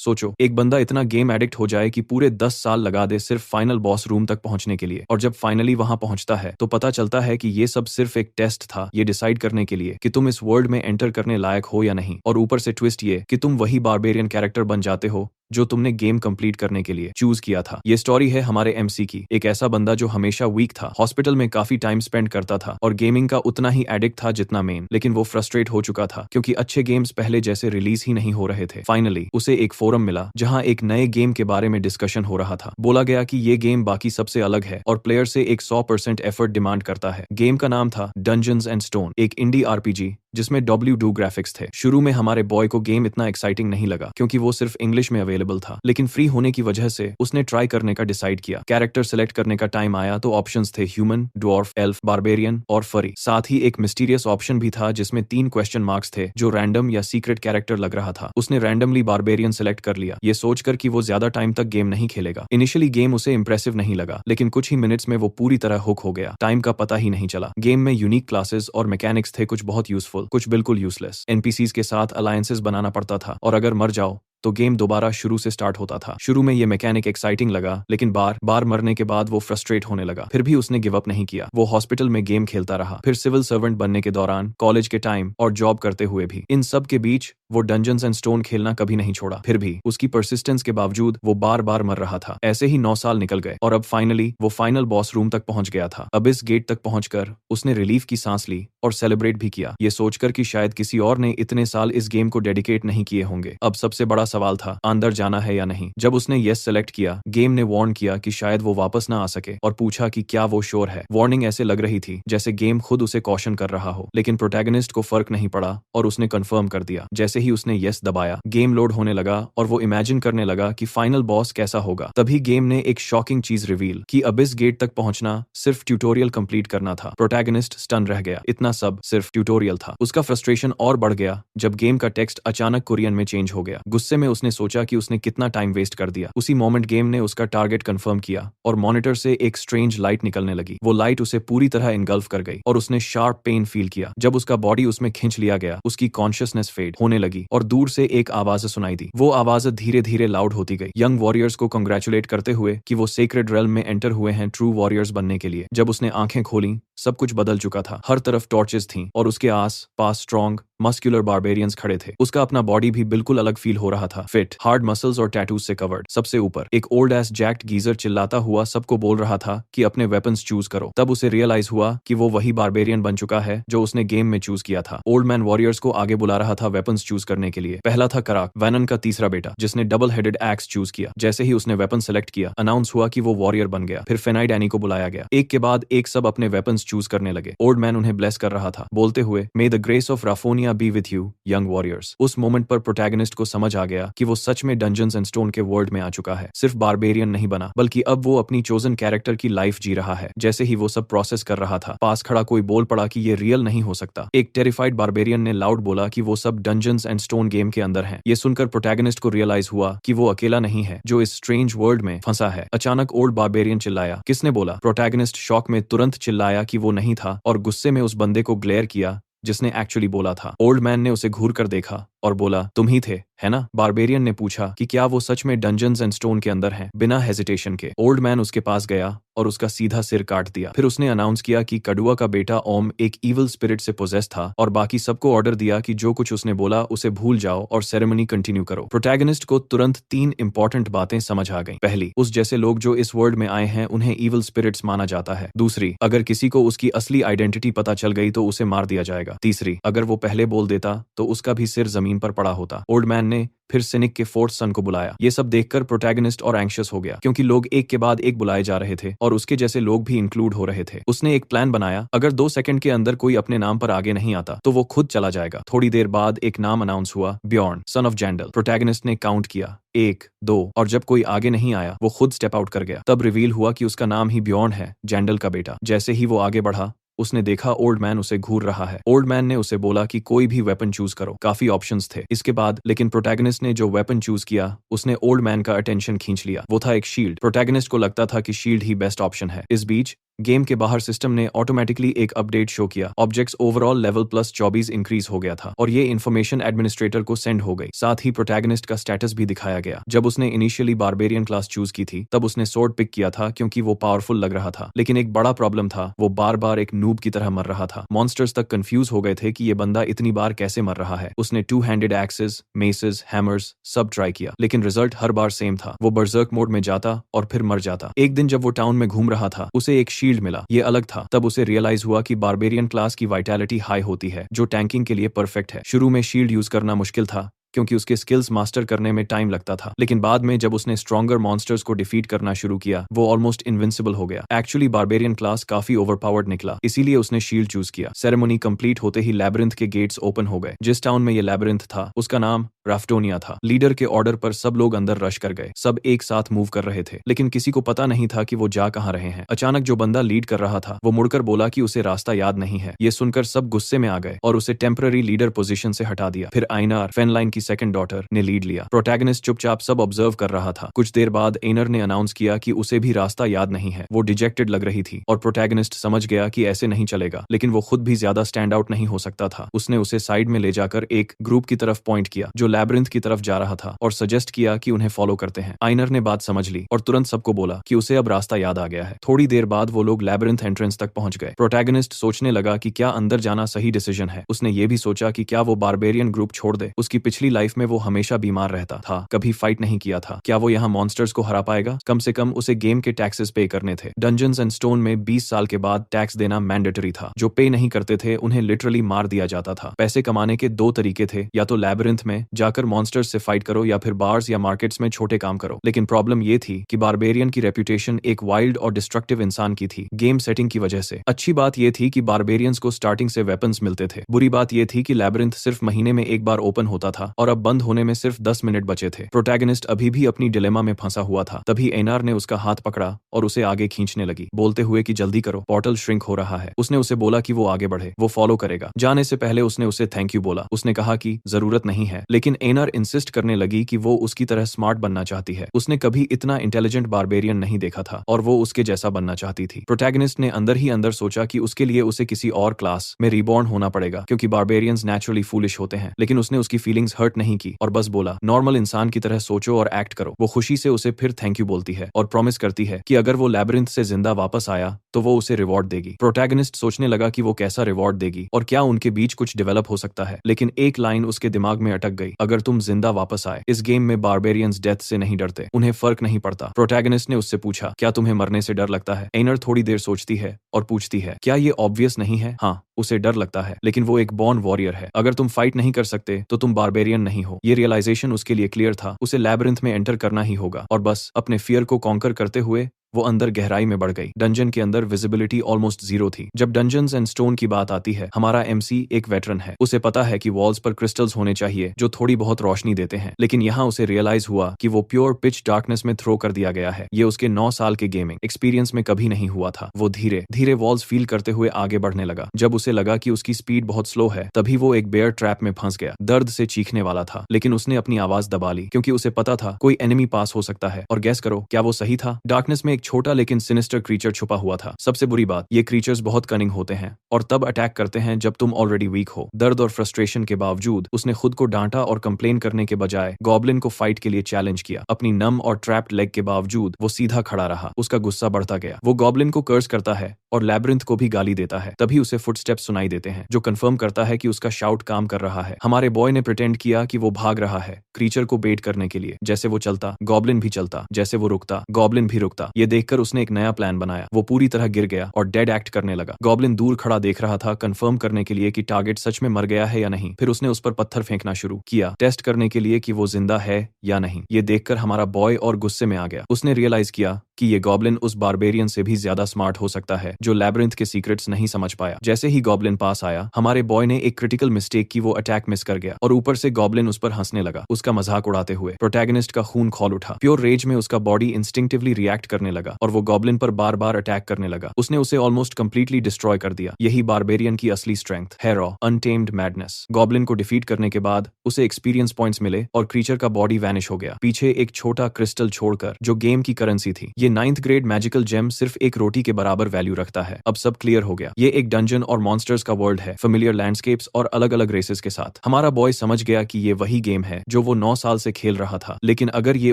सोचो, एक बंदा इतना गेम एडिक्ट हो जाए कि पूरे 10 साल लगा दे सिर्फ फाइनल बॉस रूम तक पहुंचने के लिए, और जब फाइनली वहां पहुंचता है तो पता चलता है कि ये सब सिर्फ एक टेस्ट था, ये डिसाइड करने के लिए कि तुम इस वर्ल्ड में एंटर करने लायक हो या नहीं। और ऊपर से ट्विस्ट ये कि तुम वही बारबेरियन कैरेक्टर बन जाते हो जो तुमने गेम कंप्लीट करने के लिए चूज किया था। ये स्टोरी है हमारे एमसी की, एक ऐसा बंदा जो हमेशा वीक था, हॉस्पिटल में काफी टाइम स्पेंड करता था और गेमिंग का उतना ही एडिक्ट था जितना मेन, लेकिन वो फ्रस्ट्रेट हो चुका था क्योंकि अच्छे गेम्स पहले जैसे रिलीज ही नहीं हो रहे थे। फाइनली उसे एक फोरम मिला जहां एक नए गेम के बारे में डिस्कशन हो रहा था। बोला गया कि ये गेम बाकी सबसे अलग है और प्लेयर से एक 100% एफर्ट डिमांड करता है। गेम का नाम था डंजन्स एंड स्टोन, एक इंडी आरपीजी जिसमें W2 ग्राफिक्स थे। शुरू में हमारे बॉय को गेम इतना एक्साइटिंग नहीं लगा क्योंकि वो सिर्फ इंग्लिश में अवेलेबल था, लेकिन फ्री होने की वजह से उसने ट्राई करने का डिसाइड किया। कैरेक्टर सेलेक्ट करने का टाइम आया तो ऑप्शंस थे ह्यूमन, ड्वार्फ, एल्फ, बारबेरियन और फरी। साथ ही एक मिस्टीरियस ऑप्शन भी था जिसमें 3 क्वेश्चन मार्क्स थे जो रैंडम या सीक्रेट कैरेक्टर लग रहा था। उसने रैंडमली बारबेरियन सेलेक्ट कर लिया, ये सोचकर कि वो ज्यादा टाइम तक गेम नहीं खेलेगा। इनिशियली गेम उसे इंप्रेसिव नहीं लगा, लेकिन कुछ ही मिनट्स में वो पूरी तरह हुक हो गया। टाइम का पता ही नहीं चला। गेम में यूनिक क्लासेस और मैकेनिक्स थे, कुछ बहुत यूजफुल, कुछ बिल्कुल यूजलेस। एनपीसीज के साथ अलायंसेस बनाना पड़ता था और अगर मर जाओ तो गेम दोबारा शुरू से स्टार्ट होता था। शुरू में ये मैकेनिक एक्साइटिंग लगा, लेकिन बार बार मरने के बाद वो फ्रस्ट्रेट होने लगा। फिर भी उसने गिव अप नहीं किया। वो हॉस्पिटल में गेम खेलता रहा, फिर सिविल सर्वेंट बनने के दौरान, कॉलेज के टाइम और जॉब करते हुए भी। इन सब के बीच वो डंजन्स एंड स्टोन खेलना कभी नहीं छोड़ा। फिर भी उसकी परसिस्टेंस के बावजूद वो बार बार मर रहा था। ऐसे ही 9 साल निकल गए और अब फाइनली वो फाइनल बॉस रूम तक पहुंच गया था। अब इस गेट तक पहुंचकर उसने रिलीफ की सांस ली और सेलिब्रेट भी किया, ये सोचकर कि शायद किसी और ने इतने साल इस गेम को डेडिकेट नहीं किए होंगे। अब सबसे बड़ा सवाल था, अंदर जाना है या नहीं। जब उसने यस सेलेक्ट किया, गेम ने वार्न किया कि शायद वो वापस ना आ सके और पूछा कि क्या वो श्योर है। वार्निंग ऐसे लग रही थी जैसे गेम खुद उसे कॉशन कर रहा हो, लेकिन प्रोटैगनिस्ट को फर्क नहीं पड़ा और उसने कंफर्म कर दिया। जैसे ही उसने यस दबाया, गेम लोड होने लगा और वो इमेजिन करने लगा कि फाइनल बॉस कैसा होगा। तभी गेम ने एक शॉकिंग चीज रिवील कि अबिस गेट तक पहुंचना सिर्फ ट्यूटोरियल कंप्लीट करना था। प्रोटैगनिस्ट स्टन रह गया, इतना सब सिर्फ ट्यूटोरियल था। उसका फ्रस्ट्रेशन और बढ़ गया जब गेम का टेक्स्ट अचानक कोरियन में चेंज हो गया। गुस्से में उसने सोचा कि उसने कितना टाइम वेस्ट कर दिया। उसी मोमेंट गेम ने उसका टारगेट कंफर्म किया और मॉनिटर से एक स्ट्रेंज लाइट निकलने लगी। वो लाइट उसे पूरी तरह इनगल्फ कर गई और उसने शार्प पेन फील किया। जब उसका बॉडी उसमें खींच लिया गया, उसकी कॉन्शियसनेस फेड होने लगी और दूर से एक आवाज सुनाई दी। वो आवाज धीरे धीरे लाउड होती गई, यंग वॉरियर्स को कंग्रेचुलेट करते हुए कि वो सेक्रेड रेल्म में एंटर हुए हैं ट्रू वॉरियर्स बनने के लिए। जब उसने आंखें खोली, सब कुछ बदल चुका था। हर तरफ टॉर्चेस थीं और उसके आस पास स्ट्रॉन्ग मस्कुलर बारबेरियंस खड़े थे। उसका अपना बॉडी भी बिल्कुल अलग फील हो रहा था, फिट, हार्ड मसल्स और टैटूज से कवर्ड। सबसे ऊपर एक ओल्ड एस जैक्ट गीजर चिल्लाता हुआ सबको बोल रहा था कि अपने वेपन्स चूज करो। तब उसे रियलाइज हुआ कि वो वही बारबेरियन बन चुका है जो उसने गेम में चूज किया था। ओल्ड मैन वॉरियर्स को आगे बुला रहा था वेपन्स चूज करने के लिए। पहला था कराक, वैनन का तीसरा बेटा, जिसने डबल हेडेड एक्स चूज किया। जैसे ही उसने वेपन सेलेक्ट किया, अनाउंस हुआ कि वो वॉरियर बन गया। फिर फेनाइड एनी को बुलाया गया। एक के बाद एक सब अपने वेपन्स चूज करने लगे। ओल्ड मैन उन्हें ब्लेस कर रहा था, बोलते हुए may the grace of Raphonia be with you young warriors. उस मोमेंट पर प्रोटैगनिस्ट को समझ आ गया कि वो सच में डंजन्स एंड स्टोन के वर्ल्ड में आ चुका है। सिर्फ बारबेरियन नहीं बना, बल्कि अब वो अपनी चोजन कैरेक्टर की लाइफ जी रहा है। जैसे ही वो सब प्रोसेस कर रहा था, पास खड़ा कोई बोल पड़ा कि ये रियल नहीं हो सकता। एक टेरिफाइड बारबेरियन ने लाउड बोला कि वो सब डंजन्स एंड स्टोन गेम के अंदर हैं। ये सुनकर प्रोटैगनिस्ट को रियलाइज हुआ कि वो अकेला नहीं है जो इस स्ट्रेंज वर्ल्ड में फंसा है। अचानक ओल्ड बारबेरियन चिल्लाया, किसने बोला? प्रोटैगनिस्ट शॉक में तुरंत चिल्लाया कि वो नहीं था और गुस्से में उस बंदे को ग्लेयर किया जिसने एक्चुअली बोला था। ओल्ड मैन ने उसे घूर कर देखा और बोला, तुम ही थे, है ना? बारबेरियन ने पूछा कि क्या वो सच में डंजन्स एंड स्टोन के अंदर हैं। बिना हेजिटेशन के ओल्ड मैन उसके पास गया और उसका सीधा सिर काट दिया। फिर उसने अनाउंस किया कि कड़ुआ का बेटा ओम एक इविल स्पिरिट से पोजेस था और बाकी सबको ऑर्डर दिया कि जो कुछ उसने बोला उसे भूल जाओ और सेरेमनी कंटिन्यू करो। प्रोटैगनिस्ट को तुरंत 3 इंपॉर्टेंट बातें समझ आ गईं। पहली, उस जैसे लोग जो इस वर्ल्ड में आए हैं उन्हें इविल स्पिरिट्स माना जाता है। दूसरी, अगर किसी को उसकी असली आइडेंटिटी पता चल गई तो उसे मार दिया जाएगा। तीसरी, अगर वो पहले बोल देता तो उसका भी सिर जमीन पर पड़ा होता। ओल्ड मैन ने फिर सिनिक के 4th सन को बुलाया। ये सब देखकर प्रोटैगनिस्ट और एंग्शियस हो गया क्योंकि लोग एक के बाद एक बुलाए जा रहे थे और उसके जैसे लोग भी इंक्लूड हो रहे थे। उसने एक प्लान बनाया, अगर 2 सेकंड के अंदर कोई अपने नाम पर आगे नहीं आता तो वो खुद चला जाएगा। थोड़ी देर बाद एक नाम अनाउंस हुआ, ब्यॉर्न सन ऑफ जैंडल। प्रोटैगनिस्ट ने काउंट किया 1, 2 और जब कोई आगे नहीं आया वो खुद स्टेप आउट कर गया। तब रिवील हुआ कि उसका नाम ही ब्यॉर्न है, जैंडल का बेटा। जैसे ही वो आगे बढ़ा, उसने देखा ओल्ड मैन उसे घूर रहा है। ओल्ड मैन ने उसे बोला कि कोई भी वेपन चूज करो। काफी ऑप्शंस थे इसके बाद, लेकिन प्रोटैगनिस्ट ने जो वेपन चूज किया उसने ओल्ड मैन का अटेंशन खींच लिया। वो था एक शील्ड। प्रोटैगनिस्ट को लगता था कि शील्ड ही बेस्ट ऑप्शन है। इस बीच गेम के बाहर सिस्टम ने ऑटोमेटिकली एक अपडेट शो किया। Objects overall level plus 24 increase हो गया था और ये इन्फॉर्मेशन एडमिनिस्ट्रेटर को सेंड हो गई। साथ ही प्रोटैगनिस्ट का स्टेटस भी दिखाया गया। जब उसने इनिशियली बारबेरियन क्लास चूज की थी तब उसने स्वॉर्ड पिक किया था क्योंकि वो पावरफुल लग रहा था, लेकिन एक बड़ा प्रॉब्लम था, वो बार बार एक नूब की तरह मर रहा था। मॉन्स्टर्स तक कंफ्यूज हो गए थे कि ये बंदा इतनी बार कैसे मर रहा है। उसने 2-हैंडेड एक्सेस, मेसेस, हैमर्स सब ट्राई किया, लेकिन रिजल्ट हर बार सेम था। वो बर्जर्क मोड में जाता और फिर मर जाता। एक दिन जब वो टाउन में घूम रहा था उसे एक शील्ड मिला, ये अलग था। तब उसे रियलाइज हुआ कि बारबेरियन क्लास की वाइटैलिटी हाई होती है जो टैंकिंग के लिए परफेक्ट है। शुरू में शील्ड यूज करना मुश्किल था क्योंकि उसके स्किल्स मास्टर करने में टाइम लगता था, लेकिन बाद में जब उसने स्ट्रॉन्गर मॉन्स्टर्स को डिफीट करना शुरू किया वो ऑलमोस्ट इनविंसिबल हो गया। एक्चुअली बारबेरियन क्लास काफी ओवरपावर्ड निकला, इसीलिए उसने शील्ड चूज किया। सेरेमनी कंप्लीट होते ही लैबिरिंथ के गेट्स ओपन हो गए। जिस टाउन में ये लैबिरिंथ था उसका नाम राफ्टोनिया था। लीडर के ऑर्डर पर सब लोग अंदर रश कर गए। सब एक साथ मूव कर रहे थे, लेकिन किसी को पता नहीं था कि वो जा कहां रहे हैं। अचानक जो बंदा लीड कर रहा था वो मुड़कर बोला कि उसे रास्ता याद नहीं है। ये सुनकर सब गुस्से में आ गए और उसे टेम्पररी लीडर पोजीशन से हटा दिया। फिर आइनार, फेनलाइन की सेकंड डॉटर, ने लीड लिया। प्रोटैगनिस्ट चुपचाप सब ऑब्जर्व कर रहा था। कुछ देर बाद एनर ने अनाउंस किया कि उसे भी रास्ता याद नहीं है। वो डिजेक्टेड लग रही थी और प्रोटैगनिस्ट समझ गया कि ऐसे नहीं चलेगा, लेकिन वो खुद भी ज्यादा स्टैंड आउट नहीं हो सकता था। उसने उसे साइड में ले जाकर एक ग्रुप की तरफ पॉइंट किया जो लैबिरिंथ की तरफ जा रहा था और सजेस्ट किया कि उन्हें फॉलो करते हैं। आइनर ने बात समझ ली और तुरंत सबको बोला कि उसे अब रास्ता याद आ गया है। थोड़ी देर बाद वो लोग लैबिरिंथ एंट्रेंस तक पहुंच गए। प्रोटैगनिस्ट सोचने लगा कि क्या अंदर जाना सही डिसीजन है। उसने ये भी सोचा कि क्या वो बारबेरियन ग्रुप छोड़ दे। उसकी पिछली लाइफ में वो हमेशा बीमार रहता था, कभी फाइट नहीं किया था। क्या वो यहाँ मॉन्स्टर्स को हरा पाएगा? कम से कम उसे गेम के टैक्सेस पे करने थे। डंजन्स एंड स्टोन में 20 साल के बाद टैक्स देना मैंडेटरी था। जो पे नहीं करते थे उन्हें लिटरली मार दिया जाता था। पैसे कमाने के दो तरीके थे, या तो लैबिरिंथ में जाकर मॉन्स्टर्स से फाइट करो या फिर बार्स या मार्केट्स में छोटे काम करो। लेकिन प्रॉब्लम ये थी कि बारबेरियन की रेपुटेशन एक वाइल्ड और डिस्ट्रक्टिव इंसान की थी, गेम सेटिंग की वजह से। अच्छी बात यह थी कि बारबेरियंस को स्टार्टिंग से वेपन्स मिलते थे। बुरी बात यह थी कि लैबिरिंथ सिर्फ महीने में एक बार ओपन होता था और अब बंद होने में सिर्फ 10 मिनट बचे थे। प्रोटैगनिस्ट अभी भी अपनी डिलेमा में फंसा हुआ था। तभी एनार ने उसका हाथ पकड़ा और उसे आगे खींचने लगी, बोलते हुए कि जल्दी करो, पोर्टल श्रिंक हो रहा है। उसने उसे बोला कि वो आगे बढ़े, वो फॉलो करेगा। जाने से पहले उसने उसे थैंक यू बोला। उसने कहा कि जरूरत नहीं है, लेकिन एनार इंसिस्ट करने लगी कि वो उसकी तरह स्मार्ट बनना चाहती है। उसने कभी इतना इंटेलिजेंट बारबेरियन नहीं देखा था और वो उसके जैसा बनना चाहती थी। प्रोटैगनिस्ट ने अंदर ही अंदर सोचा कि उसके लिए उसे किसी और क्लास में रिबॉर्न होना पड़ेगा क्योंकि बारबेरियंस नेचुरली फूलिश होते हैं। लेकिन उसने उसकी फीलिंग्स हर्ट नहीं की और बस बोला, नॉर्मल इंसान की तरह सोचो और एक्ट करो। वो खुशी से उसे फिर थैंक यू बोलती है और प्रॉमिस करती है कि अगर वो लैबिरिंथ से जिंदा वापस आया तो वो उसे रिवॉर्ड देगी। प्रोटैगनिस्ट सोचने लगा कि वो कैसा रिवॉर्ड देगी और क्या उनके बीच कुछ डेवलप हो सकता है, लेकिन एक लाइन उसके दिमाग में अटक गई, अगर तुम जिंदा वापस आए। इस गेम में बारबेरियंस डेथ से नहीं डरते, उन्हें फर्क नहीं पड़ता। प्रोटैगनिस्ट ने उससे पूछा, क्या तुम्हें मरने से डर लगता है? एनर थोड़ी देर सोचती है और पूछती है, क्या ये ऑब्वियस नहीं है? हाँ, उसे डर लगता है, लेकिन वो एक बॉर्न वॉरियर है। अगर तुम फाइट नहीं कर सकते तो तुम बारबेरियन नहीं हो। ये रियलाइजेशन उसके लिए क्लियर था। उसे लैबिरिंथ में एंटर करना ही होगा और बस अपने फियर को कॉन्कर करते हुए वो अंदर गहराई में बढ़ गई। डंजन के अंदर विजिबिलिटी ऑलमोस्ट जीरो थी। जब डंजन्स एंड स्टोन की बात आती है, हमारा एमसी एक वेटरन है। उसे पता है कि वॉल्स पर क्रिस्टल्स होने चाहिए जो थोड़ी बहुत रोशनी देते हैं, लेकिन यहाँ उसे रियलाइज हुआ कि वो प्योर पिच डार्कनेस में थ्रो कर दिया गया है। ये उसके 9 साल के गेमिंग एक्सपीरियंस में कभी नहीं हुआ था। वो धीरे धीरे वॉल्स फील करते हुए आगे बढ़ने लगा। जब उसे लगा कि उसकी स्पीड बहुत स्लो है, तभी वो एक बेयर ट्रैप में फंस गया। दर्द से चीखने वाला था, लेकिन उसने अपनी आवाज दबा ली क्योंकि उसे पता था कोई एनिमी पास हो सकता है। और गैस करो, क्या वो सही था? डार्कनेस में एक छोटा लेकिन सिनिस्टर क्रीचर छुपा हुआ था। सबसे बुरी बात, ये क्रीचर्स बहुत कनिंग होते हैं और तब अटैक करते हैं जब तुम ऑलरेडी वीक हो। दर्द और फ्रस्ट्रेशन के बावजूद उसने खुद को डांटा और कंप्लेन करने के बजाय गॉब्लिन को फाइट के लिए चैलेंज किया। अपनी नम और ट्रैप्ड लेग के बावजूद वो सीधा खड़ा रहा। उसका गुस्सा बढ़ता गया। वो गॉब्लिन को कर्स करता है और लैबिरिंथ को भी गाली देता है। तभी उसे फुटस्टेप्स सुनाई देते हैं जो कंफर्म करता है कि उसका शाउट काम कर रहा है। हमारे बॉय ने प्रिटेंड किया कि वो भाग रहा है क्रीचर को बेट करने के लिए। जैसे वो चलता, गॉब्लिन भी चलता, जैसे वो रुकता, गॉब्लिन भी रुकता। ये देखकर उसने एक नया प्लान बनाया। वो पूरी तरह गिर गया और डेड एक्ट करने लगा। गॉब्लिन दूर खड़ा देख रहा था, कंफर्म करने के लिए कि टारगेट सच में मर गया है या नहीं। फिर उसने उस पर पत्थर फेंकना शुरू किया, टेस्ट करने के लिए कि वो जिंदा है या नहीं। ये देखकर हमारा बॉय और गुस्से में आ गया। उसने रियलाइज किया कि ये गॉब्लिन उस बारबेरियन से भी ज्यादा स्मार्ट हो सकता है जो लैबिरिंथ के सीक्रेट्स नहीं समझ पाया। जैसे ही गॉब्लिन पास आया, हमारे बॉय ने एक क्रिटिकल मिस्टेक की, वो अटैक मिस कर गया और ऊपर से गॉब्लिन उस पर हंसने लगा, उसका मजाक उड़ाते हुए। प्रोटैगनिस्ट का खून खौल उठा। प्योर रेज में उसका बॉडी इंस्टिंक्टिवली रिएक्ट करने लगा और वो गॉब्लिन पर बार बार अटैक करने लगा। उसने उसे ऑलमोस्ट कंप्लीटली डिस्ट्रॉय कर दिया। यही बारबेरियन की असली स्ट्रेंथ है, रॉ अनटेम्ड मैडनेस। गॉब्लिन को डिफीट करने के बाद उसे एक्सपीरियंस पॉइंट्स मिले और क्रीचर का बॉडी वैनिश हो गया, पीछे एक छोटा क्रिस्टल छोड़कर जो गेम की करेंसी थी। ये 9th ग्रेड मैजिकल जेम सिर्फ एक रोटी के बराबर वैल्यू रखता है। अब सब क्लियर हो गया। ये एक डंजन और मॉन्स्टर्स का वर्ल्ड है, फेमिलियर लैंडस्केप्स और अलग अलग रेसेस के साथ। हमारा बॉय समझ गया कि ये वही गेम है जो वो 9 साल से खेल रहा था, लेकिन अगर ये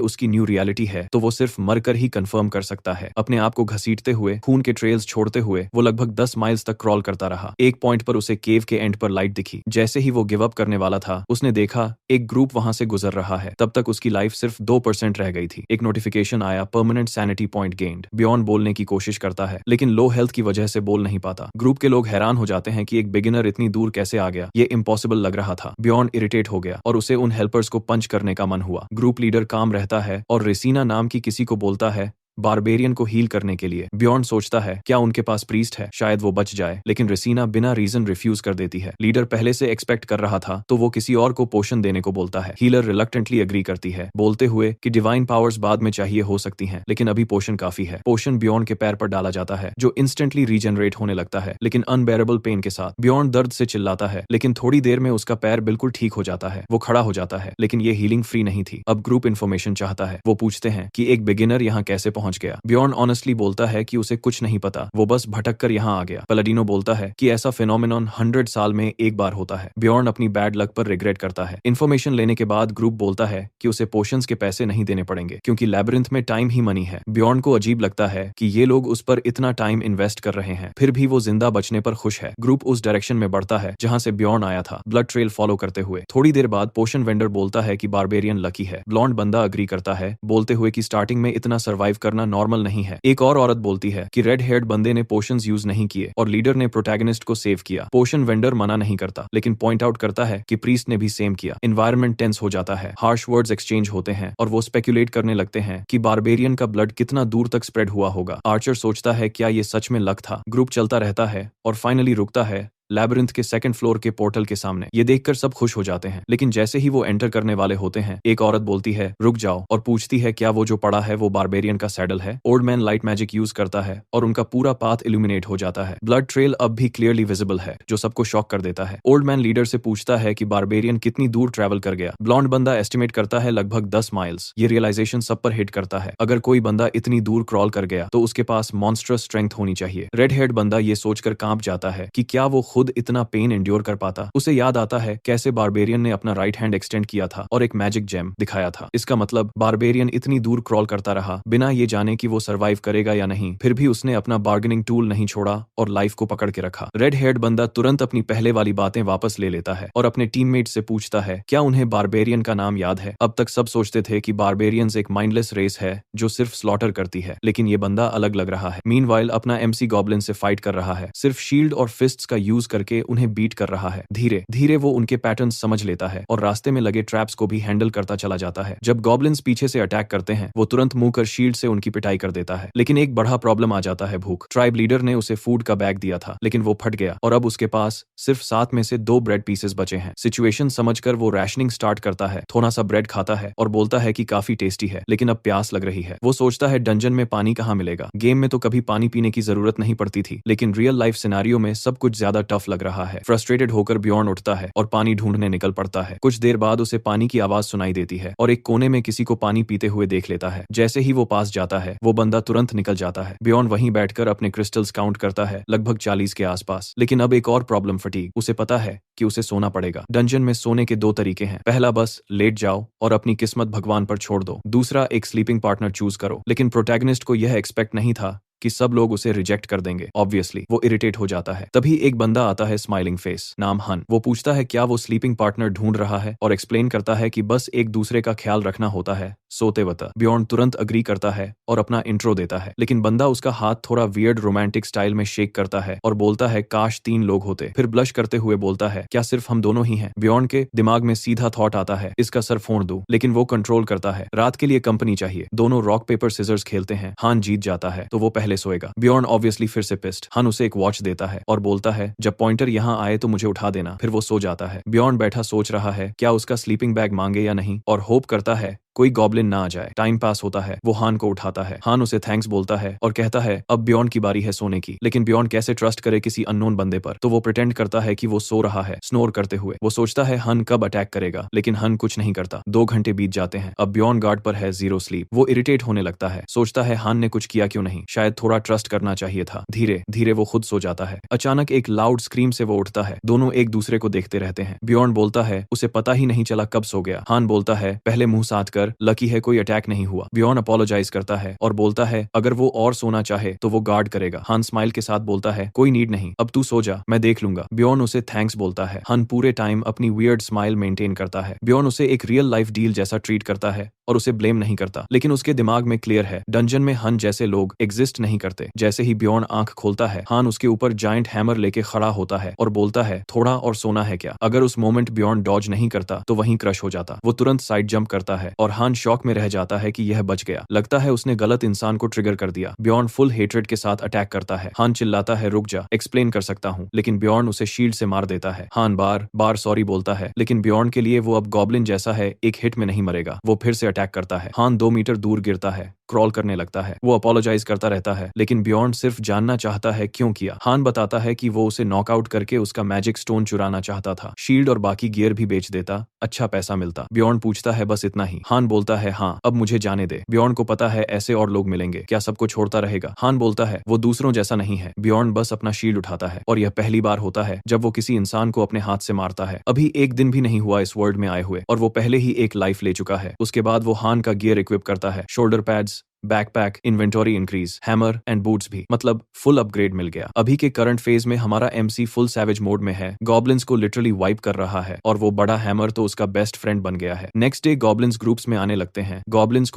उसकी न्यू रियलिटी है तो वो सिर्फ मरकर ही कंफर्म कर सकता है। अपने आप को घसीटते हुए, खून के ट्रेल्स छोड़ते हुए वो लगभग 10 माइल्स तक क्रॉल करता रहा। एक पॉइंट पर उसे केव के एंड पर लाइट दिखी। जैसे ही वो गिव अप करने वाला था, उसने देखा एक ग्रुप वहां से गुजर रहा है। तब तक उसकी लाइफ सिर्फ 2% रह गई थी। एक नोटिफिकेशन आया, permanent sanity point gained. Beyond बोलने की कोशिश करता है, लेकिन लो हेल्थ की वजह से बोल नहीं पाता। ग्रुप के लोग हैरान हो जाते हैं कि एक बिगिनर इतनी दूर कैसे आ गया, ये इम्पॉसिबल लग रहा था। बियॉन्ड इरिटेट हो गया और उसे उन हेल्पर्स को पंच करने का मन हुआ। ग्रुप लीडर काम रहता है और रेसिना नाम की किसी को बोलता है बारबेरियन को हील करने के लिए। बियॉन्ड सोचता है क्या उनके पास प्रीस्ट है, शायद वो बच जाए, लेकिन रेसिना बिना रीजन रिफ्यूज कर देती है। लीडर पहले से एक्सपेक्ट कर रहा था तो वो किसी और को पोशन देने को बोलता है। हीलर रिलक्टेंटली एग्री करती है, बोलते हुए कि डिवाइन पावर्स बाद में चाहिए हो सकती हैं, लेकिन अभी पोशन काफी है। पोशन बियॉन्ड के पैर पर डाला जाता है जो इंस्टेंटली रीजनरेट होने लगता है, लेकिन अनबेरेबल पेन के साथ। बियॉन्ड दर्द से चिल्लाता है, लेकिन थोड़ी देर में उसका पैर बिल्कुल ठीक हो जाता है। वो खड़ा हो जाता है, लेकिन ये हीलिंग फ्री नहीं थी। अब ग्रुप इन्फॉर्मेशन चाहता है। वो पूछते हैं कि एक बिगिनर यहाँ कैसे पहुंच गया। बियॉन्ड ऑनेस्टली बोलता है कि उसे कुछ नहीं पता, वो बस भटक कर यहाँ आ गया। पलाडिनो बोलता है कि ऐसा फिनोमेनॉन 100 साल में एक बार होता है। बियॉन्ड अपनी बैड लक पर रिग्रेट करता है। इन्फॉर्मेशन लेने के बाद ग्रुप बोलता है कि उसे पोशंस के पैसे नहीं देने पड़ेंगे क्योंकि लैबिरिंथ में टाइम ही मनी है। बियॉन्ड को अजीब लगता है कि ये लोग उस पर इतना टाइम इन्वेस्ट कर रहे हैं, फिर भी वो जिंदा बचने पर खुश है। ग्रुप उस डायरेक्शन में बढ़ता है जहां से बियॉन्ड आया था, ब्लड ट्रेल फॉलो करते हुए। थोड़ी देर बाद पोशन वेंडर बोलता है कि बारबेरियन लकी है। ब्लॉन्ड बंदा अग्री करता है, बोलते हुए कि स्टार्टिंग में इतना सर्वाइव करना नॉर्मल नहीं है। एक और औरत बोलती है कि रेड हेयर्ड बंदे ने पोशंस यूज नहीं किए और लीडर ने प्रोटैगनिस्ट को सेव किया। पोशन वेंडर मना नहीं करता, लेकिन पॉइंट आउट करता है कि प्रीस्ट ने भी सेम किया। एनवायरनमेंट टेंस हो जाता है, हार्श वर्ड्स एक्सचेंज होते हैं और वो स्पेक्युलेट करने लगते हैं कि बारबेरियन का ब्लड कितना दूर तक स्प्रेड हुआ होगा। आर्चर सोचता है क्या ये सच में लक था। ग्रुप चलता रहता है और फाइनली रुकता है लैबिरिंथ के सेकंड फ्लोर के पोर्टल के सामने। ये देखकर सब खुश हो जाते हैं, लेकिन जैसे ही वो एंटर करने वाले होते हैं, एक औरत बोलती है रुक जाओ और पूछती है क्या वो जो पड़ा है वो बारबेरियन का सैडल है। Old man light magic use करता है और उनका पूरा पाथ इल्यूमिनेट हो जाता है। ब्लड ट्रेल अब भी क्लियरली विजिबल है, जो सबको शॉक कर देता है। ओल्ड मैन लीडर से पूछता है कि बारबेरियन कितनी दूर ट्रैवल कर गया। ब्लॉन्ड बंदा एस्टिमेट करता है लगभग 10 माइल्स। ये रियलाइजेशन सब पर हिट करता है, अगर कोई बंदा इतनी दूर क्रॉल कर गया तो उसके पास मॉन्स्टरस स्ट्रेंथ होनी चाहिए। रेड हेयर्ड बंदा ये सोचकर कांप जाता है कि क्या वो खुद इतना पेन एंड्योर कर पाता। उसे याद आता है कैसे बारबेरियन ने अपना राइट हैंड एक्सटेंड किया था और एक मैजिक जेम दिखाया था। इसका मतलब बारबेरियन इतनी दूर क्रॉल करता रहा बिना ये जाने कि वो सरवाइव करेगा या नहीं, फिर भी उसने अपना बार्गेनिंग टूल नहीं छोड़ा और लाइफ को पकड़ के रखा। रेड हेयर्ड बंदा तुरंत अपनी पहले वाली बातें वापस ले लेता है और अपने टीममेट से पूछता है क्या उन्हें बारबेरियन का नाम याद है। अब तक सब सोचते थे कि बारबेरियंस एक माइंडलेस रेस है जो सिर्फ स्लॉटर करती है, लेकिन ये बंदा अलग लग रहा है। मीनवाइल अपना एमसी गॉब्लिन से फाइट कर रहा है, सिर्फ शील्ड और फिस्ट्स का यूज करके उन्हें बीट कर रहा है। धीरे धीरे वो उनके पैटर्न समझ लेता है और रास्ते में लगे ट्रैप्स को भी हैंडल करता चला जाता है। जब गॉब्लिन्स पीछे से अटैक करते हैं, वो तुरंत मुंह कर शील्ड से उनकी पिटाई कर देता है, लेकिन एक बड़ा प्रॉब्लम आ जाता है, भूख। ट्राइब लीडर ने उसे फूड का बैग दिया था, लेकिन वो फट गया और अब उसके पास सिर्फ 7 में से 2 ब्रेड पीसेस बचे हैं। सिचुएशन समझकर वो रैशनिंग स्टार्ट करता है, थोड़ा सा ब्रेड खाता है और बोलता है कि काफी टेस्टी है, लेकिन अब प्यास लग रही है। वो सोचता है डंजन में पानी कहाँ मिलेगा। गेम में तो कभी पानी पीने की जरूरत नहीं पड़ती थी, लेकिन रियल लाइफ सिनेरियो में सब कुछ ज्यादा टफ लग रहा है। फ्रस्ट्रेटेड होकर बियॉन्ड उठता है और पानी ढूंढने निकल पड़ता है। कुछ देर बाद उसे पानी की आवाज सुनाई देती है और एक कोने में किसी को पानी पीते हुए देख लेता है। जैसे ही वो पास जाता है, वो बंदा तुरंत निकल जाता है। बियॉन्ड वहीं बैठकर अपने क्रिस्टल्स काउंट करता है, लगभग 40 के आसपास। लेकिन अब एक और प्रॉब्लम, फटीग। उसे पता है कि उसे सोना पड़ेगा। डंजन में सोने के 2 तरीके हैं, पहला बस लेट जाओ और अपनी किस्मत भगवान पर छोड़ दो, दूसरा एक स्लीपिंग पार्टनर चूज करो। लेकिन प्रोटैगनिस्ट को यह एक्सपेक्ट नहीं था कि सब लोग उसे रिजेक्ट कर देंगे। ऑब्वियसली वो इरिटेट हो जाता है। तभी एक बंदा आता है, स्माइलिंग फेस, नाम हन। वो पूछता है क्या वो स्लीपिंग पार्टनर ढूंढ रहा है और एक्सप्लेन करता है कि बस एक दूसरे का ख्याल रखना होता है सोते वक्त। बियॉन्ड तुरंत अग्री करता है और अपना इंट्रो देता है, लेकिन बंदा उसका हाथ थोड़ा वियर्ड रोमांटिक स्टाइल में शेक करता है और बोलता है काश 3 लोग होते। फिर ब्लश करते हुए बोलता है क्या सिर्फ हम दोनों ही हैं। बियॉन्ड के दिमाग में सीधा थॉट आता है इसका सर फोड़ दूं, लेकिन वो कंट्रोल करता है, रात के लिए कंपनी चाहिए। दोनों रॉक पेपर सिजर्स खेलते हैं, हान जीत जाता है तो वो पहले सोएगा। बियॉन्ड ऑब्वियसली फिर से पिस्ड। हन उसे एक वॉच देता है और बोलता है जब पॉइंटर यहाँ आए तो मुझे उठा देना। फिर वो सो जाता है। बियॉन्ड बैठा सोच रहा है क्या उसका स्लीपिंग बैग मांगे या नहीं, और होप करता है कोई गॉब्लिन ना आ जाए। टाइम पास होता है। वो हान को उठाता है। हान उसे थैंक्स बोलता है और कहता है अब बियॉन्ड की बारी है सोने की। लेकिन बियॉन्ड कैसे ट्रस्ट करे किसी अननोन बंदे पर, तो वो प्रिटेंड करता है कि वो सो रहा है, स्नोर करते हुए। वो सोचता है हन कब अटैक करेगा, लेकिन हन कुछ नहीं करता। 2 घंटे बीत जाते हैं। अब बियॉन्ड गार्ड पर है, जीरो स्लीप। वो इरिटेट होने लगता है, सोचता है हान ने कुछ किया क्यों नहीं, शायद थोड़ा ट्रस्ट करना चाहिए था। धीरे धीरे वो खुद सो जाता है। अचानक एक लाउड स्क्रीम से वो उठता है। दोनों एक दूसरे को देखते रहते हैं। बियॉन्ड बोलता है उसे पता ही नहीं चला कब सो गया। हान बोलता है पहले मुंह साध कर, लकी है कोई अटैक नहीं हुआ। बियॉन्ड अपोलोजाइज करता है और बोलता है अगर वो और सोना चाहे तो वो गार्ड करेगा। हान स्माइल के साथ बोलता है कोई नीड नहीं, अब तू सो जा, मैं देख लूंगा। बियॉन्ड उसे थैंक्स बोलता है। हन पूरे टाइम अपनी वियर्ड स्माइल मेंटेन करता है। बियॉन्ड उसे एक रियल लाइफ डील जैसा ट्रीट करता है और उसे ब्लेम नहीं करता, लेकिन उसके दिमाग में क्लियर है डंजन में हन जैसे लोग एग्जिस्ट नहीं करते। जैसे ही बियॉन्ड आंख खोलता है, हान उसके ऊपर जायंट हैमर लेके खड़ा होता है और बोलता है थोड़ा और सोना है क्या। अगर उस मोमेंट बियॉन्ड डॉज नहीं करता तो वहीं क्रश हो जाता। वो तुरंत साइड जंप करता है और हान शॉक में रह जाता है कि यह बच गया। लगता है उसने गलत इंसान को ट्रिगर कर दिया। बियॉन्ड फुल हेट्रेड के साथ अटैक करता है। हान चिल्लाता है रुक जा, एक्सप्लेन कर सकता हूँ, लेकिन बियॉन्ड उसे शील्ड से मार देता है। हान बार बार सॉरी बोलता है, लेकिन बियॉन्ड के लिए वो अब गॉब्लिन जैसा है, एक हिट में नहीं मरेगा। वो फिर से अटैक करता है। हान 2 मीटर दूर गिरता है, क्रॉल करने लगता है। वो अपोलोजाइज करता रहता है, लेकिन बियॉन्ड सिर्फ जानना चाहता है क्यों किया। हान बताता है कि वो उसे नॉकआउट करके उसका मैजिक स्टोन चुराना चाहता था। शील्ड और बाकी गियर भी बेच देता, अच्छा पैसा मिलता। बियॉन्ड पूछता है बस इतना ही। हान बोलता है हाँ, अब मुझे जाने दे। बियॉन्ड को पता है ऐसे और लोग मिलेंगे, क्या सबको छोड़ता रहेगा। हान बोलता है वो दूसरों जैसा नहीं है। बियॉन्ड बस अपना शील्ड उठाता है और यह पहली बार होता है जब वो किसी इंसान को अपने हाथ से मारता है। अभी 1 दिन भी नहीं हुआ इस वर्ल्ड में आए हुए और वो पहले ही एक लाइफ ले चुका है। उसके बाद वो हान का गियर इक्विप करता है, shoulder pads, backpack, inventory increase, hammer and boots भी, मतलब फुल अपग्रेड मिल गया। अभी के करंट फेज में हमारा एमसी फुल सैवेज मोड में है, गॉब्लिन्स को लिटरली वाइप कर रहा है और वो बड़ा हैमर तो उसका बेस्ट फ्रेंड बन गया है। नेक्स्ट डे गॉब्लिन्स ग्रुप्स में आने लगते हैं। गॉब्लिन्स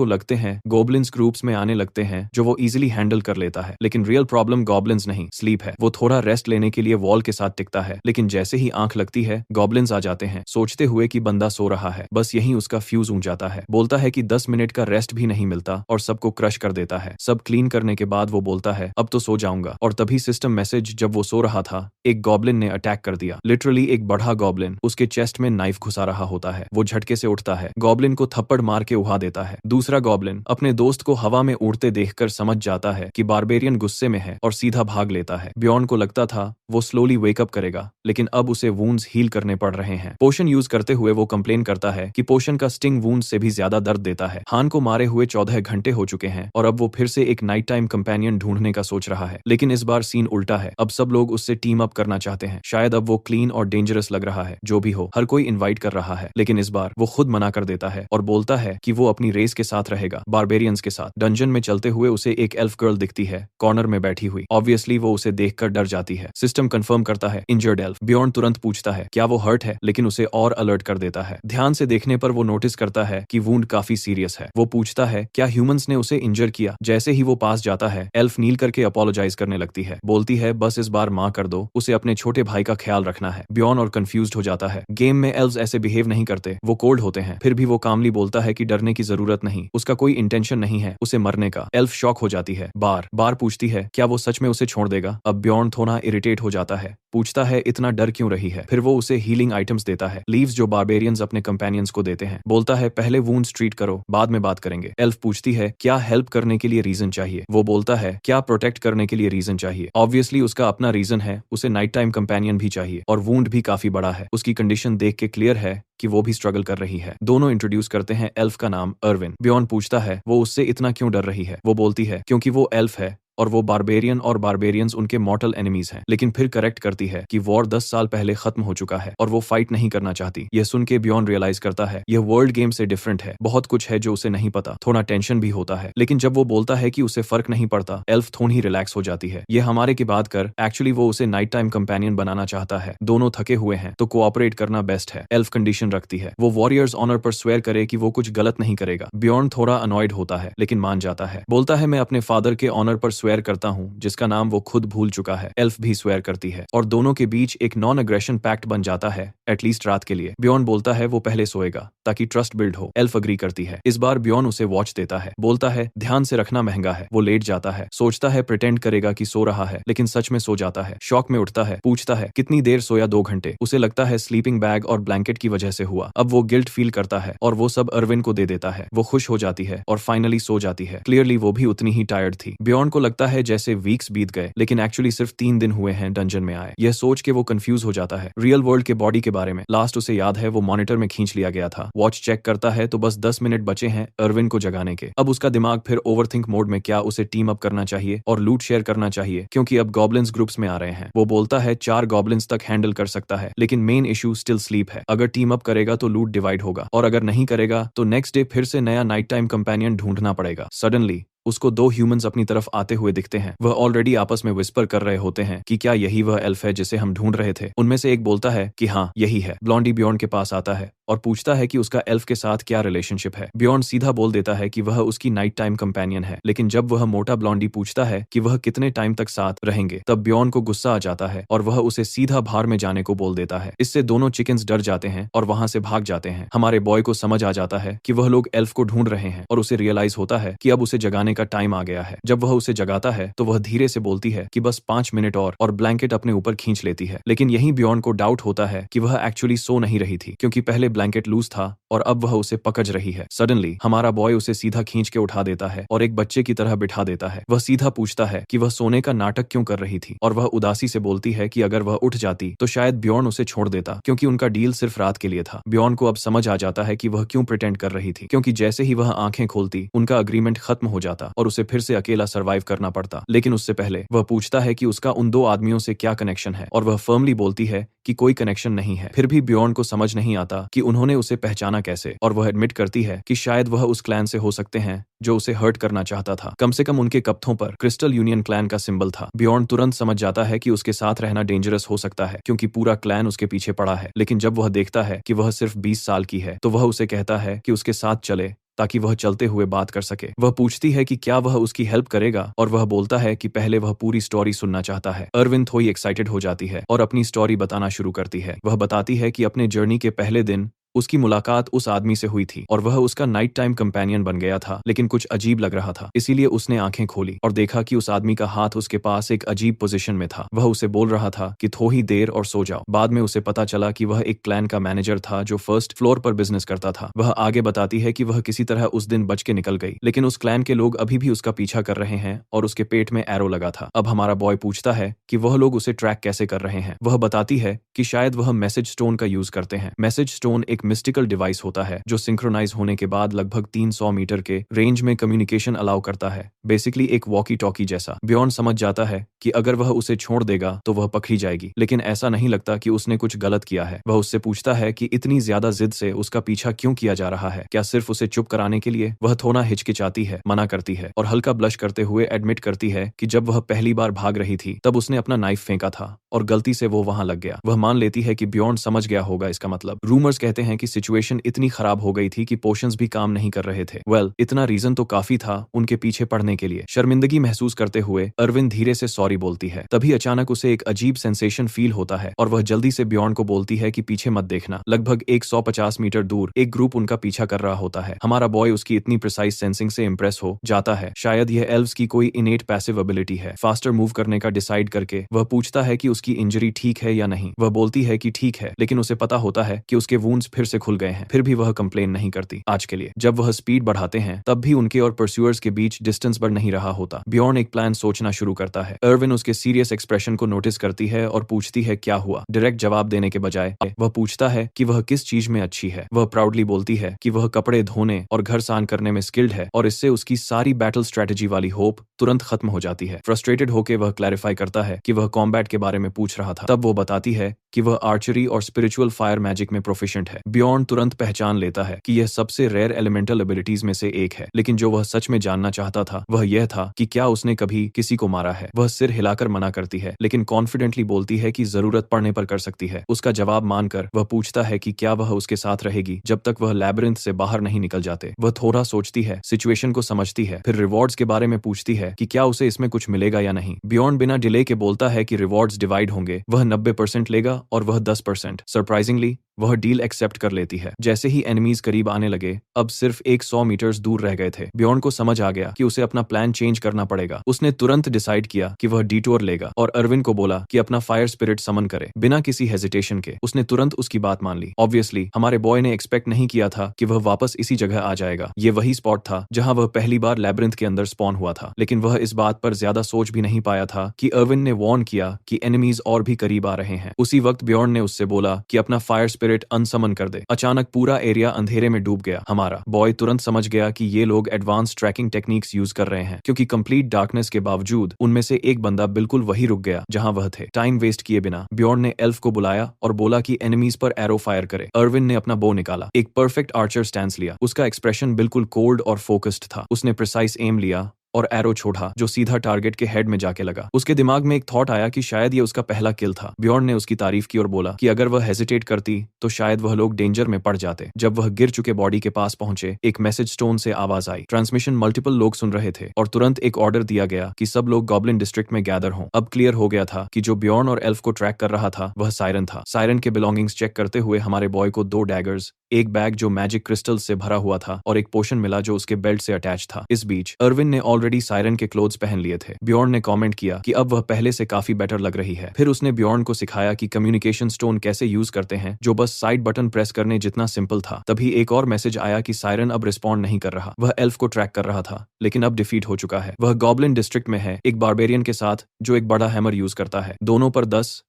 ग्रुप्स में आने लगते हैं जो वो इजिली हैंडल कर लेता है, लेकिन रियल प्रॉब्लम गॉब्लिन्स नहीं, स्लीप है। वो थोड़ा रेस्ट लेने के लिए वॉल के साथ टिकता है, लेकिन जैसे ही आंख लगती है गॉब्लिन्स आ जाते हैं, सोचते हुए कि बंदा सो रहा है। बस यही उसका फ्यूज ऊंच जाता है। बोलता है कि 10 मिनट का रेस्ट भी नहीं मिलता और सबको क्रश कर देता है। सब क्लीन करने के बाद वो बोलता है अब तो सो जाऊंगा, और तभी सिस्टम मैसेज, जब वो सो रहा था एक गॉब्लिन ने अटैक कर दिया। लिटरली एक बड़ा गॉब्लिन उसके चेस्ट में नाइफ घुसा रहा होता है। वो झटके से उठता है, गॉब्लिन को थप्पड़ मार के उड़ा देता है। दूसरा गॉब्लिन अपने दोस्त को हवा में उड़ते देखकर समझ जाता है कि बारबेरियन गुस्से में है और सीधा भाग लेता है। बियॉन्ड को लगता था वो स्लोली वेकअप करेगा, लेकिन अब उसे वुंड्स हील करने पड़ रहे हैं। पोशन यूज करते हुए वो कंप्लेन करता है कि पोशन का स्टिंग वुंड से भी ज्यादा दर्द देता है। हान को मारे हुए 14 घंटे हो चुके हैं और अब वो फिर से एक नाइट टाइम कंपेनियन ढूंढने का सोच रहा है, लेकिन इस बार सीन उल्टा है। अब सब लोग उससे टीम अप करना चाहते हैं। शायद अब वो क्लीन और डेंजरस लग रहा है। जो भी हो, हर कोई इनवाइट कर रहा है, लेकिन इस बार वो खुद मना कर देता है और बोलता है कि वो अपनी रेस के साथ रहेगा, बारबेरियंस के साथ। डंजन में चलते हुए उसे एक एल्फ गर्ल दिखती है, कॉर्नर में बैठी हुई। ऑब्वियसली वो उसे देखकर डर जाती है। सिस्टम कंफर्म करता है इंजर्ड एल्फ। बियॉन्ड तुरंत पूछता है क्या वो हर्ट है, लेकिन उसे और अलर्ट कर देता है। ध्यान से देखने पर वो नोटिस करता है कि वुंड काफी सीरियस है। वो पूछता है क्या ह्यूमंस ने उसे इंजर किया। जैसे ही वो पास जाता है, एल्फ नील करके अपोलोजाइज करने लगती है। बोलती है बस इस बार माँ कर दो, उसे अपने छोटे भाई का ख्याल रखना है। बियॉन्ड और कंफ्यूज्ड हो जाता है। गेम में एल्व्स ऐसे बिहेव नहीं करते, वो कोल्ड होते हैं। फिर भी वो कामली बोलता है कि डरने की जरूरत नहीं, उसका कोई इंटेंशन नहीं है उसे मरने का। एल्फ शॉक हो जाती है। बार बार पूछती है क्या वो सच में उसे छोड़ देगा। अब बियॉन्ड थोड़ा इरिटेट हो जाता है, पूछता है इतना डर क्यों रही है। फिर वो उसे हीलिंग आइटम्स देता है, लीव्स जो बारबेरियंस अपने कंपेनियंस को देते हैं। बोलता है पहले वुंड्स ट्रीट करो, बाद में बात करेंगे। एल्फ पूछती है क्या हेल्प करने के लिए रीजन चाहिए। वो बोलता है क्या प्रोटेक्ट करने के लिए रीजन चाहिए। ऑब्वियसली उसका अपना रीजन है, उसे नाइट टाइम कंपेनियन भी चाहिए और वुंड भी काफी बड़ा है। उसकी कंडीशन देख के क्लियर है कि वो भी स्ट्रगल कर रही है। दोनों इंट्रोड्यूस करते हैं एल्फ का नाम अर्विन। बियॉन्ड पूछता है वो उससे इतना क्यों डर रही है। वो बोलती है क्योंकि वो एल्फ है और वो बारबेरियन और बारबेरियंस उनके मॉर्टल एनिमीज हैं। लेकिन फिर करेक्ट करती है कि वॉर 10 साल पहले खत्म हो चुका है और वो फाइट नहीं करना चाहती। यह सुन के बियॉन्ड रियलाइज करता है यह वर्ल्ड गेम से डिफरेंट है, बहुत कुछ है जो उसे नहीं पता। थोड़ा टेंशन भी होता है, लेकिन जब वो बोलता है कि उसे फर्क नहीं पड़ता, एल्फ थोड़ी रिलैक्स हो जाती है। ये हमारे की बात कर, एक्चुअली वो उसे नाइट टाइम कंपेनियन बनाना चाहता है। दोनों थके हुए हैं तो कोऑपरेट करना बेस्ट है। एल्फ कंडीशन रखती है वो वॉरियर्स ऑनर पर स्वेयर करे कि वो कुछ गलत नहीं करेगा। बियॉन्ड थोड़ा अनॉयड होता है, लेकिन मान जाता है। बोलता है मैं अपने फादर के ऑनर पर स्वेयर स्वेयर करता हूँ जिसका नाम वो खुद भूल चुका है। एल्फ भी स्वेयर करती है और दोनों के बीच एक नॉन अग्रेशन पैक्ट बन जाता है, एटलीस्ट रात के लिए। ब्यॉन बोलता है वो पहले सोएगा ताकि ट्रस्ट बिल्ड हो। एल्फ अग्री करती है। इस बार ब्यॉन उसे वॉच देता है, बोलता है ध्यान से रखना महंगा है। वो लेट जाता है, सोचता है प्रिटेंड करेगा कि सो रहा है, लेकिन सच में सो जाता है। शॉक में उठता है, पूछता है कितनी देर सोया? 2 घंटे। उसे लगता है स्लीपिंग बैग और ब्लैंकेट की वजह से हुआ। अब वो गिल्ट फील करता है और वो सब अर्विन को दे देता है। वो खुश हो जाती है और फाइनली सो जाती है। क्लियरली वो भी उतनी ही टायर्ड थी। ब्यॉन को लगता है जैसे वीक्स बीत गए, लेकिन एक्चुअली सिर्फ 3 दिन हुए हैं डंजन में आए। यह सोच के वो कंफ्यूज हो जाता है रियल वर्ल्ड के बॉडी के बारे में। लास्ट उसे याद है वो मॉनिटर में खींच लिया गया था। वॉच चेक करता है तो बस 10 मिनट बचे हैं अर्विन को जगाने के। अब उसका दिमाग फिर ओवरथिंक मोड में, क्या उसे टीम अप करना चाहिए और लूट शेयर करना चाहिए, क्योंकि अब गॉब्लिन्स ग्रुप्स में आ रहे हैं। वो बोलता है 4 गॉब्लिन्स तक हैंडल कर सकता है, लेकिन मेन इशू स्टिल स्लीप है। अगर टीम अप करेगा तो लूट डिवाइड होगा, और अगर नहीं करेगा तो नेक्स्ट डे फिर से नया नाइट टाइम कंपेनियन ढूंढना पड़ेगा। सडनली उसको 2 ह्यूमंस अपनी तरफ आते हुए दिखते हैं। वह ऑलरेडी आपस में विस्पर कर रहे होते हैं कि क्या यही वह एल्फ है जिसे हम ढूंढ रहे थे। उनमें से एक बोलता है कि हाँ यही है। ब्लॉन्डी ब्यॉन के पास आता है और पूछता है कि उसका एल्फ के साथ क्या रिलेशनशिप है। ब्यॉन सीधा बोल देता है कि वह उसकी नाइट टाइम कंपेनियन है, लेकिन जब वह मोटा ब्लॉन्डी पूछता है कि वह कितने टाइम तक साथ रहेंगे, तब ब्यॉन को गुस्सा आ जाता है और वह उसे सीधा बाहर में जाने को बोल देता है। इससे दोनों चिकन्स डर जाते हैं और वहां से भाग जाते हैं। हमारे बॉय को समझ आ जाता है कि वह लोग एल्फ को ढूंढ रहे हैं और उसे रियलाइज होता है कि अब उसे जगाने का टाइम आ गया है। जब वह उसे जगाता है तो वह धीरे से बोलती है कि बस 5 मिनट और ब्लैंकेट अपने ऊपर खींच लेती है। लेकिन यही ब्यॉन को डाउट होता है कि वह एक्चुअली सो नहीं रही थी, क्योंकि पहले ब्लैंकेट लूज था और अब वह उसे पकड़ रही है। सडनली हमारा बॉय उसे सीधा खींच के उठा देता है और एक बच्चे की तरह बिठा देता है। वह सीधा पूछता है कि वह सोने का नाटक क्यों कर रही थी, और वह उदासी से बोलती है कि अगर वह उठ जाती तो शायद ब्यॉन उसे छोड़ देता, क्योंकि उनका डील सिर्फ रात के लिए था। ब्यॉन को अब समझ आ जाता है कि वह क्यों प्रिटेंड कर रही थी, क्योंकि जैसे ही वह आंखें खोलती उनका अग्रीमेंट खत्म हो जाता और उसे फिर से अकेला सर्वाइव करना पड़ता। लेकिन उससे पहले वह पूछता है कि उसका उन 2 आदमियों से क्या कनेक्शन है, और वह फर्मली बोलती है कि कोई कनेक्शन नहीं है। फिर भी ब्यॉन को समझ नहीं आता कि उन्होंने उसे पहचाना कैसे, और वह एडमिट करती है कि शायद वह उस क्लैन से हो सकते हैं जो उसे हर्ट करना चाहता था। कम से कम उनके कप्थों पर क्रिस्टल यूनियन क्लैन का सिंबल था। ब्यॉन तुरंत समझ जाता है कि उसके साथ रहना डेंजरस हो सकता है, क्योंकि पूरा क्लैन उसके पीछे पड़ा है। लेकिन जब वह देखता है कि वह सिर्फ 20 साल की है, तो वह उसे कहता है कि उसके साथ चले ताकि वह चलते हुए बात कर सके। वह पूछती है कि क्या वह उसकी हेल्प करेगा, और वह बोलता है कि पहले वह पूरी स्टोरी सुनना चाहता है। अर्विन थोड़ी एक्साइटेड हो जाती है और अपनी स्टोरी बताना शुरू करती है। वह बताती है कि अपने जर्नी के पहले दिन उसकी मुलाकात उस आदमी से हुई थी और वह उसका नाइट टाइम कंपेनियन बन गया था, लेकिन कुछ अजीब लग रहा था। इसीलिए उसने आंखें खोली और देखा कि उस आदमी का हाथ उसके पास एक अजीब पोजीशन में था। वह उसे बोल रहा था कि थोड़ी देर और सो जाओ। बाद में उसे पता चला कि वह एक क्लैन का मैनेजर था जो फर्स्ट फ्लोर पर बिजनेस करता था। वह आगे बताती है कि वह किसी तरह उस दिन बच के निकल गई, लेकिन उस क्लैन के लोग अभी भी उसका पीछा कर रहे हैं और उसके पेट में एरो लगा था। अब हमारा बॉय पूछता है कि वह लोग उसे ट्रैक कैसे कर रहे हैं। वह बताती है कि शायद वह मैसेज स्टोन का यूज करते हैं। मैसेज स्टोन एक मिस्टिकल डिवाइस होता है जो सिंक्रोनाइज होने के बाद लगभग 300 मीटर के रेंज में कम्युनिकेशन अलाउ करता है, बेसिकली एक वॉकी टॉकी जैसा। ब्यॉन समझ जाता है कि अगर वह उसे छोड़ देगा तो वह पकड़ी जाएगी, लेकिन ऐसा नहीं लगता कि उसने कुछ गलत किया है। वह उससे पूछता है कि इतनी ज्यादा जिद से उसका पीछा क्यों किया जा रहा है, क्या सिर्फ उसे चुप कराने के लिए। वह थोड़ा हिचकिचाती है, मना करती है और हल्का ब्लश करते हुए एडमिट करती है कि जब वह पहली बार भाग रही थी तब उसने अपना नाइफ फेंका था और गलती से वो वहां लग गया। वह मान लेती है कि ब्यॉन समझ गया होगा इसका मतलब। रूमर्स कहते हैं कि सिचुएशन इतनी खराब हो गई थी कि पोशंस भी काम नहीं कर रहे थे। इतना रीजन तो काफी था उनके पीछे पड़ने के लिए। शर्मिंदगी महसूस करते हुए अर्विन धीरे से सॉरी बोलती है। तभी अचानक उसे एक अजीब सेंसेशन फील होता है और वह जल्दी से ब्यॉन को बोलती है कि पीछे मत देखना। लगभग 150 मीटर दूर एक ग्रुप उनका पीछा कर रहा होता है। हमारा बॉय उसकी इतनी प्रिसाइज सेंसिंग से इंप्रेस हो जाता है। शायद यह एल्व्स की कोई इनेट पैसिव एबिलिटी है। फास्टर मूव करने का डिसाइड करके वह पूछता है कि उसकी इंजरी ठीक है या नहीं। वह बोलती है कि ठीक है, लेकिन उसे पता होता है कि उसके वुंड्स फिर से खुल गए हैं। फिर भी वह कंप्लेन नहीं करती आज के लिए। जब वह स्पीड बढ़ाते हैं तब भी उनके और परस्यूअर्स के बीच डिस्टेंस बढ़ नहीं रहा होता। ब्यॉन एक प्लान सोचना शुरू करता है। अर्विन उसके सीरियस एक्सप्रेशन को नोटिस करती है और पूछती है क्या हुआ। डायरेक्ट जवाब देने के बजाय वह पूछता है कि वह किस चीज में अच्छी है। वह प्राउडली बोलती है कि वह कपड़े धोने और घर सान करने में स्किल्ड है, और इससे उसकी सारी बैटल स्ट्रेटेजी वाली होप तुरंत खत्म हो जाती है। फ्रस्ट्रेटेड होकर वह क्लैरिफाई करता है कि वह कॉम्बैट के बारे में पूछ रहा था। तब वो बताती है कि वह आर्चरी और स्पिरिचुअल फायर मैजिक में प्रोफिशिएंट है। बियॉर्न तुरंत पहचान लेता है कि यह सबसे रेयर एलिमेंटल एबिलिटीज में से एक है, लेकिन जो वह सच में जानना चाहता था वह यह था कि क्या उसने कभी किसी को मारा है। वह सिर हिलाकर मना करती है, लेकिन कॉन्फिडेंटली बोलती है कि जरूरत पड़ने पर कर सकती है। उसका जवाब मानकर वह पूछता है कि क्या वह उसके साथ रहेगी जब तक वह लैबिरिंथ से बाहर नहीं निकल जाते। वह थोड़ा सोचती है, सिचुएशन को समझती है, फिर रिवॉर्ड्स के बारे में पूछती है कि क्या उसे इसमें कुछ मिलेगा या नहीं। बियॉर्न बिना डिले के बोलता है कि रिवॉर्ड्स डिवाइड होंगे, वह 90% लेगा और वह 10%। सरप्राइजिंगली वह डील एक्सेप्ट कर लेती है। जैसे ही एनिमीज करीब आने लगे, अब सिर्फ 100 मीटर्स दूर रह गए थे। बियॉर्न को समझ आ गया कि उसे अपना प्लान चेंज करना पड़ेगा। उसने तुरंत डिसाइड किया कि वह डिटोर लेगा और अर्विन को बोला कि अपना फायर स्पिरिट समन करे। बिना किसी हेजिटेशन के उसने तुरंत उसकी बात मान ली। ऑब्वियसली हमारे बॉय ने एक्सपेक्ट नहीं किया था कि वह वापस इसी जगह आ जाएगा। ये वही स्पॉट था जहां वह पहली बार लैबिरिंथ के अंदर स्पॉन हुआ था, लेकिन वह इस बात पर ज्यादा सोच भी नहीं पाया था कि अर्विन ने वार्न किया कि एनिमीज और भी करीब आ रहे हैं। उसी वक्त बियॉर्न ने उससे बोला कि अपना फायर स्पिरिट अनसमन कर दे। अचानक पूरा एरिया अंधेरे में डूब गया। हमारा बॉय तुरंत समझ गया कि ये लोग एडवांस ट्रैकिंग टेक्निक्स यूज कर रहे हैं, क्योंकि कंप्लीट डार्कनेस के बावजूद उनमें से एक बंदा बिल्कुल वही रुक गया जहां वह थे। टाइम वेस्ट किए बिना बियॉर्न ने एल्फ को बुलाया और बोला कि एनिमीज पर एरो फायर करे। अर्विन ने अपना बो निकाला, एक परफेक्ट आर्चर स्टैंस लिया। उसका एक्सप्रेशन बिल्कुल कोल्ड और फोकस्ड था। उसने प्रिसाइज एम लिया और एरो छोड़ा जो सीधा टारगेट के हेड में जाके लगा। उसके दिमाग में एक थॉट आया कि शायद ये उसका पहला किल था। बियॉर्न ने उसकी तारीफ की और बोला कि अगर वह हेजिटेट करती तो शायद वह लोग डेंजर में पड़ जाते। जब वह गिर चुके बॉडी के पास पहुंचे, एक मैसेज स्टोन से आवाज आई। ट्रांसमिशन मल्टीपल लोग सुन रहे थे और तुरंत एक ऑर्डर दिया गया कि सब लोग गॉब्लिन डिस्ट्रिक्ट में गैदर हों। अब क्लियर हो गया था कि जो बियॉर्न और एल्फ को ट्रैक कर रहा था वह सायरन था। सायरन के बिलोंगिंग्स चेक करते हुए हमारे बॉय को 2 डैगर्स, एक बैग जो मैजिक क्रिस्टल्स से भरा हुआ था और एक पोशन मिला जो उसके बेल्ट से अटैच था। इस बीच अर्विन ने ऑलरेडी सायरन के क्लोथ्स पहन लिए थे। बियॉर्न ने कमेंट किया कि अब वह पहले से काफी बेटर लग रही है। फिर उसने बियॉर्न को सिखाया कि कम्युनिकेशन स्टोन कैसे यूज करते हैं, जो बस साइड बटन प्रेस करने जितना सिंपल था। तभी एक और मैसेज आया कि सायरन अब रिस्पॉन्ड नहीं कर रहा। वह एल्फ को ट्रैक कर रहा था, लेकिन अब डिफीट हो चुका है। वह गॉब्लिन डिस्ट्रिक्ट में है, एक बारबेरियन के साथ जो एक बड़ा हैमर यूज करता है। दोनों पर 10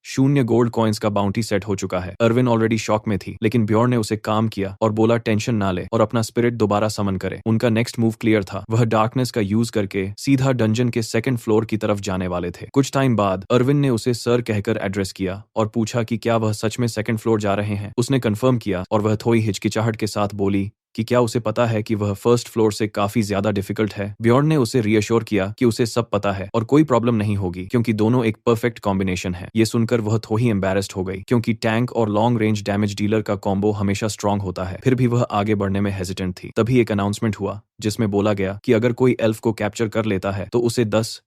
गोल्ड कॉइन्स का बाउंटी सेट हो चुका है। अर्विन ऑलरेडी शॉक में थी, लेकिन बियॉर्न ने उसे काम किया और बोला टेंशन ना ले और अपना स्पिरिट दोबारा समन करे। उनका नेक्स्ट मूव क्लियर था। वह डार्कनेस का यूज करके सीधा डंजन के सेकंड फ्लोर की तरफ जाने वाले थे। कुछ टाइम बाद अर्विन ने उसे सर कहकर एड्रेस किया और पूछा कि क्या वह सच में सेकंड फ्लोर जा रहे हैं। उसने कंफर्म किया और वह थोड़ी हिचकिचाहट के साथ बोली कि क्या उसे पता है कि वह फर्स्ट फ्लोर से काफी ज्यादा डिफिकल्ट है। बियॉर्न ने उसे रियश्योर किया कि उसे सब पता है और कोई प्रॉब्लम नहीं होगी, क्योंकि दोनों एक परफेक्ट कॉम्बिनेशन है। ये सुनकर वह थोड़ी एम्बैरेस्ड हो गई, क्योंकि टैंक और लॉन्ग रेंज डैमेज डीलर का कॉम्बो हमेशा स्ट्रांग होता है। फिर भी वह आगे बढ़ने में हेजिटेंट थी। तभी एक अनाउंसमेंट हुआ जिसमें बोला गया कि अगर कोई एल्फ को कैप्चर कर लेता है तो उसे 10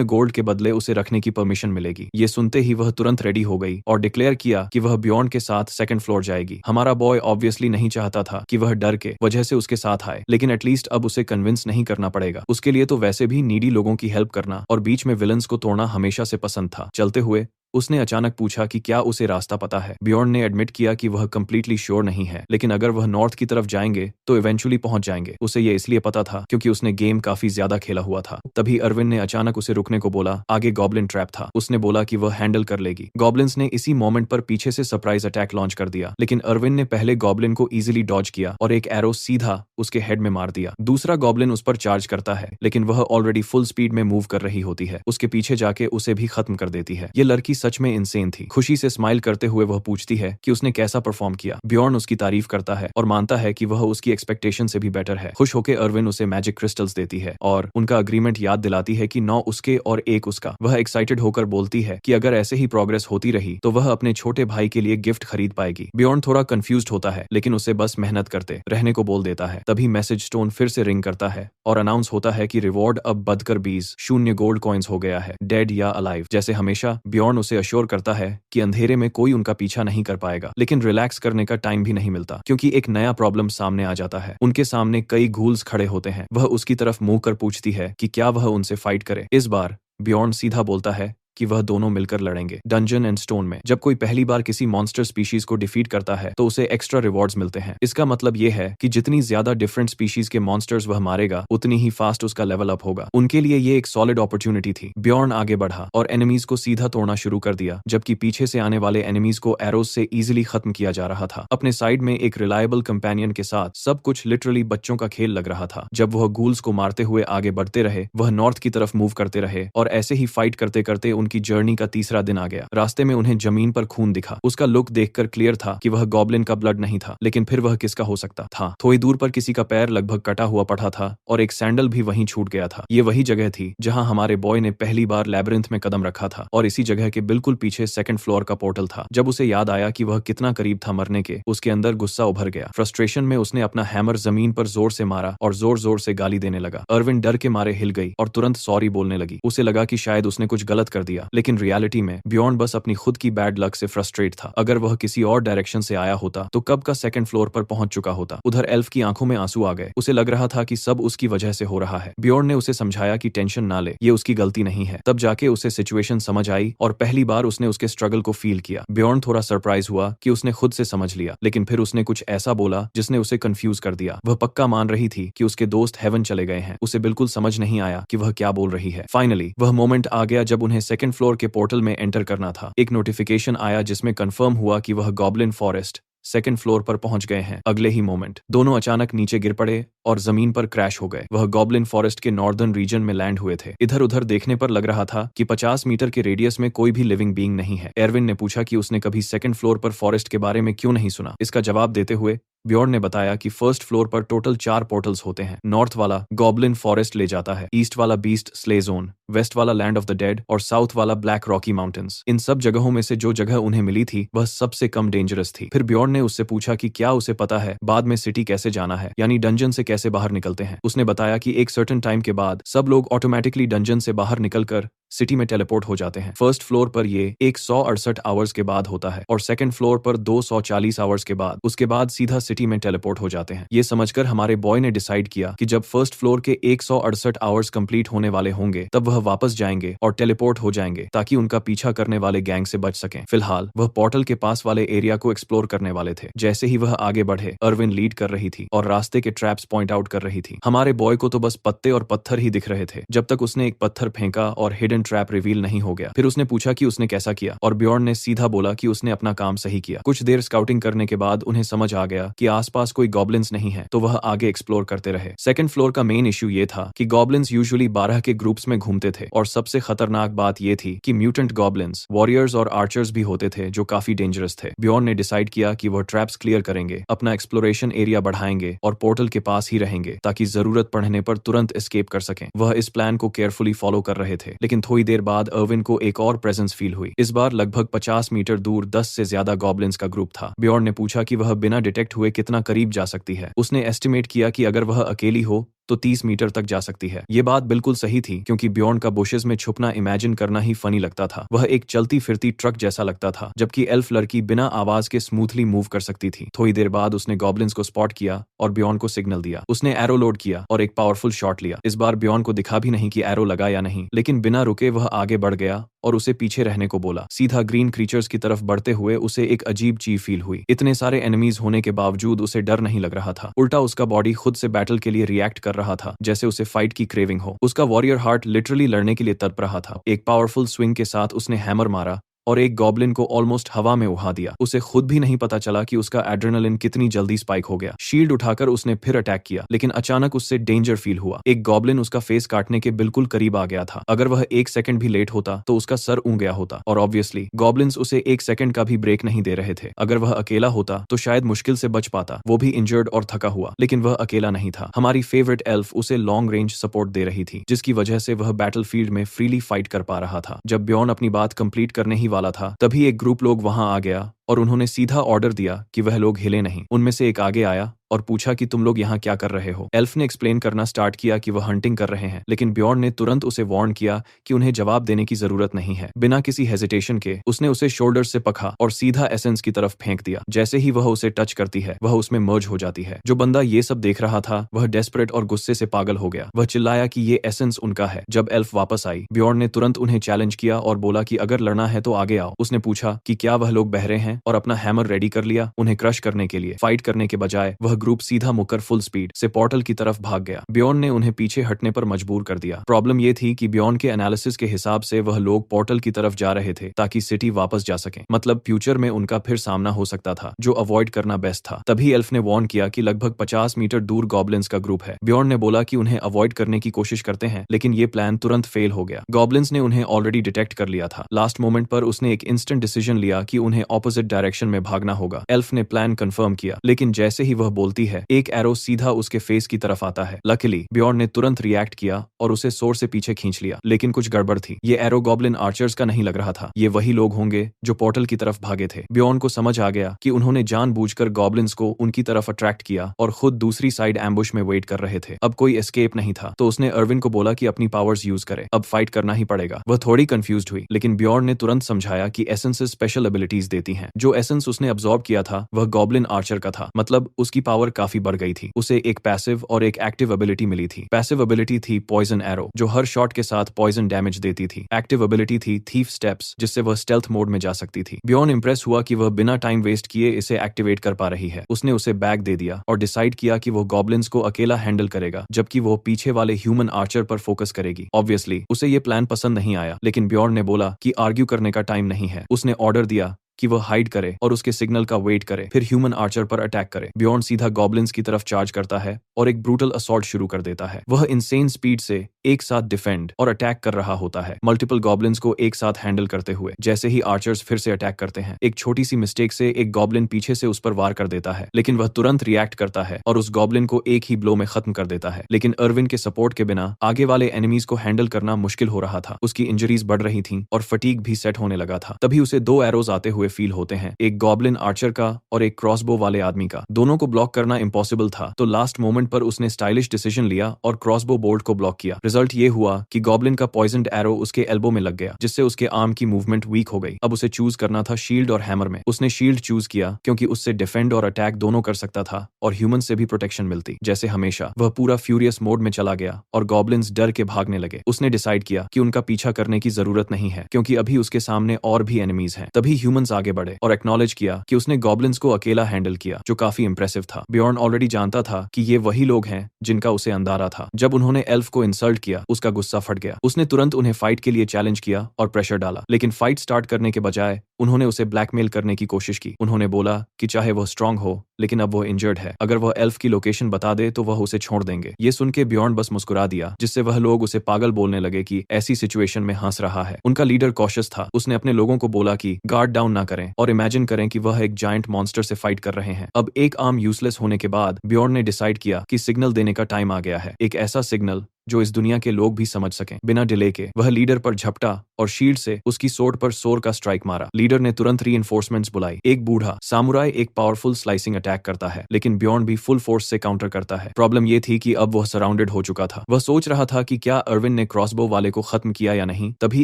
गोल्ड के बदले उसे रखने की परमिशन मिलेगी। ये सुनते ही वह तुरंत रेडी हो गई और डिक्लेयर किया कि वह बियॉर्न के साथ सेकंड फ्लोर जाएगी। हमारा बॉय ऑब्वियसली नहीं चाहता था कि वह डर के वजह से उसके साथ आए, लेकिन एटलीस्ट अब उसे कन्विंस नहीं करना पड़ेगा। उसके लिए तो वैसे भी नीडी लोगों की हेल्प करना और बीच में विलन्स को तोड़ना हमेशा से पसंद था। चलते हुए उसने अचानक पूछा कि क्या उसे रास्ता पता है। बियॉर्न ने एडमिट किया कि वह कंप्लीटली श्योर नहीं है, लेकिन अगर वह नॉर्थ की तरफ जाएंगे तो इवेंचुअली पहुंच जाएंगे। उसे ये इसलिए पता था क्योंकि उसने गेम काफी ज्यादा खेला हुआ था। तभी अर्विन ने अचानक उसे रुकने को बोला। आगे गॉब्लिन ट्रैप था। उसने बोला कि वह हैंडल कर लेगी। गॉब्लिन्स ने इसी मोमेंट पर पीछे से सरप्राइज अटैक लॉन्च कर दिया, लेकिन अर्विन ने पहले गॉब्लिन को इजीली डॉज किया और एक एरो सीधा उसके हेड में मार दिया। दूसरा गॉब्लिन उस पर चार्ज करता है, लेकिन वह ऑलरेडी फुल स्पीड में मूव कर रही होती है। उसके पीछे जाके उसे भी खत्म कर देती है। ये लड़की सच में इंसेन थी। खुशी से स्माइल करते हुए वह पूछती है कि उसने कैसा परफॉर्म किया। बियॉर्न उसकी तारीफ करता है और मानता है कि वह उसकी एक्सपेक्टेशन से भी बेटर है। खुश होकर अर्विन उसे मैजिक क्रिस्टल्स देती है और उनका अग्रीमेंट याद दिलाती है कि 9 उसके और 1 उसका। वह एक्साइटेड होकर बोलती है कि अगर ऐसे ही प्रोग्रेस होती रही तो वह अपने छोटे भाई के लिए गिफ्ट खरीद पाएगी। बियॉर्न थोड़ा कंफ्यूज्ड होता है, लेकिन उसे बस मेहनत करते रहने को बोल देता है। तभी मैसेज स्टोन फिर से रिंग करता है और अनाउंस होता है कि रिवॉर्ड अब बढ़कर 20 गोल्ड कॉइन्स हो गया है, डेड या अलाइव। जैसे हमेशा बियॉर्न उसे अश्योर करता है कि अंधेरे में कोई उनका पीछा नहीं कर पाएगा, लेकिन रिलैक्स करने का टाइम भी नहीं मिलता, क्योंकि एक नया प्रॉब्लम सामने आ जाता है। उनके सामने कई घूल्स खड़े होते हैं। वह उसकी तरफ मुंह कर पूछती है कि क्या वह उनसे फाइट करे। इस बार बियॉर्न सीधा बोलता है कि वह दोनों मिलकर लड़ेंगे डंजन एंड स्टोन में। जब कोई पहली बार किसी मॉन्स्टर स्पीशीज को डिफीट करता है तो उसे एक्स्ट्रा रिवॉर्ड्स मिलते हैं। इसका मतलब यह है कि जितनी ज्यादा डिफरेंट स्पीशीज के मॉन्स्टर्स वह मारेगा उतनी ही फास्ट उसका लेवल अप होगा। उनके लिए ये एक सॉलिड अपॉर्चुनिटी थी। बियॉर्न आगे बढ़ा और एनिमीज को सीधा तोड़ना शुरू कर दिया, जबकि पीछे से आने वाले एनिमीज को एरोज से इजिली खत्म किया जा रहा था। अपने साइड में एक रिलायबल कंपेनियन के साथ सब कुछ लिटरली बच्चों का खेल लग रहा था। जब वह गूल्स को मारते हुए आगे बढ़ते रहे, वह नॉर्थ की तरफ मूव करते रहे और ऐसे ही फाइट करते करते उनकी जर्नी का तीसरा दिन आ गया। रास्ते में उन्हें जमीन पर खून दिखा। उसका लुक देखकर क्लियर था कि वह गॉब्लिन का ब्लड नहीं था, लेकिन फिर वह किसका हो सकता था। थोड़ी दूर पर किसी का पैर लगभग कटा हुआ पड़ा था और एक सैंडल भी वहीं छूट गया था। ये वही जगह थी जहां हमारे बॉय ने पहली बार लैबिरिंथ में कदम रखा था और इसी जगह के बिल्कुल पीछे सेकंड फ्लोर का पोर्टल था। जब उसे याद आया कि वह कितना करीब था मरने के, उसके अंदर गुस्सा उभर गया। फ्रस्ट्रेशन में उसने अपना हैमर जमीन पर जोर से मारा और जोर जोर से गाली देने लगा। अर्विन डर के मारे हिल गई और तुरंत सॉरी बोलने लगी। उसे लगा कि शायद उसने कुछ गलत कर दिया, लेकिन रियलिटी में बियॉन्ड बस अपनी खुद की बैड लक से फ्रस्ट्रेट था। अगर वह किसी और डायरेक्शन से आया होता तो कब का सेकंड फ्लोर पर पहुंच चुका होता। उधर एल्फ की आंखों में आंसू आ गए। उसे लग रहा था कि सब उसकी वजह से हो रहा है। बियॉन्ड ने उसे समझाया कि टेंशन ना ले, ये उसकी गलती नहीं है। तब जाके उसे सिचुएशन समझ आई और पहली बार उसने उसके स्ट्रगल को फील किया। बियॉन्ड थोड़ा सरप्राइज हुआ कि उसने खुद से समझ लिया, लेकिन फिर उसने कुछ ऐसा बोला जिसने उसे कंफ्यूज कर दिया। वह पक्का मान रही थी कि उसके दोस्त हेवन चले गए हैं। उसे बिल्कुल समझ नहीं आया कि वह क्या बोल रही है। फाइनली वह मोमेंट आ गया जब उन्हें सेकंड फ्लोर के पोर्टल में एंटर करना था। एक नोटिफिकेशन आया जिसमें कंफर्म हुआ कि वह गॉब्लिन फॉरेस्ट सेकंड फ्लोर पर पहुंच गए हैं। अगले ही मोमेंट दोनों अचानक नीचे गिर पड़े और जमीन पर क्रैश हो गए। वह गॉब्लिन फॉरेस्ट के नॉर्दर्न रीजन में लैंड हुए थे। इधर उधर देखने पर लग रहा था कि 50 मीटर के रेडियस में कोई भी लिविंग बीइंग नहीं है। एरविन ने पूछा कि उसने कभी सेकंड फ्लोर पर फॉरेस्ट के बारे में क्यों नहीं सुना। इसका जवाब देते हुए बियॉन्ड ने बताया कि फर्स्ट फ्लोर पर टोटल 4 पोर्टल्स होते हैं। नॉर्थ वाला गॉब्लिन फॉरेस्ट ले जाता है, ईस्ट वाला बीस्ट स्ले जोन, वेस्ट वाला लैंड ऑफ द डेड और साउथ वाला ब्लैक रॉकी माउंटेन्स। इन सब जगहों में से जो जगह उन्हें मिली थी वह सबसे कम डेंजरस थी। फिर बियॉन्ड ने उससे पूछा कि क्या उसे पता है बाद में सिटी कैसे जाना है, यानी डंजन से कैसे बाहर निकलते हैं। उसने बताया कि एक सर्टेन टाइम के बाद सब लोग ऑटोमेटिकली डंजन से बाहर निकलकर सिटी में टेलीपोर्ट हो जाते हैं। फर्स्ट फ्लोर पर ये 168 आवर्स के बाद होता है और सेकंड फ्लोर पर 240 आवर्स के बाद। उसके बाद सीधा सिटी में टेलीपोर्ट हो जाते हैं। ये समझकर हमारे बॉय ने डिसाइड किया कि जब फर्स्ट फ्लोर के 168 आवर्स कंप्लीट होने वाले होंगे तब वह वापस जाएंगे और टेलीपोर्ट हो जाएंगे ताकि उनका पीछा करने वाले गैंग से बच सकें। फिलहाल वह पोर्टल के पास वाले एरिया को एक्सप्लोर करने वाले थे। जैसे ही वह आगे बढ़े, अर्विन लीड कर रही थी और रास्ते के ट्रैप्स पॉइंट आउट कर रही थी। हमारे बॉय को तो बस पत्ते और पत्थर ही दिख रहे थे जब तक उसने एक पत्थर फेंका और हिडन ट्रैप रिवील नहीं हो गया। फिर उसने पूछा कि उसने कैसा किया और बियॉन्ड ने सीधा बोला कि उसने अपना काम सही किया। कुछ देर स्काउटिंग करने के बाद उन्हें समझ आ गया कि आसपास कोई गॉब्लिन्स नहीं है, तो वह आगे एक्सप्लोर करते रहे। सेकंड फ्लोर का मेन इश्यू ये था कि गॉब्लिन्स यूजुअली 12 के ग्रुप्स में घूमते थे और सबसे खतरनाक बात ये थी कि म्यूटेंट गॉब्लिन्स, वॉरियर्स और आर्चर्स भी होते थे जो काफी डेंजरस थे। बियॉन्ड ने डिसाइड किया कि वह ट्रैप्स क्लियर करेंगे, अपना एक्सप्लोरेशन एरिया बढ़ाएंगे और पोर्टल के पास ही रहेंगे ताकि जरूरत पड़ने पर तुरंत एस्केप कर सकें। वह इस प्लान को केयरफुली फॉलो कर रहे थे, लेकिन थोड़ी देर बाद अर्विन को एक और प्रेजेंस फील हुई। इस बार लगभग 50 मीटर दूर 10 से ज्यादा गॉब्लिन्स का ग्रुप था। बियॉन्ड ने पूछा कि वह बिना डिटेक्ट हुए कितना करीब जा सकती है। उसने एस्टिमेट किया कि अगर वह अकेली हो तो 30 मीटर तक जा सकती है। ये बात बिल्कुल सही थी क्योंकि बियॉन्ड का बुशेस में छुपना इमेजिन करना ही फनी लगता था। वह एक चलती फिरती ट्रक जैसा लगता था, जबकि एल्फ लड़की बिना आवाज के स्मूथली मूव कर सकती थी। थोड़ी देर बाद उसने गॉब्लिन्स को स्पॉट किया और बियॉन्ड को सिग्नल दिया। उसने एरो लोड किया और एक पावरफुल शॉट लिया। इस बार बियॉन्ड को दिखा भी नहीं कि एरो लगा या नहीं, लेकिन बिना रुके वह आगे बढ़ गया और उसे पीछे रहने को बोला। सीधा ग्रीन क्रीचर्स की तरफ बढ़ते हुए उसे एक अजीब चीज फील हुई। इतने सारे एनिमीज होने के बावजूद उसे डर नहीं लग रहा था। उल्टा उसका बॉडी खुद से बैटल के लिए रिएक्ट कर रहा था, जैसे उसे फाइट की क्रेविंग हो। उसका वॉरियर हार्ट लिटरली लड़ने के लिए तड़प रहा था। एक पावरफुल स्विंग के साथ उसने हैमर मारा और एक गॉब्लिन को ऑलमोस्ट हवा में उड़ा दिया। उसे खुद भी नहीं पता चला कि उसका एड्रेनलिन कितनी जल्दी स्पाइक हो गया। शील्ड उठाकर उसने फिर अटैक किया, लेकिन अचानक उससे डेंजर फील हुआ। एक गॉब्लिन उसका फेस काटने के बिल्कुल करीब आ गया था। अगर वह 1 सेकंड भी लेट होता तो उसका सर ऊं गया होता और ऑब्वियसली गॉब्लिन्स उसे 1 सेकंड का भी ब्रेक नहीं दे रहे थे। अगर वह अकेला होता तो शायद मुश्किल से बच पाता, वो भी इंजर्ड और थका हुआ। लेकिन वह अकेला नहीं था। हमारी फेवरेट एल्फ उसे लॉन्ग रेंज सपोर्ट दे रही थी, जिसकी वजह से वह बैटल फील्ड में फ्रीली फाइट कर पा रहा था। जब बियॉन्ड अपनी बात कंप्लीट करने ही वाला था तभी एक ग्रुप लोग वहां आ गया और उन्होंने सीधा ऑर्डर दिया कि वह लोग हिले नहीं। उनमें से एक आगे आया और पूछा कि तुम लोग यहाँ क्या कर रहे हो। एल्फ ने एक्सप्लेन करना स्टार्ट किया कि वह हंटिंग कर रहे हैं, लेकिन बियॉन्ड ने तुरंत उसे वार्न किया कि उन्हें जवाब देने की जरूरत नहीं है। बिना किसी हेजिटेशन के उसने उसे शोल्डर से पकड़ा और सीधा एसेंस की तरफ फेंक दिया। जैसे ही वह उसे टच करती है वह उसमें मर्ज हो जाती है। जो बंदा ये सब देख रहा था वह डेस्परेट और गुस्से से पागल हो गया। वह चिल्लाया कि ये एसेंस उनका है। जब एल्फ वापस आई, बियॉन्ड ने तुरंत उन्हें चैलेंज किया और बोला कि अगर लड़ना है तो आगे आओ। उसने पूछा कि क्या वह लोग बहरे हैं हैं और अपना हैमर रेडी कर लिया उन्हें क्रश करने के लिए। फाइट करने के बजाय वह ग्रुप सीधा मुकर फुल स्पीड से पोर्टल की तरफ भाग गया। बियॉन ने उन्हें पीछे हटने पर मजबूर कर दिया। प्रॉब्लम ये थी कि बियॉन के एनालिसिस के हिसाब से वह लोग पोर्टल की तरफ जा रहे थे ताकि सिटी वापस जा सकें, मतलब फ्यूचर में उनका फिर सामना हो सकता था, जो अवॉइड करना बेस्ट था। तभी एल्फ ने वार्न किया कि लगभग 50 मीटर दूर गॉब्लिन्स का ग्रुप है। बियॉन ने बोला कि उन्हें अवॉइड करने की कोशिश करते हैं, लेकिन ये प्लान तुरंत फेल हो गया। गॉब्लिन्स ने उन्हें ऑलरेडी डिटेक्ट कर लिया था। लास्ट मोमेंट पर उसने एक इंस्टेंट डिसीजन लिया कि उन्हें ऑपोजिट डायरेक्शन में भागना होगा। एल्फ ने प्लान कंफर्म किया, लेकिन जैसे ही वह बोलती है एक एरो सीधा उसके फेस की तरफ आता है। लकीली बियॉन ने तुरंत रिएक्ट किया और उसे सोर से पीछे खींच लिया, लेकिन कुछ गड़बड़ थी। ये एरो गॉब्लिन आर्चर्स का नहीं लग रहा था। ये वही लोग होंगे जो पोर्टल की तरफ भागे थे। बियॉन को समझ आ गया कि उन्होंने जानबूझकर गॉब्लिन्स को उनकी तरफ अट्रैक्ट किया और खुद दूसरी साइड एम्बुश में वेट कर रहे थे। अब कोई एस्केप नहीं था, तो उसने अर्विन को बोला कि अपनी पावर्स यूज करे, अब फाइट करना ही पड़ेगा। वह थोड़ी कंफ्यूज्ड हुई, लेकिन बियॉन ने तुरंत समझाया कि एसेंसेस स्पेशल एबिलिटीज देती हैं। जो एसेंस उसने अब्सॉर्ब किया था वह गॉब्लिन आर्चर का था, मतलब उसकी पावर काफी बढ़ गई थी। उसे एक पैसिव और एक एक्टिव एबिलिटी मिली थी। पैसिव एबिलिटी थी पॉइजन एरो, जो हर शॉट के साथ पॉइजन डैमेज देती थी। एक्टिव एबिलिटी थी थीफ स्टेप्स, जिससे वह स्टेल्थ मोड में जा सकती थी। बियॉन इंप्रेस हुआ कि वह बिना टाइम वेस्ट किए इसे एक्टिवेट कर पा रही है। उसने उसे बैग दे दिया और डिसाइड किया कि वो गॉब्लिन्स को अकेला हैंडल करेगा, जबकि वो पीछे वाले ह्यूमन आर्चर पर फोकस करेगी। ऑब्वियसली उसे ये प्लान पसंद नहीं आया, लेकिन बियॉन ने बोला कि आर्ग्यू करने का टाइम नहीं है। उसने ऑर्डर दिया कि वह हाइड करे और उसके सिग्नल का वेट करे, फिर ह्यूमन आर्चर पर अटैक करे। बियॉन सीधा गॉब्लिन्स की तरफ चार्ज करता है और एक ब्रूटल असॉल्ट शुरू कर देता है। वह इंसेन स्पीड से एक साथ डिफेंड और अटैक कर रहा होता है, मल्टीपल गॉब्लिन्स को एक साथ हैंडल करते हुए। जैसे ही आर्चर्स फिर से अटैक करते हैं, एक छोटी सी मिस्टेक से एक गॉब्लिन पीछे से उस पर वार कर देता है, लेकिन वह तुरंत रिएक्ट करता है और उस गॉब्लिन को एक ही ब्लो में खत्म कर देता है। लेकिन अर्विन के सपोर्ट के बिना आगे वाले एनिमीज को हैंडल करना मुश्किल हो रहा था। उसकी इंजरीज बढ़ रही थी और फटीग भी सेट होने लगा था। तभी उसे 2 एरोज आते हुए फील होते हैं, एक गॉब्लिन आर्चर का और एक क्रॉसबो वाले आदमी का। दोनों को ब्लॉक करना इम्पॉसिबल था, तो लास्ट मोमेंट पर उसने स्टाइलिश डिसीजन लिया और क्रॉसबो बोल्ट को ब्लॉक किया। रिजल्ट ये हुआ कि गॉब्लिन का पॉइजन्ड एरो उसके एल्बो में लग गया, जिससे उसके आर्म की मूवमेंट वीक हो गई। अब उसे चूज करना था शील्ड और हैमर में। उसने शील्ड चूज किया क्योंकि उससे डिफेंड और अटैक दोनों कर सकता था और ह्यूमन से भी प्रोटेक्शन मिलती। जैसे हमेशा वह पूरा फ्यूरियस मोड में चला गया और गॉब्लिन्स डर के भागने लगे। उसने डिसाइड किया कि उनका पीछा करने की जरूरत नहीं है, क्योंकि अभी उसके सामने और भी एनिमीज हैं। तभी ह्यूमंस आगे बढ़े और एक्नॉलेज किया कि उसने गॉब्लिन्स को अकेला हैंडल किया, जो काफी इंप्रेसिव था। बियॉन ऑलरेडी जानता था कि ये वही लोग हैं जिनका उसे अंदाजा था। जब उन्होंने एल्फ को इंसल्ट किया, उसका गुस्सा फट गया। उसने तुरंत उन्हें फाइट के लिए चैलेंज किया और प्रेशर डाला, लेकिन फाइट स्टार्ट करने के बजाय उन्होंने उसे ब्लैकमेल करने की कोशिश की। उन्होंने बोला कि चाहे वह स्ट्रांग हो, लेकिन अब वो इंजर्ड है। अगर वह एल्फ की लोकेशन बता दे तो वह उसे छोड़ देंगे। ये सुन के बियॉन बस मुस्कुरा दिया, जिससे वह लोग उसे पागल बोलने लगे कि ऐसी सिचुएशन में हंस रहा है। उनका लीडर कॉशियस था। उसने अपने लोगों को बोला कि गार्ड डाउन ना करें और इमेजिन करें कि वह एक जायंट मॉन्स्टर से फाइट कर रहे हैं। अब एक आर्म यूजलेस होने के बाद बियॉन ने डिसाइड किया कि सिग्नल देने का टाइम आ गया है। एक ऐसा सिग्नल जो इस दुनिया के लोग भी समझ सकें। बिना डिले के वह लीडर पर झपटा और शील्ड से उसकी सोर्ड पर सोर का स्ट्राइक मारा। लीडर ने तुरंत रीइंफोर्समेंट्स बुलाई। एक बूढ़ा सामुराई एक पावरफुल स्लाइसिंग अटैक करता है, लेकिन बियॉन भी फुल फोर्स से काउंटर करता है। प्रॉब्लम यह थी कि अब वह सराउंडेड हो चुका था। वह सोच रहा था कि क्या अर्विन ने क्रॉसबो वाले को खत्म किया या नहीं। तभी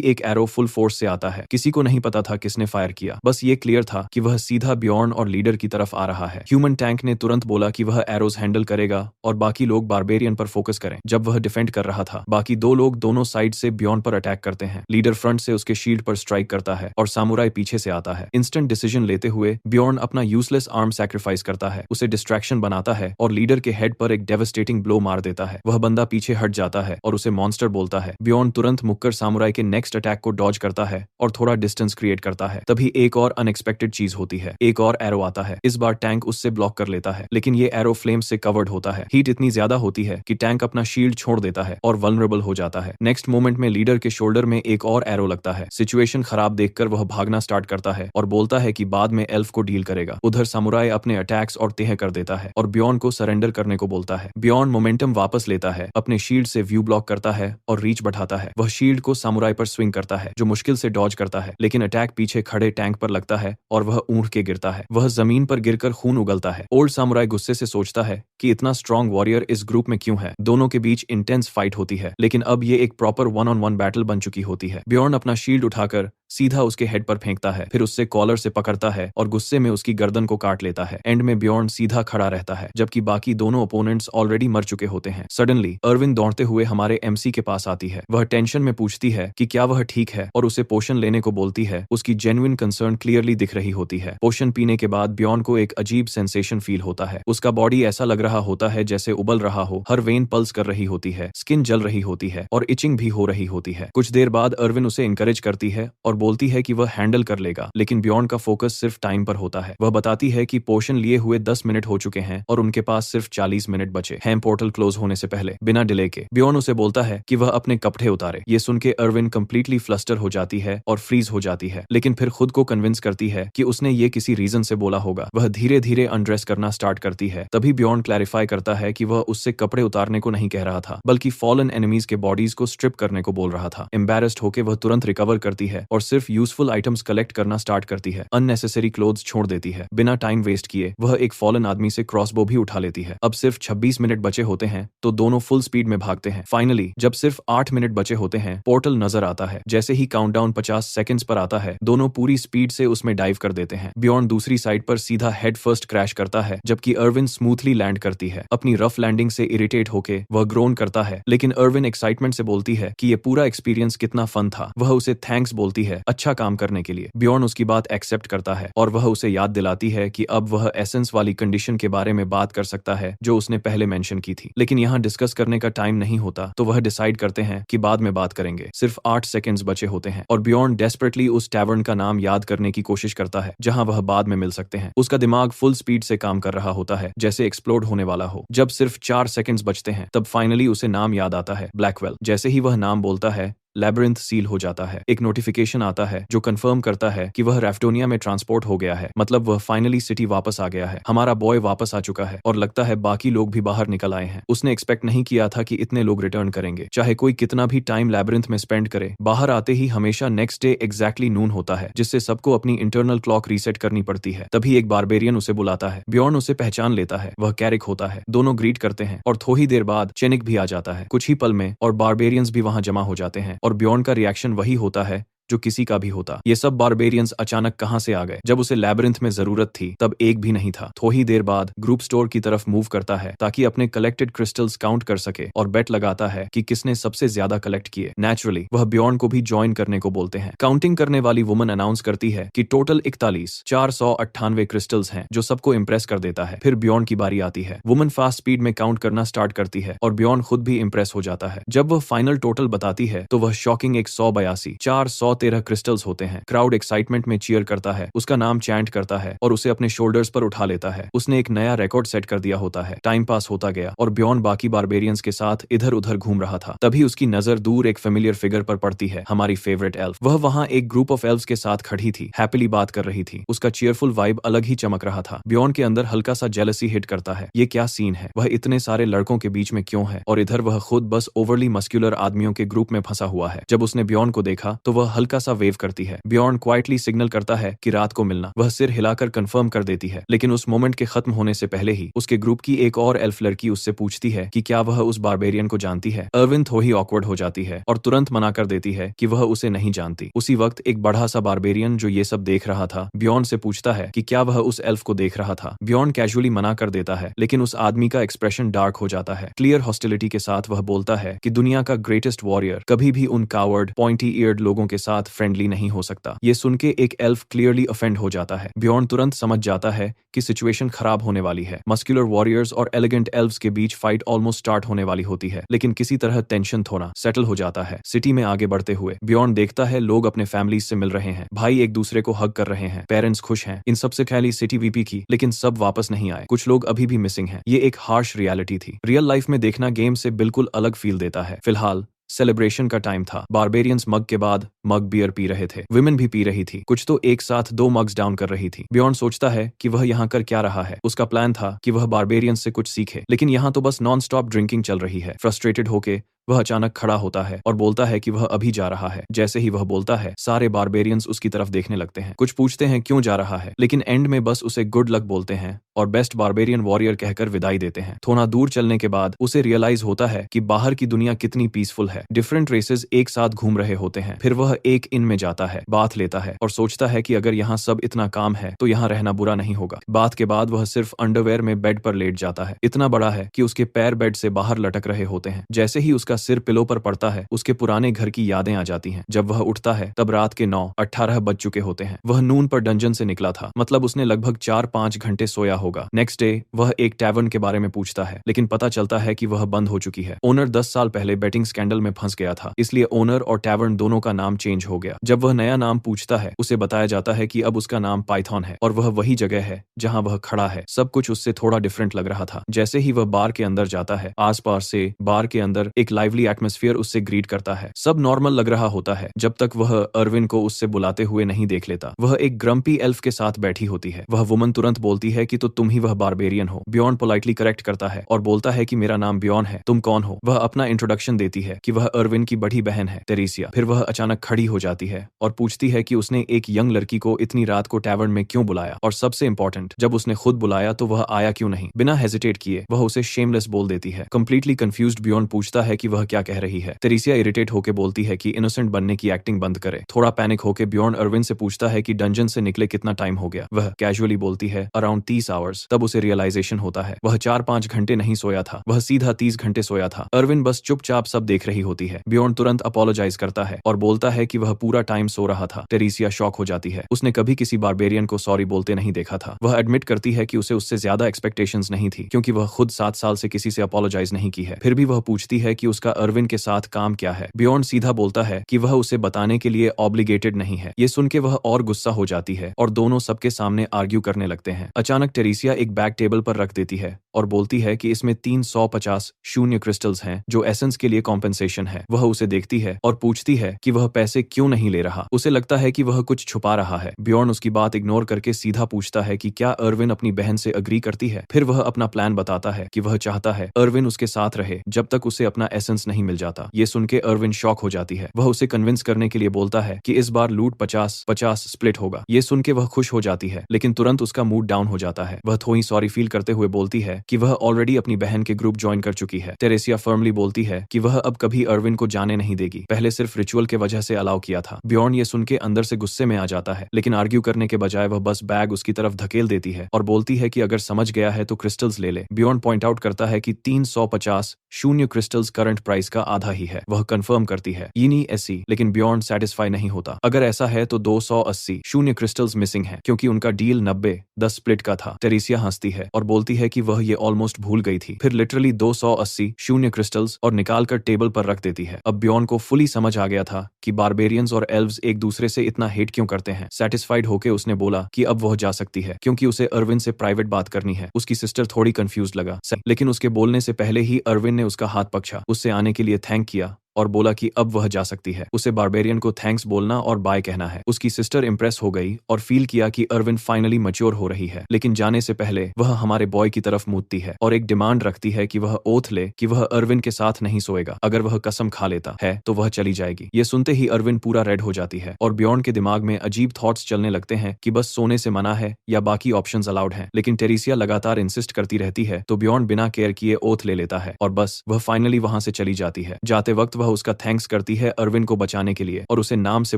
एक एरो फुल फोर्स से आता है। किसी को नहीं पता था किसने फायर किया, बस ये क्लियर था कि वह सीधा बियॉन और लीडर की तरफ आ रहा है। ह्यूमन टैंक ने तुरंत बोला कि वह एरोज हैंडल करेगा और बाकी लोग बारबेरियन पर फोकस करें। जब वह डिफेंड कर रहा था, बाकी 2 लोग दोनों साइड से बियॉन पर अटैक करते हैं। लीडर फ्रंट से उसके शील्ड पर स्ट्राइक करता है और सामुराई पीछे से आता है। इंस्टेंट डिसीजन लेते हुए बियॉन अपना यूजलेस आर्म सैक्रिफाइस करता है, उसे डिस्ट्रैक्शन बनाता है और लीडर के हेड पर एक डेवास्टेटिंग ब्लो मार देता है। वह बंदा पीछे हट जाता है और उसे मॉन्स्टर बोलता है। बियॉन तुरंत मुक्कर सामुराई के नेक्स्ट अटैक को डॉज करता है और थोड़ा डिस्टेंस क्रिएट करता है। तभी एक और अनएक्सपेक्टेड चीज होती है। एक और एरो आता है। इस बार टैंक उससे ब्लॉक कर लेता है, लेकिन ये एरो फ्लेम से कवर्ड होता है। हीट इतनी ज्यादा होती है कि टैंक अपना शील्ड छोड़ देता है और वल्नरेबल हो जाता है। नेक्स्ट मोमेंट में लीडर के शोल्डर में एक और एरो लगता है। सिचुएशन खराब देखकर वह भागना स्टार्ट करता है और बोलता है कि बाद में एल्फ को डील करेगा। उधर सामुराई अपने अटैक्स और तेह कर देता है और बियॉन को सरेंडर करने को बोलता है। बियॉन मोमेंटम वापस लेता है, अपने शील्ड से व्यू ब्लॉक करता है और रीच बढ़ाता है। वह शील्ड को सामुराई पर स्विंग करता है, जो मुश्किल से डॉज करता है, लेकिन अटैक पीछे खड़े टैंक पर लगता है और वह ऊँट के गिरता है। वह जमीन पर गिरकर खून उगलता है। ओल्ड सामुराई गुस्से से सोचता है कि इतना स्ट्रॉन्ग वॉरियर इस ग्रुप में क्यों है। दोनों के बीच इंटेंस फाइट होती है, लेकिन अब ये एक प्रॉपर 1-on-1 बैटल बन चुकी होती है। बियॉन अपना शील्ड उठाकर सीधा उसके हेड पर फेंकता है, फिर उससे कॉलर से पकड़ता है और गुस्से में उसकी गर्दन को काट लेता है। एंड में ब्यॉर्न सीधा खड़ा रहता है जबकि बाकी दोनों ओपोनेंट्स ऑलरेडी मर चुके होते हैं। सडनली अर्विन दौड़ते हुए हमारे एमसी के पास आती है। वह टेंशन में पूछती है कि क्या वह ठीक है और उसे पोशन लेने को बोलती है। उसकी जेन्युइन कंसर्न क्लियरली दिख रही होती है। पोशन पीने के बाद ब्यॉर्न को एक अजीब सेंसेशन फील होता है। उसका बॉडी ऐसा लग रहा होता है जैसे उबल रहा हो, हर वेन पल्स कर रही होती है, स्किन जल रही होती है और इचिंग भी हो रही होती है। कुछ देर बाद अर्विन उसे इंकरेज करती है और बोलती है कि वह हैंडल कर लेगा, लेकिन ब्यॉर्न का फोकस सिर्फ टाइम पर होता है। वह बताती है कि पोशन लिए हुए 10 मिनट हो चुके हैं और उनके पास सिर्फ 40 मिनट बचे हैं पोर्टल क्लोज होने से पहले। बिना डिले के ब्यॉर्न उसे बोलता है कि वह अपने कपड़े उतारे। ये सुन के अर्विन कंप्लीटली फ्लस्टर हो जाती है और फ्रीज हो जाती है, लेकिन फिर खुद को कन्विंस करती है कि उसने ये किसी रीजन से बोला होगा। वह धीरे धीरे अनड्रेस करना स्टार्ट करती है। तभी ब्यॉर्न क्लैरिफाई करता है कि वह उससे कपड़े उतारने को नहीं कह रहा था, बल्कि फॉलन एनिमीज के बॉडीज को स्ट्रिप करने को बोल रहा था। एम्बैरेस्ड होकर वह तुरंत रिकवर करती है और सिर्फ यूजफुल आइटम्स कलेक्ट करना स्टार्ट करती है। अननेसेसरी क्लोथ्स छोड़ देती है। बिना टाइम वेस्ट किए वह एक फॉलन आदमी से क्रॉसबो भी उठा लेती है। अब सिर्फ 26 मिनट बचे होते हैं तो दोनों फुल स्पीड में भागते हैं। फाइनली जब सिर्फ 8 मिनट बचे होते हैं, पोर्टल नजर आता है। जैसे ही काउंटडाउन 50 सेकंड्स पर आता है, दोनों पूरी स्पीड से उसमें डाइव कर देते हैं। ब्यॉर्न दूसरी साइड पर सीधा हेड फर्स्ट क्रैश करता है, जबकि अर्विन स्मूथली लैंड करती है। अपनी रफ लैंडिंग से इरिटेट होके वह ग्रोन करता है, लेकिन अर्विन एक्साइटमेंट से बोलती है कि ये पूरा एक्सपीरियंस कितना फन था। वह उसे थैंक्स बोलती है अच्छा काम करने के लिए। ब्यॉर्न उसकी बात एक्सेप्ट करता है और वह उसे याद दिलाती है कि अब वह एसेंस वाली कंडीशन के बारे में बात कर सकता है जो उसने पहले मेंशन की थी। लेकिन यहाँ डिस्कस करने का टाइम नहीं होता, तो वह डिसाइड करते हैं कि बाद में बात करेंगे। सिर्फ 8 सेकंड्स बचे होते हैं और ब्यॉर्न डेस्परेटली उस टैवर्न का नाम याद करने की कोशिश करता है जहां वह बाद में मिल सकते हैं। उसका दिमाग फुल स्पीड से काम कर रहा होता है, जैसे एक्सप्लोड होने वाला हो। जब सिर्फ 4 सेकंड्स बचते हैं, तब फाइनली उसे नाम याद आता है, ब्लैकवेल। जैसे ही वह नाम बोलता है, लैबिरिंथ सील हो जाता है। एक नोटिफिकेशन आता है जो कंफर्म करता है कि वह रेफ्टोनिया में ट्रांसपोर्ट हो गया है, मतलब वह फाइनली सिटी वापस आ गया है। हमारा बॉय वापस आ चुका है और लगता है बाकी लोग भी बाहर निकल आए हैं। उसने एक्सपेक्ट नहीं किया था कि इतने लोग रिटर्न करेंगे। चाहे कोई कितना भी टाइम लैबिरिंथ में स्पेंड करे, बाहर आते ही हमेशा नेक्स्ट डे एग्जैक्टली नून होता है, जिससे सबको अपनी इंटरनल क्लॉक रीसेट करनी पड़ती है। तभी एक बारबेरियन उसे बुलाता है। ब्यॉर्न उसे पहचान लेता है, वह कैरिक होता है। दोनों ग्रीट करते हैं और थोड़ी देर बाद चेनिक भी आ जाता है। कुछ ही पल में और बारबेरियंस भी वहां जमा हो जाते हैं और ब्यॉर्न का रिएक्शन वही होता है जो किसी का भी होता। ये सब बारबेरियंस अचानक कहां से आ गए? जब उसे लैबिरिंथ में जरूरत थी तब एक भी नहीं था। थोड़ी देर बाद ग्रुप स्टोर की तरफ मूव करता है ताकि अपने कलेक्टेड क्रिस्टल्स काउंट कर सके और बेट लगाता है कि किसने सबसे ज्यादा कलेक्ट किए। नेचुरली वह ब्यॉर्न को भी ज्वाइन करने को बोलते हैं। काउंटिंग करने वाली वुमन अनाउंस करती है कि टोटल 41,498 क्रिस्टल्स हैं, जो सबको इंप्रेस कर देता है। फिर ब्यॉर्न की बारी आती है। वुमन फास्ट स्पीड में काउंट करना स्टार्ट करती है और ब्यॉर्न खुद भी इंप्रेस हो जाता है। जब वह फाइनल टोटल बताती है तो वह शॉकिंग 182,413 क्रिस्टल्स होते हैं। क्राउड एक्साइटमेंट में चीयर करता है, उसका नाम चैंट करता है और उसे अपने शोल्डर्स पर उठा लेता है। उसने एक नया रिकॉर्ड सेट कर दिया होता है। टाइम पास होता गया और ब्यॉर्न बाकी बारबेरियंस के साथ इधर उधर घूम रहा था। तभी उसकी नजर दूर एक फेमिलियर फिगर पर पड़ती है, हमारी फेवरेट एल्फ। वह वहां एक ग्रुप ऑफ एल्फ्स के साथ खड़ी थी, हैप्पीली बात कर रही थी। उसका चीयरफुल वाइब अलग ही चमक रहा था। ब्यॉर्न के अंदर हल्का सा जेलसी हिट करता है। ये क्या सीन है? वह इतने सारे लड़कों के बीच में क्यों है और इधर वह खुद बस ओवरली मस्क्यूलर आदमियों के ग्रुप में फंसा हुआ है। जब उसने ब्यॉर्न को देखा तो वह हल्का सा वेव करती है। ब्यॉर्न क्वाइटली सिग्नल करता है कि रात को मिलना। वह सिर हिलाकर कंफर्म कर देती है, लेकिन उस मोमेंट के खत्म होने से पहले ही उसके ग्रुप की एक और एल्फ लड़की उससे पूछती है कि क्या वह उस बारबेरियन को जानती है। अर्विन थोड़ी ऑकवर्ड हो जाती है और तुरंत मना कर देती है कि वह उसे नहीं जानती। उसी वक्त एक बड़ा सा बारबेरियन जो ये सब देख रहा था, ब्यॉर्न से पूछता है कि क्या वह उस एल्फ को देख रहा था। ब्यॉर्न कैजुअली मना कर देता है, लेकिन उस आदमी का एक्सप्रेशन डार्क हो जाता है। क्लियर हॉस्टिलिटी के साथ वह बोलता है कि दुनिया का ग्रेटेस्ट वॉरियर कभी भी उन कावर्ड पॉइंटी ईयर्ड लोगों के साथ फ्रेंडली नहीं हो सकता। ये सुन के एक एल्फ क्लियरली ऑफेंड हो जाता है। ब्यॉर्न तुरंत समझ जाता है कि सिचुएशन खराब होने वाली है। मस्कुलर वॉरियर्स और एलिगेंट एल्व्स के बीच फाइट ऑलमोस्ट स्टार्ट होने वाली होती है, लेकिन किसी तरह टेंशन थोड़ा सेटल हो जाता है। सिटी में आगे बढ़ते हुए ब्यॉर्न देखता है लोग अपने फैमिलीज से मिल रहे हैं, भाई एक दूसरे को हग कर रहे हैं, पेरेंट्स खुश हैं। इन सबसे ख्याली सिटी वीपी की, लेकिन सब वापस नहीं आए। कुछ लोग अभी भी मिसिंग हैं। ये एक हार्श रियलिटी थी। रियल लाइफ में देखना गेम से बिल्कुल अलग फील देता है। फिलहाल सेलिब्रेशन का टाइम था। बारबेरियंस मग के बाद मग बियर पी रहे थे। विमेन भी पी रही थी, कुछ तो एक साथ 2 मग्स डाउन कर रही थी। ब्यॉर्न सोचता है कि वह यहाँ कर क्या रहा है। उसका प्लान था कि वह बारबेरियंस से कुछ सीखे, लेकिन यहाँ तो बस नॉन स्टॉप ड्रिंकिंग चल रही है। फ्रस्ट्रेटेड होके वह अचानक खड़ा होता है और बोलता है कि वह अभी जा रहा है। जैसे ही वह बोलता है, सारे बारबेरियंस उसकी तरफ देखने लगते हैं। कुछ पूछते हैं क्यों जा रहा है, लेकिन एंड में बस उसे गुड लक बोलते हैं और बेस्ट बारबेरियन वॉरियर कहकर विदाई देते हैं। थोड़ा दूर चलने के बाद उसे रियलाइज होता है कि बाहर की दुनिया कितनी पीसफुल है। डिफरेंट रेसेस एक साथ घूम रहे होते हैं। फिर वह एक इन में जाता है, बाथ लेता है और सोचता है कि अगर यहाँ सब इतना काम है तो यहाँ रहना बुरा नहीं होगा। बाथ के बाद वह सिर्फ अंडरवेयर में बेड पर लेट जाता है। इतना बड़ा है कि उसके पैर बेड से बाहर लटक रहे होते हैं। जैसे ही उसका सिर पिलो पर पड़ता है, उसके पुराने घर की यादें आ जाती हैं। जब वह उठता है तब रात के 9:18 बज चुके होते हैं। वह नून पर डंजन से निकला था, मतलब उसने लगभग 4-5 घंटे सोया होगा। नेक्स्ट डे वह एक टैवर्न के बारे में पूछता है, लेकिन पता चलता है कि वह बंद हो चुकी है। ओनर 10 साल पहले बेटिंग स्कैंडल में फंस गया था, इसलिए ओनर और टैवर्न दोनों का नाम चेंज हो गया। जब वह नया नाम पूछता है, उसे बताया जाता है कि अब उसका नाम पाइथन है और वह वही जगह है जहां वह खड़ा है। सब कुछ उससे थोड़ा डिफरेंट लग रहा था। जैसे ही वह बार के अंदर जाता है, आसपास से बार के अंदर एक लाइवली एटमॉस्फेयर उससे ग्रीट करता है। सब नॉर्मल लग रहा होता है जब तक वह अर्विन को उससे बुलाते हुए नहीं देख लेता। वह एक ग्रम्पी एल्फ के साथ बैठी होती है। वह वुमन तुरंत बोलती है कि तो तुम ही वह बारबेरियन हो। ब्यॉन पोलाइटली करेक्ट करता है और बोलता है कि मेरा नाम ब्यॉन है, तुम कौन हो। वह अपना इंट्रोडक्शन देती है कि वह अर्विन की बड़ी बहन है, टेरेसिया। फिर वह अचानक खड़ी हो जाती है और पूछती है कि उसने एक यंग लड़की को इतनी रात को टैवर्न में क्यों बुलाया, और सबसे इंपॉर्टेंट, जब उसने खुद बुलाया तो वह आया क्यों नहीं। बिना हेजिटेट किए वह उसे शेमलेस बोल देती है। कंप्लीटली कंफ्यूज्ड ब्यॉन पूछता है कि वह क्या कह रही है। टेरेसिया इरिटेट होकर बोलती है कि इनोसेंट बनने की एक्टिंग बंद करे। थोड़ा पैनिक होकर ब्यॉन अर्विन से पूछता है कि डंजन से निकले कितना टाइम हो गया। वह कैजुअली बोलती है अराउंड 30 आवर्स। तब उसे रियलाइजेशन होता है वह 4-5 घंटे नहीं सोया था, वह सीधा 30 घंटे सोया था। अर्विन बस चुपचाप सब देख रही होती है। ब्यॉन तुरंत अपोलोजाइज करता है और बोलता है कि वह पूरा टाइम सो रहा था। टेरेसिया शॉक हो जाती है, उसने कभी किसी बारबेरियन को सॉरी बोलते नहीं देखा था। वह एडमिट करती है कि उसे उससे ज्यादा एक्सपेक्टेशंस नहीं थी, क्योंकि वह खुद 7 साल से किसी से अपोलोजाइज नहीं की है। फिर भी वह पूछती है कि उसका अर्विन के साथ काम क्या है। ब्यॉन सीधा बोलता है कि वह उसे बताने के लिए ऑब्लिगेटेड नहीं है। ये सुन के वह और गुस्सा हो जाती है और दोनों सबके सामने आर्ग्यू करने लगते हैं। अचानक टेरेसिया एक बैग टेबल पर रख देती है और बोलती है कि इसमें 350 शून्य क्रिस्टल्स हैं जो एसेंस के लिए कॉम्पेंसेशन है। वह उसे देखती है और पूछती है कि वह पैसे क्यों नहीं ले रहा। उसे लगता है कि वह कुछ छुपा रहा है। ब्यॉन उसकी बात इग्नोर करके सीधा पूछता है कि क्या अर्विन अपनी बहन से अग्री करती है। फिर वह अपना प्लान बताता है कि वह चाहता है अर्विन उसके साथ रहे जब तक उसे अपना एसेंस नहीं मिल जाता। ये सुन के अर्विन शॉक हो जाती है। वह उसे कन्विंस करने के लिए बोलता है कि इस बार लूट 50-50 स्प्लिट होगा। ये सुन के वह खुश हो जाती है, लेकिन तुरंत उसका मूड डाउन हो जाता है। वह थोड़ी सॉरी फील करते हुए बोलती है कि वह ऑलरेडी अपनी बहन के ग्रुप ज्वाइन कर चुकी है। टेरेसिया फर्मली बोलती है कि वह अब कभी अर्विन को जाने नहीं देगी, पहले सिर्फ रिचुअल के वजह से अलाउ किया था। ब्यॉन ये सुन के अंदर से गुस्से में आ जाता है, लेकिन आर्ग्यू करने के बजाय वह बस बैग उसकी तरफ धकेल देती है और बोलती है कि अगर समझ गया है तो क्रिस्टल्स ले ले। ब्यॉन पॉइंट आउट करता है कि 350 शून्य क्रिस्टल्स करंट प्राइस का आधा ही है। वह कंफर्म करती है यीनी एसी, लेकिन ब्यॉन सेटिस्फाई नहीं होता। अगर ऐसा है तो 280 शून्य क्रिस्टल्स मिसिंग है, क्योंकि उनका डील 90-10 स्प्लिट का था। टेरेसिया हंसती है और बोलती है कि वह ये ऑलमोस्ट भूल गई थी। फिर लिटरली 280 शून्य क्रिस्टल्स और निकाल कर टेबल पर रख देती है। अब ब्यॉन को फुली समझ आ गया था कि बारबेरियंस और एल्व्स एक दूसरे से इतना हेट क्यों करते हैं। सेटिस्फाइड होकर उसने बोला कि अब वह जा सकती है, क्योंकि उसे अर्विन से प्राइवेट बात करनी है। उसकी सिस्टर थोड़ी कंफ्यूज लगा, लेकिन उसके बोलने से पहले ही अर्विन ने उसका हाथ पकड़ा, उससे आने के लिए थैंक किया और बोला कि अब वह जा सकती है। उसे बारबेरियन को थैंक्स बोलना और बाय कहना है। उसकी सिस्टर इंप्रेस हो गई और फील किया कि अर्विन फाइनली मैच्योर हो रही है, लेकिन जाने से पहले वह हमारे बॉय की तरफ मूदती है और एक डिमांड रखती है कि वह ओथ ले कि वह अर्विन के साथ नहीं सोएगा। अगर वह कसम खा लेता है तो वह चली जाएगी। ये सुनते ही अर्विन पूरा रेड हो जाती है और ब्यॉन के दिमाग में अजीब थॉट्स चलने लगते हैं कि बस सोने से मना है या बाकी ऑप्शंस अलाउड हैं। लेकिन टेरेसिया लगातार इंसिस्ट करती रहती है तो ब्यॉन बिना केयर किए ओथ ले लेता है और बस वह फाइनली वहां से चली जाती है। जाते वक्त वह उसका थैंक्स करती है अर्विन को बचाने के लिए और उसे नाम से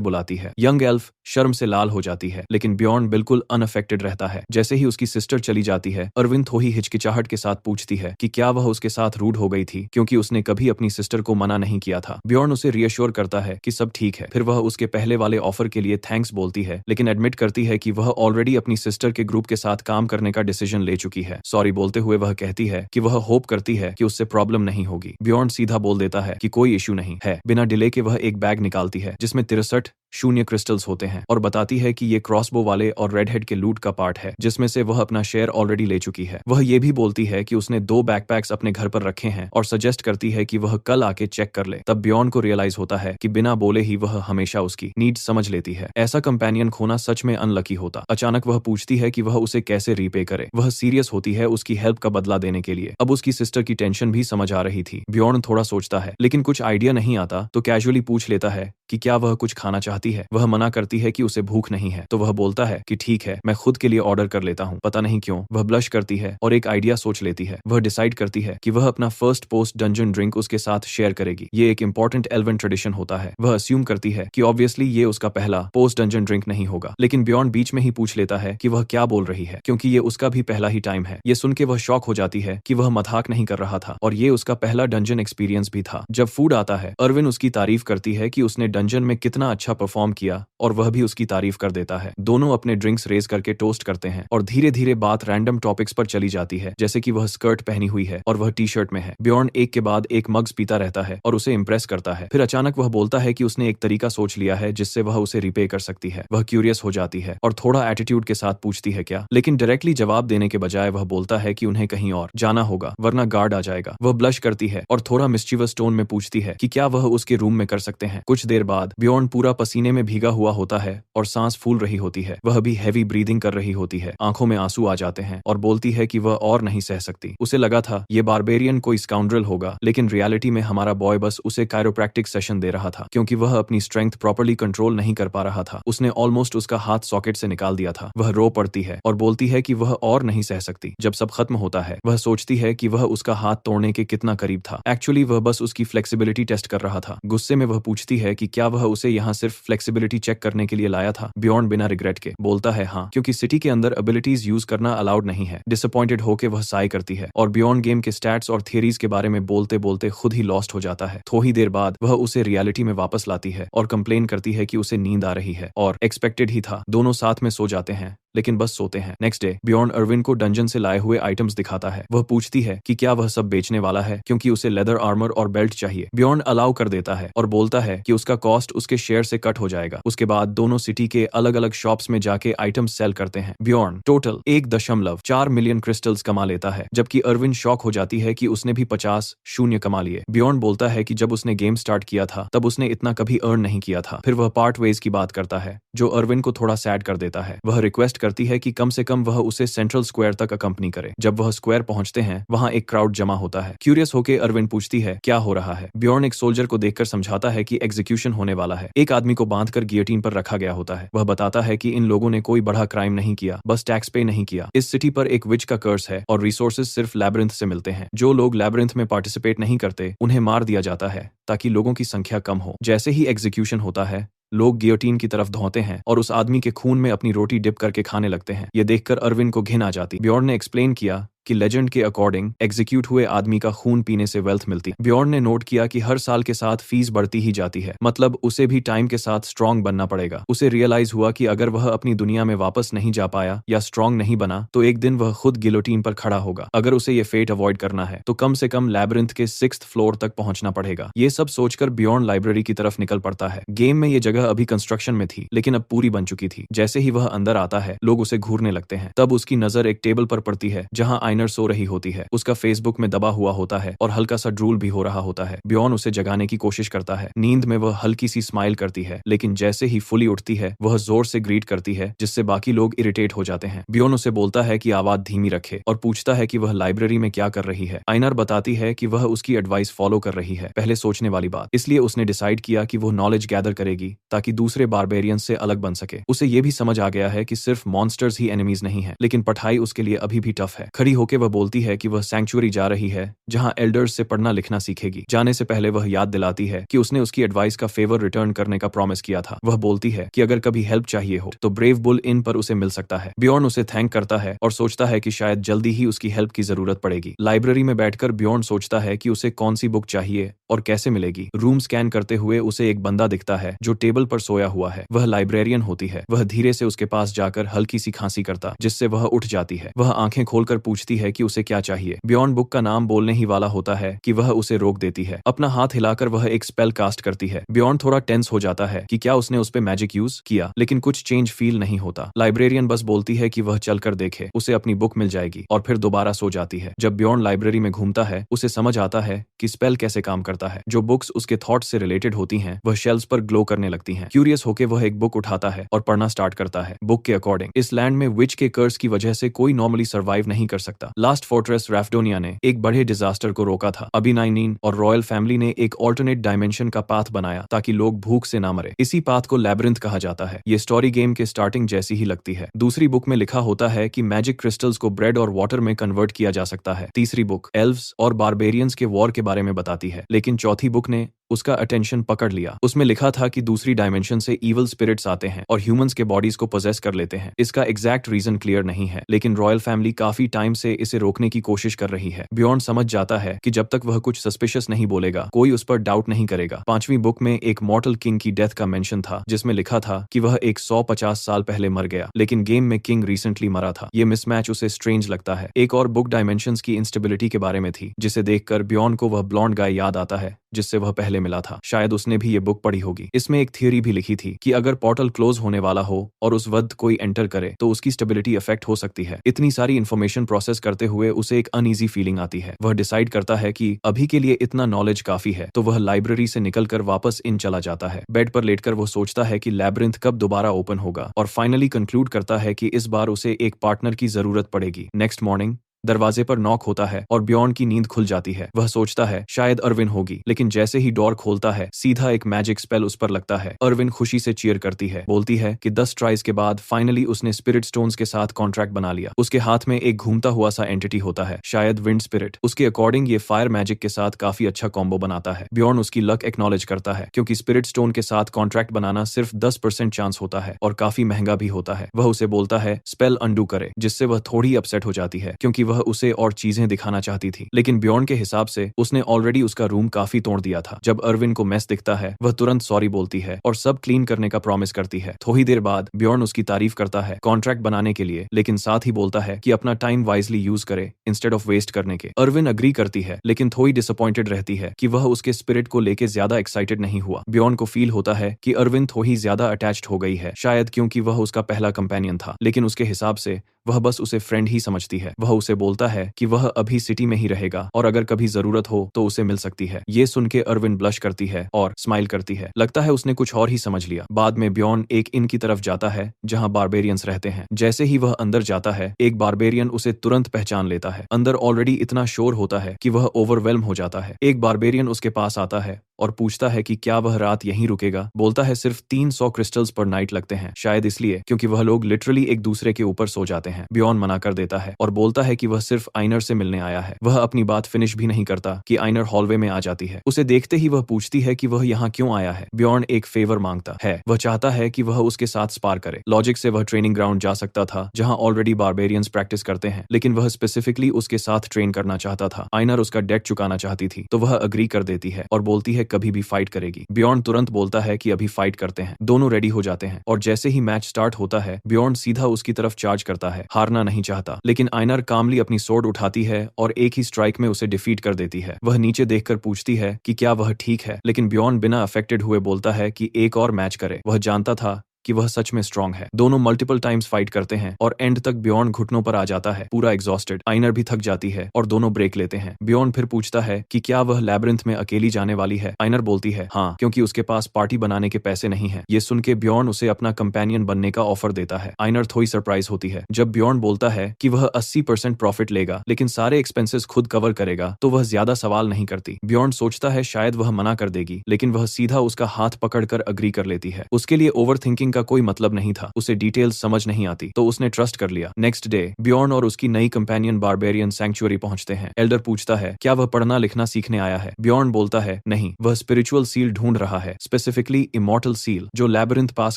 बुलाती है। यंग एल्फ शर्म से लाल हो जाती है, लेकिन ब्यॉन बिल्कुल अनअफेक्टेड रहता है। जैसे ही उसकी सिस्टर चली जाती है, अर्विन थोड़ी हिचकिचाहट के साथ पूछती है कि क्या वह उसके साथ रूड हो गई थी, क्योंकि उसने कभी अपनी सिस्टर को मना नहीं किया था। ब्यॉन उसे रियश्योर करता है कि सब ठीक है। फिर वह उसके पहले वाले ऑफर के लिए थैंक्स बोलती है, लेकिन एडमिट करती है कि वह ऑलरेडी अपनी सिस्टर के ग्रुप के साथ काम करने का डिसीजन ले चुकी है। सॉरी बोलते हुए वह कहती है कि वह होप करती है कि उससे प्रॉब्लम नहीं होगी। ब्यॉन सीधा बोल देता है कि कोई इशू नहीं है। बिना डिले के वह एक बैग निकालती है जिसमें 63 शून्य क्रिस्टल्स होते हैं और बताती है कि ये क्रॉसबो वाले और रेडहेड के लूट का पार्ट है जिसमें से वह अपना शेयर ऑलरेडी ले चुकी है। वह ये भी बोलती है कि उसने 2 बैकपैक्स अपने घर पर रखे हैं और सजेस्ट करती है कि वह कल आके चेक कर ले। तब बियॉन को रियलाइज होता है कि बिना बोले ही वह हमेशा उसकी नीड्स समझ लेती है। ऐसा कंपेनियन खोना सच में अनलकी होता। अचानक वह पूछती है कि वह उसे कैसे रीपे करे। वह सीरियस होती है उसकी हेल्प का बदला देने के लिए। अब उसकी सिस्टर की टेंशन भी समझ आ रही थी। बियॉन थोड़ा सोचता है लेकिन कुछ आइडिया नहीं आता तो कैजुअली पूछ लेता है कि क्या वह कुछ खाना चाहती है। वह मना करती है कि उसे भूख नहीं है तो वह बोलता है कि ठीक है मैं खुद के लिए ऑर्डर कर लेता हूँ। पता नहीं क्यों वह ब्लश करती है और एक आइडिया सोच लेती है। वह डिसाइड करती है कि वह अपना फर्स्ट पोस्ट डंजन ड्रिंक उसके साथ शेयर करेगी। ये एक इंपॉर्टेंट एल्वन ट्रेडिशन होता है। वह अस्यूम करती है कि ऑब्वियसली ये उसका पहला पोस्ट डंजन ड्रिंक नहीं होगा, लेकिन बियॉन बीच में ही पूछ लेता है कि वह क्या बोल रही है क्योंकि ये उसका भी पहला ही टाइम है। ये सुन के वह शॉक हो जाती है कि वह मजाक नहीं कर रहा था और ये उसका पहला डंजन एक्सपीरियंस भी था। जब फूड आता है अर्विन उसकी तारीफ करती है कि उसने डंजन में कितना अच्छा परफॉर्म किया और वह भी उसकी तारीफ कर देता है। दोनों अपने ड्रिंक्स रेज करके टोस्ट करते हैं और धीरे धीरे बात रैंडम टॉपिक्स पर चली जाती है जैसे कि वह स्कर्ट पहनी हुई है और वह टी शर्ट में है। बियॉन एक के बाद एक मग्स पीता रहता है और उसे इंप्रेस करता है। फिर अचानक वह बोलता है कि उसने एक तरीका सोच लिया है जिससे वह उसे रिपे कर सकती है। वह क्यूरियस हो जाती है और थोड़ा एटीट्यूड के साथ पूछती है क्या, लेकिन डायरेक्टली जवाब देने के बजाय वह बोलता है कि उन्हें कहीं और जाना होगा वरना गार्ड आ जाएगा। वह ब्लश करती है और थोड़ा मिस्चीवस टोन में पूछती है कि क्या वह उसके रूम में कर सकते हैं। कुछ देर बाद बियॉन पूरा पसीने में भीगा हुआ होता है और सांस फूल रही होती है। वह भी हैवी ब्रीदिंग कर रही होती है। आंखों में आंसू आ जाते हैं और बोलती है कि वह और नहीं सह सकती। उसे लगा था ये बारबेरियन कोई स्काउंड्रल होगा, लेकिन रियलिटी में हमारा बॉय बस उसे कायरोप्रैक्टिक सेशन दे रहा था क्योंकि वह अपनी स्ट्रेंथ प्रॉपर्ली कंट्रोल नहीं कर पा रहा था। उसने ऑलमोस्ट उसका हाथ सॉकेट से निकाल दिया था। वह रो पड़ती है और बोलती है कि वह और नहीं सह सकती। जब सब खत्म होता है वह सोचती है कि वह उसका हाथ तोड़ने के कितना करीब था। एक्चुअली वह बस उसकी फ्लेक्सिबिलिटी टेस्ट कर रहा था। गुस्से में वह पूछती है कि क्या वह उसे यहाँ सिर्फ फ्लेक्सिबिलिटी चेक करने के लिए लाया था। बियॉन बिना रिग्रेट के बोलता है हाँ, क्योंकि सिटी के अंदर एबिलिटीज यूज करना अलाउड नहीं है। डिसअपॉइंटेड होकर वह साई करती है और बियॉन गेम के स्टैट्स और थियरीज के बारे में बोलते बोलते खुद ही लॉस्ट हो जाता है। थोड़ी देर बाद वह उसे रियलिटी में वापस लाती है और कंप्लेन करती है कि उसे नींद आ रही है और एक्सपेक्टेड ही था। दोनों साथ में सो जाते हैं लेकिन बस सोते हैं। नेक्स्ट डे बियॉन अर्विन को डंजन से लाए हुए आइटम्स दिखाता है। वह पूछती है कि क्या वह सब बेचने वाला है क्योंकि उसे लेदर आर्मर और बेल्ट चाहिए। बियॉन अलाउ कर देता है और बोलता है कि उसका कॉस्ट उसके शेयर से कट हो जाएगा। उसके बाद दोनों सिटी के अलग अलग शॉप्स में जाके आइटम्स सेल करते हैं। बियॉन टोटल 1.4 मिलियन क्रिस्टल्स कमा लेता है जबकि अर्विन शॉक हो जाती है कि उसने भी 50 शून्य कमा लिए। बियॉन बोलता है कि जब उसने गेम स्टार्ट किया था तब उसने इतना कभी अर्न नहीं किया था। फिर वह पार्ट वेज की बात करता है जो अर्विन को थोड़ा सैड कर देता है। वह रिक्वेस्ट करती है कि कम से कम वह उसे सेंट्रल स्क्वायर तक अकंपनी करे। जब वह स्क्वायर पहुंचते हैं वहां एक क्राउड जमा होता है। क्यूरियस होकर अर्विन पूछती है क्या हो रहा है। बियॉन एक सोल्जर को देखकर समझाता है कि एग्जीक्यूशन होने वाला है। एक आदमी को बांधकर गियोटिन पर रखा गया होता है। वह बताता है कि इन लोगों ने कोई बड़ा क्राइम नहीं किया, बस टैक्स पे नहीं किया। इस सिटी पर एक विच का कर्स है और रिसोर्सेज सिर्फ लैब्रिंथ से मिलते हैं। जो लोग लैब्रिंथ में पार्टिसिपेट नहीं करते उन्हें मार दिया जाता है ताकि लोगों की संख्या कम हो। जैसे ही एग्जीक्यूशन होता है लोग गियोटिन की तरफ धौंते हैं और उस आदमी के खून में अपनी रोटी डिप करके खाने लगते हैं। ये देखकर अर्विन को घिन आ जाती। बियॉन ने एक्सप्लेन किया कि लेजेंड के अकॉर्डिंग एग्जीक्यूट हुए आदमी का खून पीने से वेल्थ मिलती है। बियॉन ने नोट किया कि हर साल के साथ फीस बढ़ती ही जाती है, मतलब उसे भी टाइम के साथ स्ट्रांग बनना पड़ेगा। उसे रियलाइज हुआ कि अगर वह अपनी दुनिया में वापस नहीं जा पाया या स्ट्रांग नहीं बना तो एक दिन वह खुद गिलोटीन पर खड़ा होगा। अगर उसे ये फेट अवॉइड करना है तो कम से कम लैब्रिंथ के 6th फ्लोर तक पहुंचना पड़ेगा। ये सब सोचकर बियॉन लाइब्रेरी की तरफ निकल पड़ता है। गेम में ये जगह अभी कंस्ट्रक्शन में थी लेकिन अब पूरी बन चुकी थी। जैसे ही वह अंदर आता है लोग उसे घूरने लगते हैं। तब उसकी नजर एक टेबल पर पड़ती है जहां आइनर सो रही होती है। उसका फेसबुक में दबा हुआ होता है और हल्का सा ड्रूल भी हो रहा होता है। बियॉन उसे जगाने की कोशिश करता है। नींद में वह हल्की सी स्माइल करती है लेकिन जैसे ही फुली उठती है वह जोर से ग्रीट करती है जिससे बाकी लोग इरिटेट हो जाते हैं। बियॉन उसे बोलता है कि आवाज धीमी रखे और पूछता है कि वह लाइब्रेरी में क्या कर रही है। आइनर बताती है कि वह उसकी एडवाइस फॉलो कर रही है। पहले सोचने वाली बात, इसलिए उसने डिसाइड किया कि वह नॉलेज गैदर करेगी ताकि दूसरे बारबेरियंस से अलग बन सके। उसे यह भी समझ आ गया है कि सिर्फ मॉन्स्टर्स ही एनिमीज नहीं है, लेकिन पढ़ाई उसके लिए अभी भी टफ है। खड़ी होकर वह बोलती है कि वह सैंक्चुअरी जा रही है जहां एल्डर्स से पढ़ना लिखना सीखेगी। जाने से पहले वह याद दिलाती है कि उसने उसकी एडवाइस का फेवर रिटर्न करने का प्रॉमिस किया था। वह बोलती है कि अगर कभी हेल्प चाहिए हो तो ब्रेव बुल इन पर उसे मिल सकता है। बियॉन उसे थैंक करता है और सोचता है कि शायद जल्दी ही उसकी हेल्प की जरूरत पड़ेगी। लाइब्रेरी में बैठकर बियॉन सोचता है कि उसे कौन सी बुक चाहिए और कैसे मिलेगी। रूम स्कैन करते हुए उसे एक बंदा दिखता है जो टेबल पर सोया हुआ है। वह लाइब्रेरियन होती है। वह धीरे से उसके पास जाकर हल्की सी खांसी करता, जिससे वह उठ जाती है। वह आंखें खोलकर पूछती है कि उसे क्या चाहिए। बियॉन्ड बुक का नाम बोलने ही वाला होता है कि वह उसे रोक देती है। अपना हाथ हिलाकर वह एक स्पेल कास्ट करती है। बियॉन्ड थोड़ा टेंस हो जाता है कि क्या उसने उस पे मैजिक यूज किया, लेकिन कुछ चेंज फील नहीं होता। लाइब्रेरियन बस बोलती है कि वह चलकर देखे, उसे अपनी बुक मिल जाएगी, और फिर दोबारा सो जाती है। जब बियॉन्ड लाइब्रेरी में घूमता है, उसे समझ आता है कि स्पेल कैसे काम करता है। जो बुक्स उसके थॉट्स से रिलेटेड होती हैं, वह शेल्फ्स पर ग्लो करने लगती हैं। क्यूरियस होकर वह एक बुक उठाता है और पढ़ना स्टार्ट करता है। बुक के अकॉर्डिंग इस लैंड में विच के कर्स की वजह से कोई नॉर्मली सर्वाइव नहीं कर सकता। लास्ट फोर्ट्रेस रैफ्डोनिया ने एक बड़े डिजास्टर को रोका था। अभी नाइनीन और रॉयल फैमिली ने एक ऑल्टरनेट डायमेंशन का पाथ बनाया ताकि लोग भूख से ना मरे। इसी पाथ को लैब्रिंथ कहा जाता है। ये स्टोरी गेम के स्टार्टिंग जैसी ही लगती है। दूसरी बुक में लिखा होता है कि मैजिक क्रिस्टल्स को ब्रेड और वाटर में कन्वर्ट किया जा सकता है। तीसरी बुक एल्व्स और बारबेरियंस के वॉर के बारे में बताती है, लेकिन चौथी बुक ने उसका अटेंशन पकड़ लिया। उसमें लिखा था कि दूसरी डायमेंशन से इवल स्पिरिट्स आते हैं और ह्यूमंस के बॉडीज को पोजेस कर लेते हैं। इसका एग्जैक्ट रीजन क्लियर नहीं है, लेकिन रॉयल फैमिली काफी टाइम से इसे रोकने की कोशिश कर रही है। बियॉन्ड समझ जाता है कि जब तक वह कुछ सस्पिशियस नहीं बोलेगा, कोई उस पर डाउट नहीं करेगा। पांचवी बुक में एक मॉर्टल किंग की डेथ का मेंशन था, जिसमें लिखा था कि वह 150 साल पहले मर गया, लेकिन गेम में किंग रिसेंटली मरा था। ये मिसमैच उसे स्ट्रेंज लगता है। एक और बुक डायमेंशंस की इंस्टेबिलिटी के बारे में थी, जिसे देखकर बियॉन्ड को वह ब्लॉन्ड गाय याद आता है जिससे वह पहले मिला था। शायद उसने भी ये बुक पढ़ी होगी। इसमें एक थियरी भी लिखी थी कि अगर पोर्टल क्लोज होने वाला हो और उस वक्त कोई एंटर करे तो उसकी स्टेबिलिटी अफेक्ट हो सकती है। इतनी सारी इन्फॉर्मेशन प्रोसेस करते हुए उसे एक अनईजी फीलिंग आती है। वह डिसाइड करता है कि अभी के लिए इतना नॉलेज काफी है, तो वह लाइब्रेरी से निकलकर वापस इन चला जाता है। बेड पर लेटकर वो सोचता है कि लैब्रिंथ कब दोबारा ओपन होगा, और फाइनली कंक्लूड करता है कि इस बार उसे एक पार्टनर की जरूरत पड़ेगी। नेक्स्ट मॉर्निंग दरवाजे पर नॉक होता है और बियॉन्ड की नींद खुल जाती है। वह सोचता है शायद अर्विन होगी, लेकिन जैसे ही डोर खोलता है, सीधा एक मैजिक स्पेल उस पर लगता है। अर्विन खुशी से चीयर करती है, बोलती है कि 10 ट्राइज के बाद फाइनली उसने स्पिरिट स्टोन्स के साथ कॉन्ट्रैक्ट बना लिया। उसके हाथ में एक घूमता हुआ सा एंटिटी होता है, शायद विंड स्पिरिट। उसके अकॉर्डिंग ये फायर मैजिक के साथ काफी अच्छा कॉम्बो बनाता है। बियॉन्ड उसकी लक एक्नॉलेज करता है, क्योंकि स्पिरिट स्टोन के साथ कॉन्ट्रैक्ट बनाना सिर्फ 10% चांस होता है और काफी महंगा भी होता है। वह उसे बोलता है स्पेल अंडू करे, जिससे वह थोड़ी अपसेट हो जाती है, क्योंकि वह उसे और चीजें दिखाना चाहती थी। लेकिन बियॉन्ड के हिसाब से उसने ऑलरेडी उसका रूम काफी तोड़ दिया था। जब अर्विन को मेस दिखता है, वह तुरंत सॉरी बोलती है और सब क्लीन करने का प्रॉमिस करती है। थोड़ी देर बाद बियॉन्ड उसकी तारीफ करता है कॉन्ट्रैक्ट बनाने के लिए, लेकिन साथ ही बोलता है कि अपना टाइम वाइजली यूज करे इंस्टेड ऑफ वेस्ट करने के। अर्विन अग्री करती है, लेकिन थोड़ी डिसअपॉइंटेड रहती है कि वह उसके स्पिरिट को लेके ज्यादा एक्साइटेड नहीं हुआ। बियॉन्ड को फील होता है कि अर्विन थोड़ी ज्यादा अटैच्ड हो गई है, शायद क्योंकि वह उसका पहला कंपेनियन था, लेकिन उसके हिसाब से वह बस उसे फ्रेंड ही समझती है। वह उसे बोलता है कि वह अभी सिटी में ही रहेगा और अगर कभी जरूरत हो तो उसे मिल सकती है। ये सुन के अर्विन ब्लश करती है और स्माइल करती है। लगता है उसने कुछ और ही समझ लिया। बाद में बियॉन्ड एक इन की तरफ जाता है जहां बारबेरियंस रहते हैं। जैसे ही वह अंदर जाता है, एक बारबेरियन उसे तुरंत पहचान लेता है। अंदर ऑलरेडी इतना शोर होता है कि वह ओवरवेल्म हो जाता है। एक बारबेरियन उसके पास आता है और पूछता है कि क्या वह रात यहीं रुकेगा। बोलता है सिर्फ 300 क्रिस्टल्स पर नाइट लगते हैं, शायद इसलिए क्योंकि वह लोग लिटरली एक दूसरे के ऊपर सो जाते हैं। बियॉन्ड मना कर देता है और बोलता है कि वह सिर्फ आइनर से मिलने आया है। वह अपनी बात फिनिश भी नहीं करता कि आइनर हॉलवे में आ जाती है। उसे देखते ही वह पूछती है कि वह यहाँ क्यों आया है। बियॉन्ड एक फेवर मांगता है। वह चाहता है कि वह उसके साथ स्पार करे। लॉजिक से वह ट्रेनिंग ग्राउंड जा सकता था जहां ऑलरेडी बारबेरियंस प्रैक्टिस करते हैं, लेकिन वह स्पेसिफिकली उसके साथ ट्रेन करना चाहता था। आइनर उसका डेट चुकाना चाहती थी, तो वह अग्री कर देती है और बोलती है कभी भी फाइट करेगी। बियॉन्ड तुरंत बोलता है कि अभी फाइट करते हैं। दोनों रेडी हो जाते हैं और जैसे ही मैच स्टार्ट होता है, बियॉन्ड सीधा उसकी तरफ चार्ज करता है। हारना नहीं चाहता, लेकिन आइनर कामली अपनी सोर्ड उठाती है और एक ही स्ट्राइक में उसे डिफीट कर देती है। वह नीचे देखकर पूछती है कि क्या वह ठीक है, लेकिन बियॉन्ड बिना अफेक्टेड हुए बोलता है कि एक और मैच करे। वह जानता था कि वह सच में स्ट्रांग है। दोनों मल्टीपल टाइम्स फाइट करते हैं और एंड तक बियॉन्ड घुटनों पर आ जाता है, पूरा एग्जॉस्टेड। आइनर भी थक जाती है और दोनों ब्रेक लेते हैं। बियॉन्ड फिर पूछता है कि क्या वह लैब्रिंथ में अकेली जाने वाली है। आइनर बोलती है हाँ, क्योंकि उसके पास पार्टी बनाने के पैसे नहीं है। ये सुन के बियॉन्ड उसे अपना कंपेनियन बनने का ऑफर देता है। आइनर थोड़ी सरप्राइज होती है जब बियॉन्ड बोलता है कि वह 80% प्रॉफिट लेगा, लेकिन सारे एक्सपेंसेस खुद कवर करेगा, तो वह ज्यादा सवाल नहीं करती। बियॉन्ड सोचता है शायद वह मना कर देगी, लेकिन वह सीधा उसका हाथ पकड़कर अग्री कर लेती है। उसके लिए ओवर थिंकिंग का कोई मतलब नहीं था, उसे डिटेल्स समझ नहीं आती, तो उसने ट्रस्ट कर लिया। नेक्स्ट डे ब्यॉर्न और उसकी नई कंपेनियन बारबेरियन सैंक्चुअरी पहुंचते हैं। एल्डर पूछता है क्या वह पढ़ना लिखना सीखने आया है। ब्यॉर्न बोलता है नहीं, वह स्पिरिचुअल सील ढूंढ रहा है, स्पेसिफिकली इमॉर्टल सील जो लैबिरिंथ पास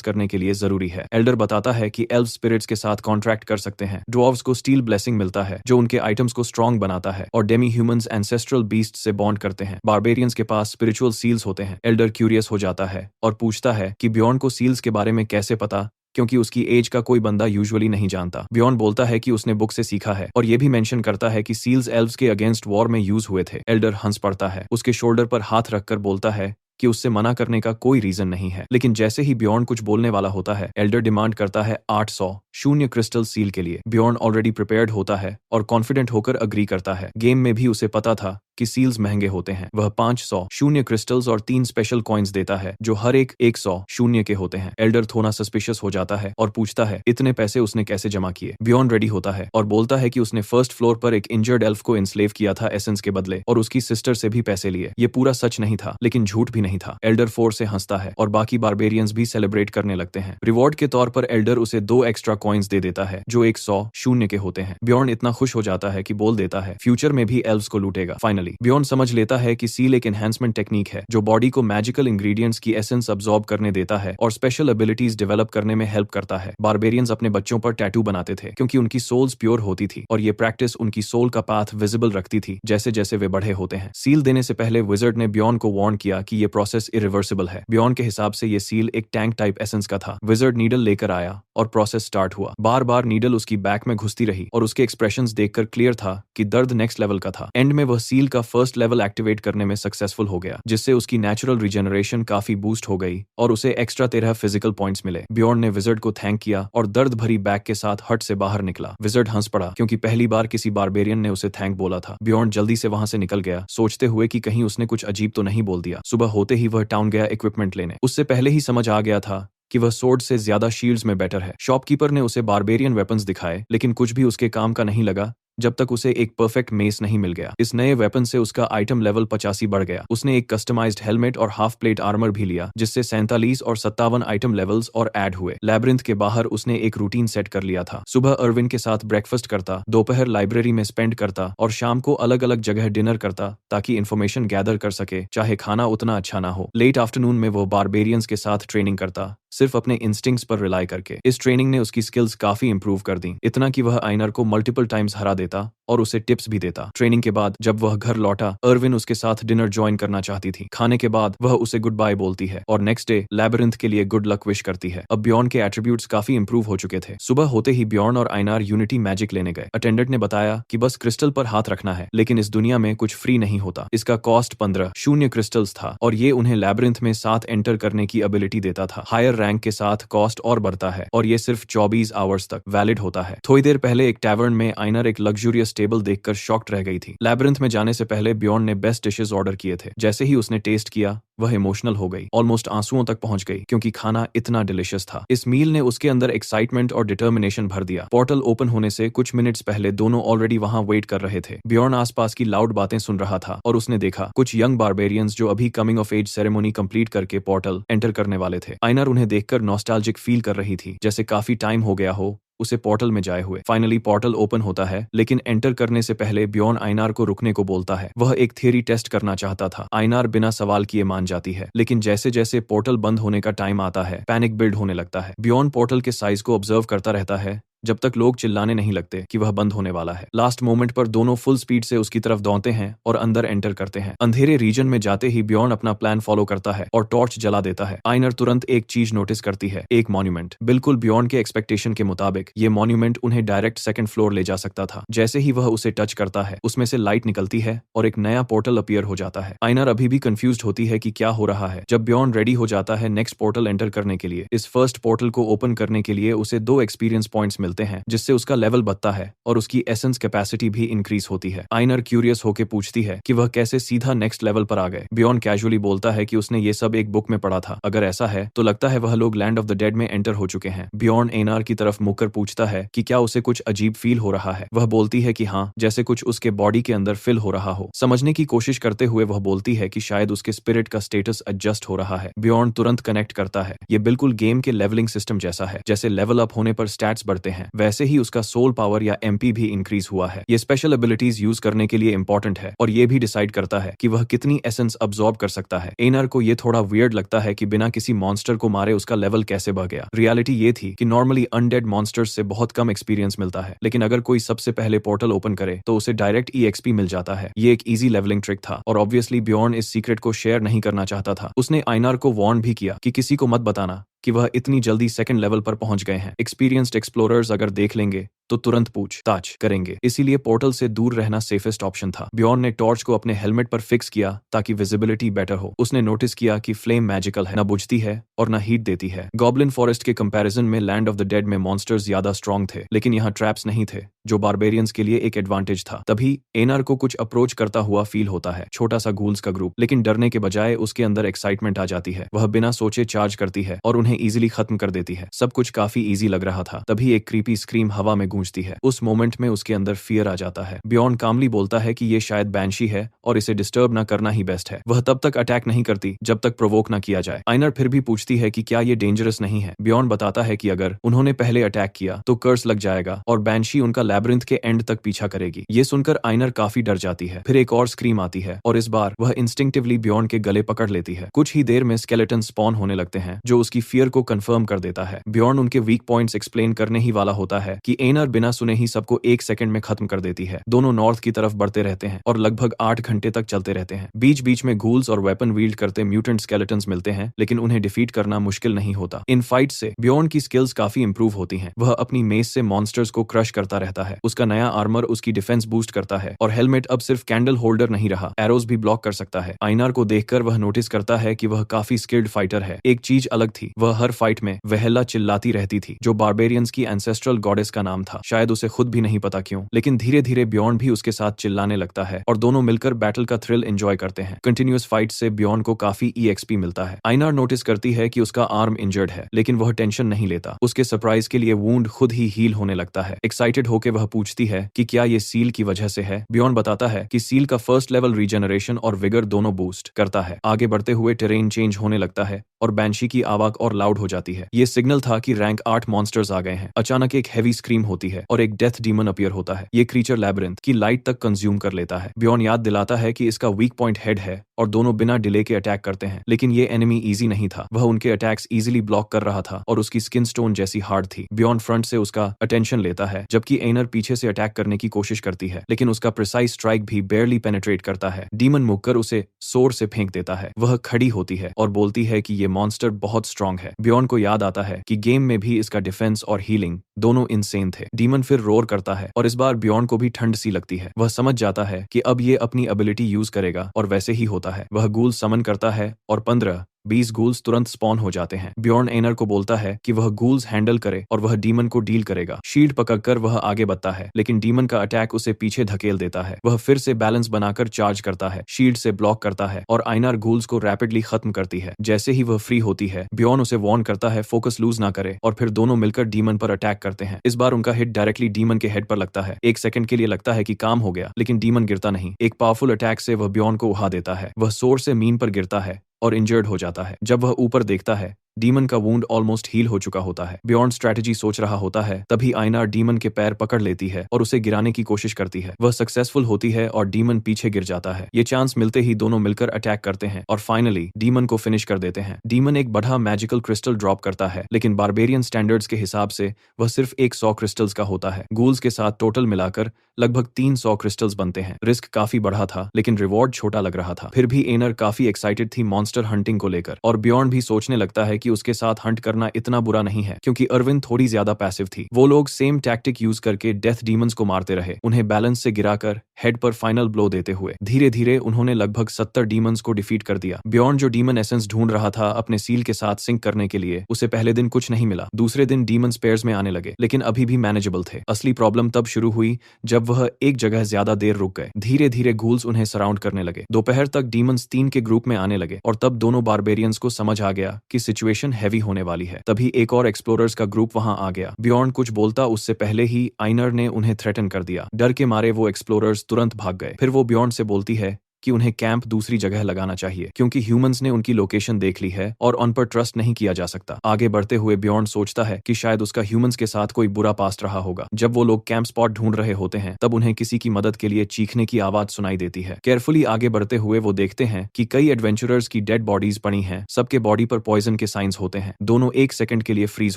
करने के लिए जरूरी है। एल्डर बताता है कि एल्फ स्पिरिट्स के साथ कॉन्ट्रैक्ट कर सकते हैं। ड्वार्व्स को स्टील ब्लेसिंग मिलता है जो उनके आइटम्स को स्ट्रॉन्ग बनाता है और डेमी ह्यूमंस एंसेस्ट्रल बीस्ट से बॉन्ड करते हैं। बारबेरियंस के पास स्पिरिचुअल सील्स होते हैं। एल्डर क्यूरियस हो जाता है और पूछता है कि ब्यॉर्न को सील्स के बारे में कैसे पता, क्योंकि उसकी एज का कोई बंदा यूजुअली नहीं जानता। ब्यॉर्न बोलता है कि उसने बुक से सीखा है और ये भी मेंशन करता है कि सील्स एल्व्स के अगेंस्ट वॉर में यूज हुए थे। एल्डर हंस पड़ता है, उसके शोल्डर पर हाथ रखकर बोलता है कि उससे मना करने का कोई रीजन नहीं है। लेकिन जैसे ही ब्यॉर्न कुछ बोलने वाला होता है, एल्डर डिमांड करता है 800 शून्य क्रिस्टल सील के लिए। ब्यॉर्न ऑलरेडी प्रिपेयर्ड होता है और कॉन्फिडेंट होकर अग्री करता है। गेम में भी उसे पता था कि सील्स महंगे होते हैं। वह 500 शून्य क्रिस्टल्स और 3 स्पेशल कॉइन्स देता है जो हर एक 100 शून्य के होते हैं। एल्डर थोड़ा सस्पिशियस हो जाता है और पूछता है इतने पैसे उसने कैसे जमा किए। ब्यॉर्न रेडी होता है और बोलता है कि उसने फर्स्ट फ्लोर पर एक इंजर्ड एल्फ को इंस्लेव किया था एसेंस के बदले और उसकी सिस्टर से भी पैसे लिए। ये पूरा सच नहीं था लेकिन झूठ भी नहीं था। एल्डर फोर से हंसता है और बाकी बारबेरियंस भी सेलिब्रेट करने लगते हैं। रिवॉर्ड के तौर पर एल्डर उसे 2 एक्स्ट्रा कॉइन्स दे देता है जो 100 शून्य के होते हैं। ब्यॉर्न इतना खुश हो जाता है कि बोल देता है फ्यूचर में भी एल्व्स को लूटेगा। फाइनली ब्यॉर्न समझ लेता है कि सील एक एनहांसमेंट टेक्निक है जो बॉडी को मैजिकल इंग्रेडिएंट्स की एसेंस अब्सॉर्ब करने देता है और स्पेशल एबिलिटीज डेवलप करने में हेल्प करता है। बारबेरियंस अपने बच्चों पर टैटू बनाते थे क्योंकि उनकी सोल्स प्योर होती थी और ये प्रैक्टिस उनकी सोल का पाथ विजिबल रखती थी जैसे जैसे वे बड़े होते हैं। सील देने से पहले विजर्ड ने ब्यॉर्न को वार्न किया कि ये प्रोसेस इरिवर्सिबल है। ब्यॉर्न के हिसाब से ये सील एक टैंक टाइप एसेंस का था। विजर्ड नीडल लेकर आया और प्रोसेस स्टार्ट हुआ। बार बार नीडल उसकी बैक में घुसती रही और उसके एक्सप्रेशंस देखकर क्लियर था कि दर्द नेक्स्ट लेवल का था। एंड में वह सील का फर्स्ट लेवल एक्टिवेट करने में सक्सेसफुल हो गया जिससे उसकी नेचुरल रिजेनरेशन काफी बूस्ट हो गई और उसे एक्स्ट्रा 13 फिजिकल पॉइंट्स मिले। ब्यॉर्न ने विजर्ड को थैंक किया और दर्द भरी बैक के साथ हट से बाहर निकला। विजर्ड हंस पड़ा क्योंकि पहली बार किसी बारबेरियन ने उसे थैंक बोला था। ब्यॉर्न जल्दी से वहां से निकल गया सोचते हुए कि कहीं उसने कुछ अजीब तो नहीं बोल दिया। सुबह होते ही वह टाउन गया इक्विपमेंट लेने। उससे पहले ही समझ आ गया था कि वह सोर्ड से ज्यादा शील्ड्स में बेटर है। शॉपकीपर ने उसे बारबेरियन वेपन्स दिखाए लेकिन कुछ भी उसके काम का नहीं लगा जब तक उसे एक परफेक्ट मेस नहीं मिल गया। इस नए वेपन से उसका आइटम लेवल 85 बढ़ गया। उसने एक कस्टमाइज्ड हेलमेट और हाफ प्लेट आर्मर भी लिया जिससे 47 और 57 आइटम लेवल्स और ऐड हुए। लैब्रिंथ के बाहर उसने एक रूटीन सेट कर लिया था। सुबह अर्विन के साथ ब्रेकफास्ट करता, दोपहर लाइब्रेरी में स्पेंड करता और शाम को अलग अलग जगह डिनर करता ताकि इन्फॉर्मेशन गैदर कर सके चाहे खाना उतना अच्छा ना हो। लेट आफ्टरनून में वो बारबेरियंस के साथ ट्रेनिंग करता सिर्फ अपने इंस्टिंक्ट्स पर रिलाई करके। इस ट्रेनिंग ने उसकी स्किल्स काफी इंप्रूव कर दी, इतना कि वह आइनर को मल्टीपल टाइम्स हरा देता और उसे टिप्स भी देता। ट्रेनिंग के बाद जब वह घर लौटा, अर्विन उसके साथ डिनर ज्वाइन करना चाहती थी। खाने के बाद वह उसे गुड बाय बोलती है और नेक्स्ट डे लैबिरिंथ के लिए गुड लक विश करती है। अब ब्यॉर्न के एट्रीब्यूट्स काफी इंप्रूव हो चुके थे। सुबह होते ही ब्यॉर्न और आइनार यूनिटी मैजिक लेने गए। अटेंडेंट ने बताया कि बस क्रिस्टल पर हाथ रखना है, लेकिन इस दुनिया में कुछ फ्री नहीं होता। इसका कॉस्ट 15 शून्य क्रिस्टल्स था और ये उन्हें लैबिरिंथ में साथ एंटर करने की एबिलिटी देता था। हायर रैंक के साथ कॉस्ट और बढ़ता है और ये सिर्फ 24 आवर्स तक वैलिड होता है। थोड़ी देर पहले एक टैवर्न में आइनर एक लग्जूरियस टेबल देखकर शॉक्ड रह गई थी। लैबिरिंथ में जाने से पहले ब्यॉर्न ने बेस्ट डिशेस ऑर्डर किए थे। जैसे ही उसने टेस्ट किया वह इमोशनल हो गई, ऑलमोस्ट आंसुओं तक पहुंच गई क्योंकि खाना इतना डिलिशियस था। इस मील ने उसके अंदर एक्साइटमेंट और डिटर्मिनेशन भर दिया। पोर्टल ओपन होने से कुछ मिनट्स पहले दोनों ऑलरेडी वहां वेट कर रहे थे। ब्यॉर्न आसपास की लाउड बातें सुन रहा था और उसने देखा कुछ यंग बारबेरियंस जो अभी coming of age ceremony complete करके पोर्टल एंटर करने वाले थे। आइनर उन्हें देखकर नॉस्टैल्जिक फील कर रही थी, जैसे काफी टाइम हो गया हो उसे पोर्टल में जाए हुए। फाइनली पोर्टल ओपन होता है, लेकिन एंटर करने से पहले ब्यॉर्न आइनार को रुकने को बोलता है। वह एक थियरी टेस्ट करना चाहता था। आइनार बिना सवाल किए मान जाती है, लेकिन जैसे जैसे पोर्टल बंद होने का टाइम आता है पैनिक बिल्ड होने लगता है। ब्यॉर्न पोर्टल के साइज को ऑब्जर्व करता रहता है जब तक लोग चिल्लाने नहीं लगते कि वह बंद होने वाला है। लास्ट मोमेंट पर दोनों फुल स्पीड से उसकी तरफ दौड़ते हैं और अंदर एंटर करते हैं। अंधेरे रीजन में जाते ही ब्यॉर्न अपना प्लान फॉलो करता है और टॉर्च जला देता है। आइनर तुरंत एक चीज नोटिस करती है, एक मॉन्यूमेंट। बिल्कुल ब्यॉर्न के एक्सपेक्टेशन के मुताबिक ये मॉन्यूमेंट उन्हें डायरेक्ट सेकंड फ्लोर ले जा सकता था। जैसे ही वह उसे टच करता है उसमें से लाइट निकलती है और एक नया पोर्टल अपीयर हो जाता है। आइनर अभी भी कंफ्यूज्ड होती है कि क्या हो रहा है। जब ब्यॉर्न रेडी हो जाता है नेक्स्ट पोर्टल एंटर करने के लिए, इस फर्स्ट पोर्टल को ओपन करने के लिए उसे 2 एक्सपीरियंस पॉइंट्स मिलते मिलते हैं जिससे उसका लेवल बढ़ता है और उसकी एसेंस कैपेसिटी भी इंक्रीज होती है। आइनर क्यूरियस होकर पूछती है कि वह कैसे सीधा नेक्स्ट लेवल पर आ गए। बियॉन कैजुअली बोलता है कि उसने ये सब एक बुक में पढ़ा था। अगर ऐसा है तो लगता है वह लोग लैंड ऑफ द डेड में एंटर हो चुके हैं। बियॉन एनार की तरफ मुड़कर पूछता है कि क्या उसे कुछ अजीब फील हो रहा है। वह बोलती है कि हाँ, जैसे कुछ उसके बॉडी के अंदर फिल हो रहा हो। समझने की कोशिश करते हुए वह बोलती है कि शायद उसके स्पिरिट का स्टेटस एडजस्ट हो रहा है। बियॉन तुरंत कनेक्ट करता है, ये बिल्कुल गेम के लेवलिंग सिस्टम जैसा है। जैसे लेवल अप होने पर स्टैट्स बढ़ते हैं, वैसे ही उसका सोल पावर या एमपी भी इंक्रीज हुआ है। ये स्पेशल एबिलिटीज यूज करने के लिए इंपॉर्टेंट है और ये भी डिसाइड करता है कि वह कितनी एसेंस अब्सॉर्ब कर सकता है। एनर को ये थोड़ा वियर्ड लगता है कि बिना किसी मॉन्स्टर को मारे उसका लेवल कैसे बढ़ गया। रियलिटी ये थी कि नॉर्मली अनडेड मॉन्स्टर्स से बहुत कम एक्सपीरियंस मिलता है, लेकिन अगर कोई सबसे पहले पोर्टल ओपन करे तो उसे डायरेक्ट EXP मिल जाता है। ये एक इजी लेवलिंग ट्रिक था और ऑब्वियसली बियॉन इस सीक्रेट को शेयर नहीं करना चाहता था। उसने आइनार को वार्न भी किया कि किसी को मत बताना कि वह इतनी जल्दी सेकंड लेवल पर पहुंच गए हैं। एक्सपीरियंस्ड एक्सप्लोरर्स अगर देख लेंगे तो तुरंत पूछताछ करेंगे, इसीलिए पोर्टल से दूर रहना सेफेस्ट ऑप्शन था। बियॉन ने टॉर्च को अपने हेलमेट पर फिक्स किया ताकि विजिबिलिटी बेटर हो। उसने नोटिस किया कि फ्लेम मैजिकल है, न बुझती है और न हीट देती है। गॉब्लिन फॉरेस्ट के कंपैरिजन में लैंड ऑफ द डेड में मॉन्स्टर्स ज्यादा स्ट्रॉन्ग थे, लेकिन यहाँ ट्रैप्स नहीं थे, जो बारबेरियंस के लिए एक एडवांटेज था। तभी एनर को कुछ अप्रोच करता हुआ फील होता है, छोटा सा गूल्स का ग्रुप, लेकिन डरने के बजाय उसके अंदर एक्साइटमेंट आ जाती है। वह बिना सोचे चार्ज करती है और उन्हें इजीली खत्म कर देती है। सब कुछ काफी इजी लग रहा था, तभी एक क्रीपी स्क्रीम हवा में गूंजती है। उस मोमेंट में उसके अंदर फियर आ जाता है। बियॉन कामली बोलता है कि ये शायद बैंशी है और इसे डिस्टर्ब ना करना ही बेस्ट है। वह तब तक अटैक नहीं करती जब तक प्रोवोक ना किया जाए। आइनर फिर भी पूछती है कि क्या ये डेंजरस नहीं है। बियॉन बताता है कि अगर उन्होंने पहले अटैक किया तो कर्स लग जाएगा और बैंशी उनका लैबिरिंथ के एंड तक पीछा करेगी। ये सुनकर आइनर काफी डर जाती है। फिर एक और स्क्रीम आती है और इस बार वह इंस्टिंक्टिवली बियॉन के गले पकड़ लेती है। कुछ ही देर में स्केलेटन स्पॉन होने लगते हैं जो उसकी फियर को कंफर्म कर देता है। बियॉन उनके वीक पॉइंट्स एक्सप्लेन करने ही वाला होता है कि एनर बिना सुने ही सबको 1 सेकंड में खत्म कर देती है। दोनों नॉर्थ की तरफ बढ़ते रहते हैं और लगभग 8 घंटे तक चलते रहते हैं। बीच बीच में घूल्स और वेपन वील्ड करते म्यूटेंट स्केलेटन्स मिलते हैं, लेकिन उन्हें डिफीट करना मुश्किल नहीं होता। इन फाइट से बियॉन की स्किल्स काफी इंप्रूव होती हैं। वह अपनी मेस से मॉन्स्टर्स को क्रश करता रहता है। उसका नया आर्मर उसकी डिफेंस बूस्ट करता है और हेलमेट अब सिर्फ कैंडल होल्डर नहीं रहा, एरोज भी ब्लॉक कर सकता है। आइनार को देखकर वह नोटिस करता है कि वह काफी स्किल्ड फाइटर है। एक चीज अलग थी, वह हर फाइट में वहेला चिल्लाती रहती थी, जो बारबेरियंस की एंसेस्ट्रल गॉडेस का नाम था। शायद उसे खुद भी नहीं पता क्यों, लेकिन धीरे धीरे बियॉन भी उसके साथ चिल्लाने लगता है और दोनों मिलकर बैटल का थ्रिल एंजॉय करते हैं। कंटिन्यूअस फाइट से बियॉन को काफी EXP मिलता है। आइनार नोटिस करती है कि उसका आर्म इंजर्ड है, लेकिन वह टेंशन नहीं लेता। उसके सरप्राइज के लिए वूंड खुद ही हील होने लगता है। एक्साइटेड होकर वह पूछती है कि क्या ये सील की वजह से है। बियॉन बताता है कि सील का फर्स्ट लेवल रीजनरेशन और विगर दोनों बूस्ट करता है। आगे बढ़ते हुए टेरेन चेंज होने लगता है और बैंशी की आवाज और लाउड हो जाती है। ये सिग्नल था कि रैंक 8 मॉन्स्टर्स आ गए हैं। अचानक एक हैवी स्क्रीम होती है और एक डेथ डीमन अपीयर होता है। ये क्रीचर लैबिरिंथ की लाइट तक कंज्यूम कर लेता है। बियॉन याद दिलाता है कि इसका वीक पॉइंट हेड है और दोनों बिना डिले के अटैक करते हैं, लेकिन ये एनिमी इजी नहीं था। वह उनके अटैक्स इजीली ब्लॉक कर रहा था और उसकी स्किन स्टोन जैसी हार्ड थी। बियॉन फ्रंट से उसका अटेंशन लेता है, जबकि एनर पीछे से अटैक करने की कोशिश करती है, लेकिन उसका प्रिसाइज स्ट्राइक भी बेयरली पेनिट्रेट करता है। डीमन मुड़कर उसे सोर से फेंक देता है। वह खड़ी होती है और बोलती है कि ये मॉन्स्टर बहुत स्ट्रॉन्ग है। बियॉन को याद आता है कि गेम में भी इसका डिफेंस और हीलिंग दोनों इनसेन थे। डीमन फिर रोर करता है और इस बार बियॉन को भी ठंड सी लगती है। वह समझ जाता है कि अब ये अपनी एबिलिटी यूज करेगा और वैसे ही होता है। वह गूल समन करता है और 15-20 गूल्स तुरंत स्पॉन हो जाते हैं। बियॉन एनर को बोलता है कि वह गूल्स हैंडल करे और वह डीमन को डील करेगा। शील्ड पकड़कर वह आगे बढ़ता है, लेकिन डीमन का अटैक उसे पीछे धकेल देता है। वह फिर से बैलेंस बनाकर चार्ज करता है, शील्ड से ब्लॉक करता है और आइनार गूल्स को रैपिडली खत्म करती है। जैसे ही वह फ्री होती है, बियॉन उसे वार्न करता है फोकस लूज ना करे और फिर दोनों मिलकर डीमन पर अटैक करते हैं। इस बार उनका हिट डायरेक्टली डीमन के हेड पर लगता है। एक सेकंड के लिए लगता है कि काम हो गया, लेकिन डीमन गिरता नहीं। एक पावरफुल अटैक से वह बियॉन को उड़ा देता है। वह सोर से मीन पर गिरता है और इंजर्ड हो जाता है। जब वह ऊपर देखता है, डीमन का वुंड ऑलमोस्ट हील हो चुका होता है। बियॉन स्ट्रैटेजी सोच रहा होता है, तभी आइनार डीमन के पैर पकड़ लेती है और उसे गिराने की कोशिश करती है। वह सक्सेसफुल होती है और डीमन पीछे गिर जाता है। ये चांस मिलते ही दोनों मिलकर अटैक करते हैं और फाइनली डीमन को फिनिश कर देते हैं। डीमन एक बड़ा मैजिकल क्रिस्टल ड्रॉप करता है, लेकिन बारबेरियन स्टैंडर्ड्स के हिसाब से वह सिर्फ 100 क्रिस्टल्स का होता है। गूल्स के साथ टोटल मिलाकर लगभग 300 क्रिस्टल्स बनते हैं। रिस्क काफी बढ़ा था, लेकिन रिवॉर्ड छोटा लग रहा था। फिर भी एनर काफी एक्साइटेड थी मॉन्स्टर हंटिंग को लेकर और बियॉन भी सोचने लगता है कि कि उसके साथ हंट करना इतना बुरा नहीं है क्योंकि अरविंद थोड़ी ज्यादा पैसिव थी। वो लोग सेम टैक्टिक यूज करके डेथ डीमंस को मारते रहे, उन्हें बैलेंस से गिराकर हेड पर फाइनल ब्लो देते हुए। धीरे धीरे उन्होंने लगभग 70 डीमंस को डिफीट कर दिया। बियॉन्ड जो डीमन एसेंस ढूंढ रहा था अपने सील के साथ सिंक करने के लिए, उसे पहले दिन कुछ नहीं मिला। दूसरे दिन डीमंस पेयर्स में आने लगे, लेकिन अभी भी मैनेजेबल थे। असली प्रॉब्लम तब शुरू हुई जब वह एक जगह ज्यादा देर रुक गए। धीरे धीरे घूल्स उन्हें सराउंड करने लगे। दोपहर तक डीमंस 3 के ग्रुप में आने लगे और तब दोनों बारबेरियंस को समझ आ गया कि सिचुएशन हैवी होने वाली है। तभी एक और एक्सप्लोरर्स का ग्रुप वहां आ गया। बियॉन्ड कुछ बोलता उससे पहले ही आइनर ने उन्हें थ्रेटन कर दिया। डर के मारे वो एक्सप्लोरर्स तुरंत भाग गए। फिर वो बियॉन्ड से बोलती है कि उन्हें कैंप दूसरी जगह लगाना चाहिए क्योंकि ह्यूमंस ने उनकी लोकेशन देख ली है और उन पर ट्रस्ट नहीं किया जा सकता। आगे बढ़ते हुए बियॉन्ड सोचता है कि शायद उसका ह्यूमंस के साथ कोई बुरा पास्ट रहा होगा। जब वो लोग कैंप स्पॉट ढूंढ रहे होते हैं तब उन्हें किसी की मदद के लिए चीखने की आवाज सुनाई देती है। केयरफुली आगे बढ़ते हुए वो देखते हैं कि कई एडवेंचरर्स की डेड बॉडीज पड़ी हैं। सबके बॉडी पर पॉइजन के साइंस होते हैं। दोनों एक सेकंड के लिए फ्रीज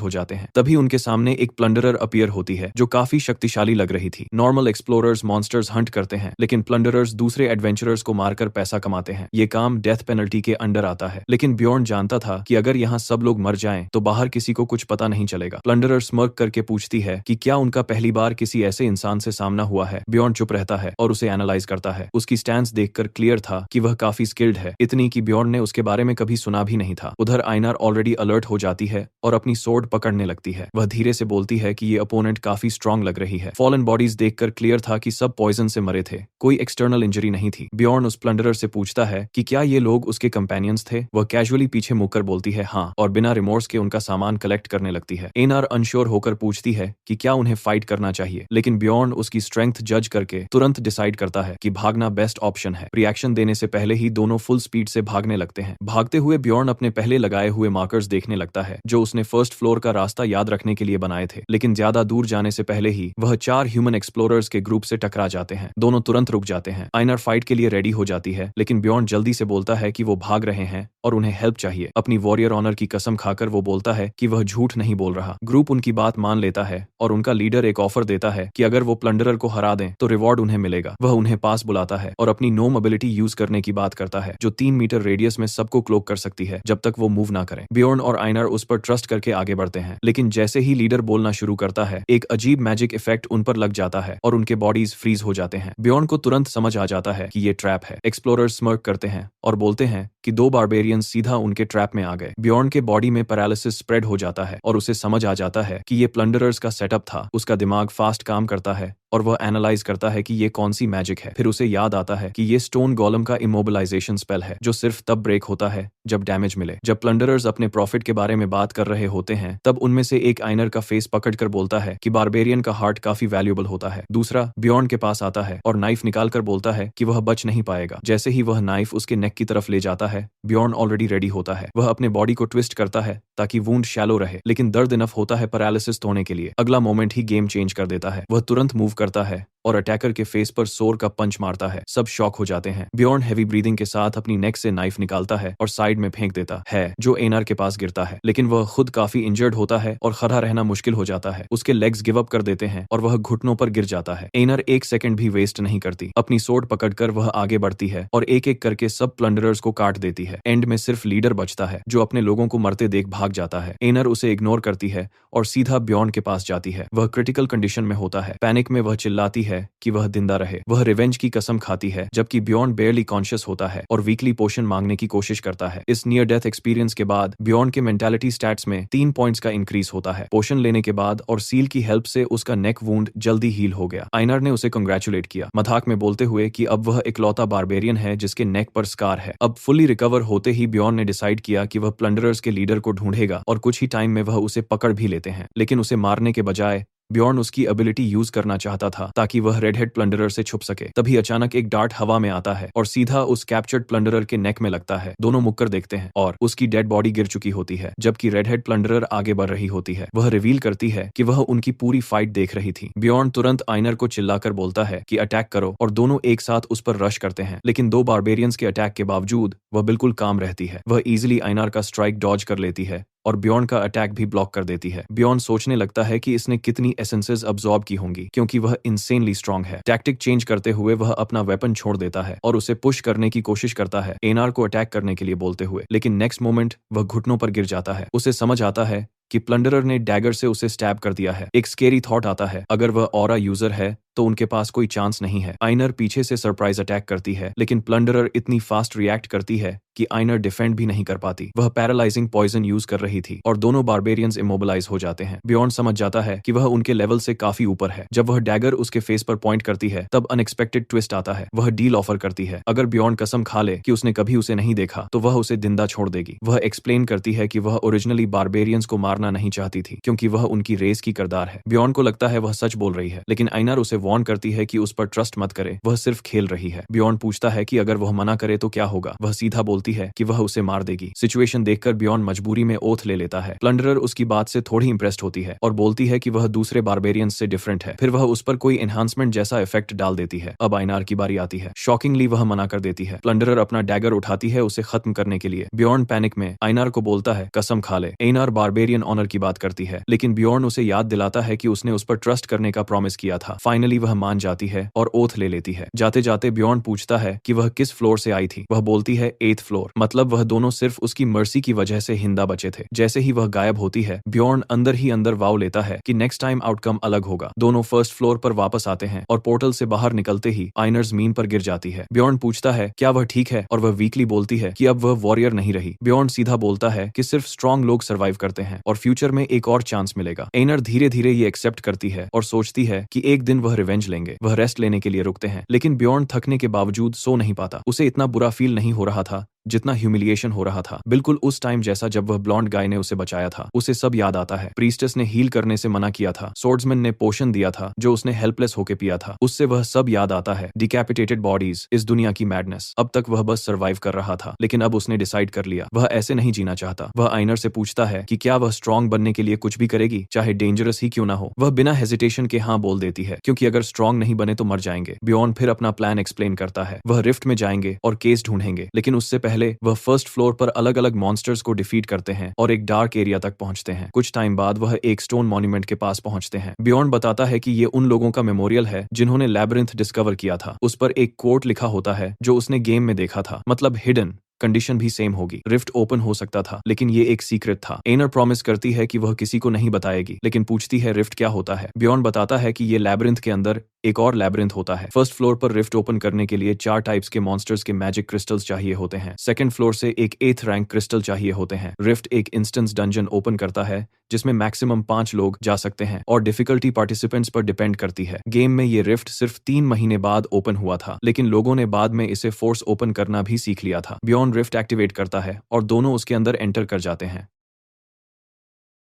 हो जाते हैं। तभी उनके सामने एक प्लंडरर अपीयर होती है जो काफी शक्तिशाली लग रही थी। नॉर्मल एक्सप्लोरर्स मॉन्स्टर्स हंट करते हैं, लेकिन प्लंडरर्स दूसरे एडवेंचरर्स को मारकर पैसा कमाते हैं। ये काम डेथ पेनल्टी के अंडर आता है, लेकिन बियॉन्ड जानता था कि अगर यहाँ सब लोग मर जाएं तो बाहर किसी को कुछ पता नहीं चलेगा। प्लंडरर स्मर्क करके पूछती है कि क्या उनका पहली बार किसी ऐसे इंसान से सामना हुआ है। बियॉन्ड चुप रहता है और उसे एनालाइज करता है। उसकी स्टैंस देखकर क्लियर था कि वह काफी स्किल्ड है, इतनी कि बियॉन्ड ने उसके बारे में कभी सुना भी नहीं था। उधर आइनर ऑलरेडी अलर्ट हो जाती है और अपनी सोर्ड पकड़ने लगती है। वह धीरे से बोलती है कि ये अपोनेंट काफी स्ट्रांग लग रही है। फॉलन बॉडीज देखकर क्लियर था कि सब पॉइजन से मरे थे, कोई एक्सटर्नल इंजरी नहीं थी। बियॉन्ड उस प्लंडरर से पूछता है कि क्या ये लोग उसके कंपेनियंस थे। वह कैजुअली पीछे मुड़कर बोलती है हाँ, और बिना रिमोर्स के उनका सामान कलेक्ट करने लगती है। एनआर अनश्योर होकर पूछती है कि क्या उन्हें फाइट करना चाहिए, लेकिन बियॉन्ड उसकी स्ट्रेंथ जज करके तुरंत डिसाइड करता है कि भागना बेस्ट ऑप्शन है। रिएक्शन देने से पहले ही दोनों फुल स्पीड से भागने लगते हैं। भागते हुए बियॉन्ड अपने पहले लगाए हुए मार्कर्स देखने लगता है जो उसने फर्स्ट फ्लोर का रास्ता याद रखने के लिए बनाए थे, लेकिन ज्यादा दूर जाने से पहले ही वह 4 ह्यूमन एक्सप्लोरर्स के ग्रुप से टकरा जाते हैं। दोनों तुरंत रुक जाते हैं। आइनर फाइट के लिए रेडी हो जाती है, लेकिन बियॉन्ड जल्दी से बोलता है कि वो भाग रहे हैं और उन्हें हेल्प चाहिए। अपनी वॉरियर ऑनर की कसम खाकर वो बोलता है कि वह झूठ नहीं बोल रहा। ग्रुप उनकी बात मान लेता है और उनका लीडर एक ऑफर देता है कि अगर वो प्लंडरर को हरा दें तो रिवॉर्ड उन्हें मिलेगा। वह उन्हें पास बुलाता है और अपनी नो मोबिलिटी यूज करने की बात करता है जो 3 मीटर रेडियस में सबको क्लोक कर सकती है जब तक वो मूव ना करें। बियॉन्ड और आइनर उस पर ट्रस्ट करके आगे बढ़ते हैं, लेकिन जैसे ही लीडर बोलना शुरू करता है एक अजीब मैजिक इफेक्ट उन पर लग जाता है और उनके बॉडीज फ्रीज हो जाते हैं। बियॉन्ड को तुरंत समझ आ जाता है कि ये ट्रैप है। एक्सप्लोरर्स स्मर्क करते हैं और बोलते हैं कि 2 बारबेरियंस सीधा उनके ट्रैप में आ गए। बियॉन्ड के बॉडी में पैरालिसिस स्प्रेड हो जाता है और उसे समझ आ जाता है कि ये प्लंडरर्स का सेटअप था। उसका दिमाग फास्ट काम करता है और वह एनालाइज करता है कि ये कौन सी मैजिक है। फिर उसे याद आता है कि ये स्टोन गोलम का इमोबिलाइजेशन स्पेल है जो सिर्फ तब ब्रेक होता है जब डैमेज मिले। जब प्लंडरर्स अपने प्रॉफिट के बारे में बात कर रहे होते हैं तब उनमें से एक आइनर का फेस पकड़कर बोलता है कि बारबेरियन का हार्ट काफी वैल्यूएबल होता है। दूसरा बियॉन्ड के पास आता है और नाइफ निकालकर बोलता है कि वह बच नहीं पाएगा। जैसे ही वह नाइफ उसके नेक की तरफ ले जाता है बियॉन्ड ऑलरेडी रेडी होता है। वह अपने बॉडी को ट्विस्ट करता है ताकि वुंड शैलो रहे, लेकिन दर्द इनफ होता है पैरालिसिस होने के लिए। अगला मोमेंट ही गेम चेंज कर देता है। वह तुरंत मूव करता है और अटैकर के फेस पर सोर का पंच मारता है। सब शॉक हो जाते हैं। बियॉन्ड हैवी ब्रीदिंग के साथ अपनी नेक से नाइफ निकालता है और साइड में फेंक देता है जो एनआर के पास गिरता है, लेकिन वह खुद काफी इंजर्ड होता है और खड़ा रहना मुश्किल हो जाता है। उसके लेग्स गिव अप कर देते हैं और वह घुटनों पर गिर जाता है। एनआर एक सेकंड भी वेस्ट नहीं करती। अपनी सोर्ड पकड़कर वह आगे बढ़ती है और एक एक करके सब प्लंडरर्स को काट देती है। एंड में सिर्फ लीडर बचता है जो अपने लोगों को मरते देख भाग जाता है। एनआर उसे इग्नोर करती है और सीधा बियॉन्ड के पास जाती है। वह क्रिटिकल कंडीशन में होता है। पैनिक में वह चिल्लाती है कि वह जिंदा रहे। वह रिवेंज की कसम खाती है जबकि बियॉन्ड बेयरली कॉन्शियस होता है और वीकली पोशन मांगने की कोशिश करता है। इस नियर डेथ एक्सपीरियंस के बाद बियॉन्ड के मेंटालिटी स्टैट्स में 3 पॉइंट्स का इंक्रीज होता है। पोशन लेने के बाद और सील की हेल्प से उसका नेक वुंड जल्दी हील हो गया। आइनर ने उसे कंग्रेचुलेट किया, मजाक में बोलते हुए कि अब वह इकलौता बारबेरियन है जिसके नेक पर स्कार है। अब फुल्ली रिकवर होते ही बियॉन्ड ने डिसाइड किया कि वह प्लंडरर्स के लीडर को ढूंढेगा और कुछ ही टाइम में वह उसे पकड़ भी लेते हैं, लेकिन उसे मारने के बजाय बियॉन्ड उसकी एबिलिटी यूज करना चाहता था ताकि वह रेड हेड प्लंडरर से छुप सके। तभी अचानक एक डार्ट हवा में आता है और सीधा उस कैप्चर्ड प्लंडरर के नेक में लगता है। दोनों मुक्कर देखते हैं और उसकी डेड बॉडी गिर चुकी होती है जबकि रेड हेड प्लंडरर आगे बढ़ रही होती है। वह रिवील करती है कि वह उनकी पूरी फाइट देख रही थी। बियॉन्ड तुरंत आइनर को चिल्लाकर बोलता है कि अटैक करो और दोनों एक साथ उस पर रश करते हैं, लेकिन 2 बारबेरियंस के अटैक के बावजूद वह बिल्कुल काम रहती है। वह इजिली आइनर का स्ट्राइक डॉज कर लेती है और बियॉन का अटैक भी ब्लॉक कर देती है। बियॉन सोचने लगता है कि इसने कितनी एसेंसेस अब्सॉर्ब की होंगी क्योंकि वह इंसेनली स्ट्रांग है। टैक्टिक चेंज करते हुए वह अपना वेपन छोड़ देता है और उसे पुश करने की कोशिश करता है एनार को अटैक करने के लिए बोलते हुए, लेकिन नेक्स्ट मोमेंट वह घुटनों पर गिर जाता है। उसे समझ आता है कि प्लंडरर ने डैगर से उसे स्टैब कर दिया है। एक स्केरी थॉट आता है, अगर वह ऑरा यूजर है तो उनके पास कोई चांस नहीं है। आइनर पीछे से सरप्राइज अटैक करती है, लेकिन प्लंडरर इतनी फास्ट रिएक्ट करती है कि आइनर डिफेंड भी नहीं कर पाती। वह पैरालाइजिंग पॉइजन यूज कर रही थी और दोनों बारबेरियंस इमोबिलाइज हो जाते हैं। बियॉन समझ जाता है कि वह उनके लेवल से काफी ऊपर है। जब वह डैगर उसके फेस पर पॉइंट करती है तब अनएक्सपेक्टेड ट्विस्ट आता है। वह डील ऑफर करती है, अगर बियॉन कसम खा ले कि उसने कभी उसे नहीं देखा तो वह उसे जिंदा छोड़ देगी। वह एक्सप्लेन करती है कि वह ओरिजिनली बारबेरियंस को मारना नहीं चाहती थी क्योंकि वह उनकी रेस की किरदार है। बियॉन को लगता है वह सच बोल रही है, लेकिन आइनर उसे वार्न करती है कि उस पर ट्रस्ट मत करे, वह सिर्फ खेल रही है। बियॉन पूछता है कि अगर वह मना करे तो क्या होगा। वह सीधा बोलती है कि वह उसे मार देगी। सिचुएशन देखकर बियॉन मजबूरी में ओथ ले लेता है। प्लंडरर उसकी बात से थोड़ी इंप्रेस्ड होती है और बोलती है कि वह दूसरे बारबेरियंस से डिफरेंट है। फिर वह उस पर कोई एनहांसमेंट जैसा इफेक्ट डाल देती है। अब आइनार की बारी आती है। शॉकिंगली वह मना कर देती है। प्लंडरर अपना डैगर उठाती है उसे खत्म करने के लिए। बियॉन पैनिक में आइनार को बोलता है कसम खा ले। आइनार बारबेरियन ऑनर की बात करती है, लेकिन बियॉन उसे याद दिलाता है कि उसने उस पर ट्रस्ट करने का प्रॉमिस किया था। फाइनली वह मान जाती है और ओथ ले लेती है। जाते जाते बियॉन पूछता है कि वह किस फ्लोर से आई थी। वह बोलती है 8th फ्लोर, मतलब वह दोनों सिर्फ उसकी मर्सी की वजह से हिंदा बचे थे। जैसे ही वह गायब होती है बियॉन अंदर ही अंदर वाव लेता है कि नेक्स्ट टाइम आउटकम अलग होगा। दोनों फर्स्ट फ्लोर पर वापस आते हैं और पोर्टल से बाहर निकलते ही आइनर जमीन पर गिर जाती है। बियॉन पूछता है क्या वह ठीक है और वह वीकली बोलती है कि अब वह वॉरियर नहीं रही। बियॉन सीधा बोलता है कि सिर्फ स्ट्रॉन्ग लोग सर्वाइव करते हैं और फ्यूचर में एक और चांस मिलेगा। आइनर धीरे धीरे ये एक्सेप्ट करती है और सोचती है कि एक दिन वह रिवेंज लेंगे। वह रेस्ट लेने के लिए रुकते हैं, लेकिन बियॉन थकने के बावजूद सो नहीं पाता। उसे इतना बुरा फील नहीं हो रहा था जितना ह्यूमिलिएशन हो रहा था। बिल्कुल उस टाइम जैसा जब वह ब्लॉन्ड गाय ने उसे बचाया था। उसे सब याद आता है। प्रीस्टेस ने हील करने से मना किया था। सोर्ड्समैन ने पोशन दिया था जो उसने हेल्पलेस होके पिया था। उससे वह सब याद आता है। डिकैपिटेटेड बॉडीज, इस दुनिया की मैडनेस। अब तक वह बस सर्वाइव कर रहा था, लेकिन अब उसने डिसाइड कर लिया वह ऐसे नहीं जीना चाहता। वह आइनर से पूछता है कि क्या वह स्ट्रॉन्ग बनने के लिए कुछ भी करेगी, चाहे डेंजरस ही क्यों ना हो। वह बिना हेजिटेशन के हाँ बोल देती है, क्योंकि अगर स्ट्रॉन्ग नहीं बने तो मर जाएंगे। बियॉन फिर अपना प्लान एक्सप्लेन करता है। वह रिफ्ट में जाएंगे और केस ढूंढेंगे, लेकिन उससे पहले वह फर्स्ट फ्लोर पर अलग अलग मॉन्स्टर्स को डिफीट करते हैं और एक डार्क एरिया तक पहुंचते हैं। कुछ टाइम बाद वह एक स्टोन मॉन्यूमेंट के पास पहुंचते हैं। बियॉन बताता है कि ये उन लोगों का मेमोरियल है जिन्होंने लैबिरिंथ डिस्कवर किया था। उस पर एक कोट लिखा होता है जो उसने गेम में देखा था, मतलब हिडन। कंडीशन भी सेम होगी। रिफ्ट ओपन हो सकता था, लेकिन ये एक सीक्रेट था। एनर प्रॉमिस करती है कि वह किसी को नहीं बताएगी, लेकिन पूछती है रिफ्ट क्या होता है। बियॉन बताता है कि ये लैबिरिंथ के अंदर एक और लैबिरिंथ होता है। फर्स्ट फ्लोर पर रिफ्ट ओपन करने के लिए 4 टाइप्स के मॉन्स्टर्स के मैजिक क्रिस्टल्स चाहिए होते हैं। सेकंड फ्लोर से एक 8th रैंक क्रिस्टल चाहिए होते हैं। रिफ्ट एक इंस्टेंस डंजन ओपन करता है जिसमें मैक्सिमम 5 लोग जा सकते हैं और डिफिकल्टी पार्टिसिपेंट्स पर डिपेंड करती है। गेम में ये रिफ्ट सिर्फ 3 महीने बाद ओपन हुआ था, लेकिन लोगों ने बाद में इसे फोर्स ओपन करना भी सीख लिया था। बियॉन रिफ्ट एक्टिवेट करता है और दोनों उसके अंदर एंटर कर जाते हैं।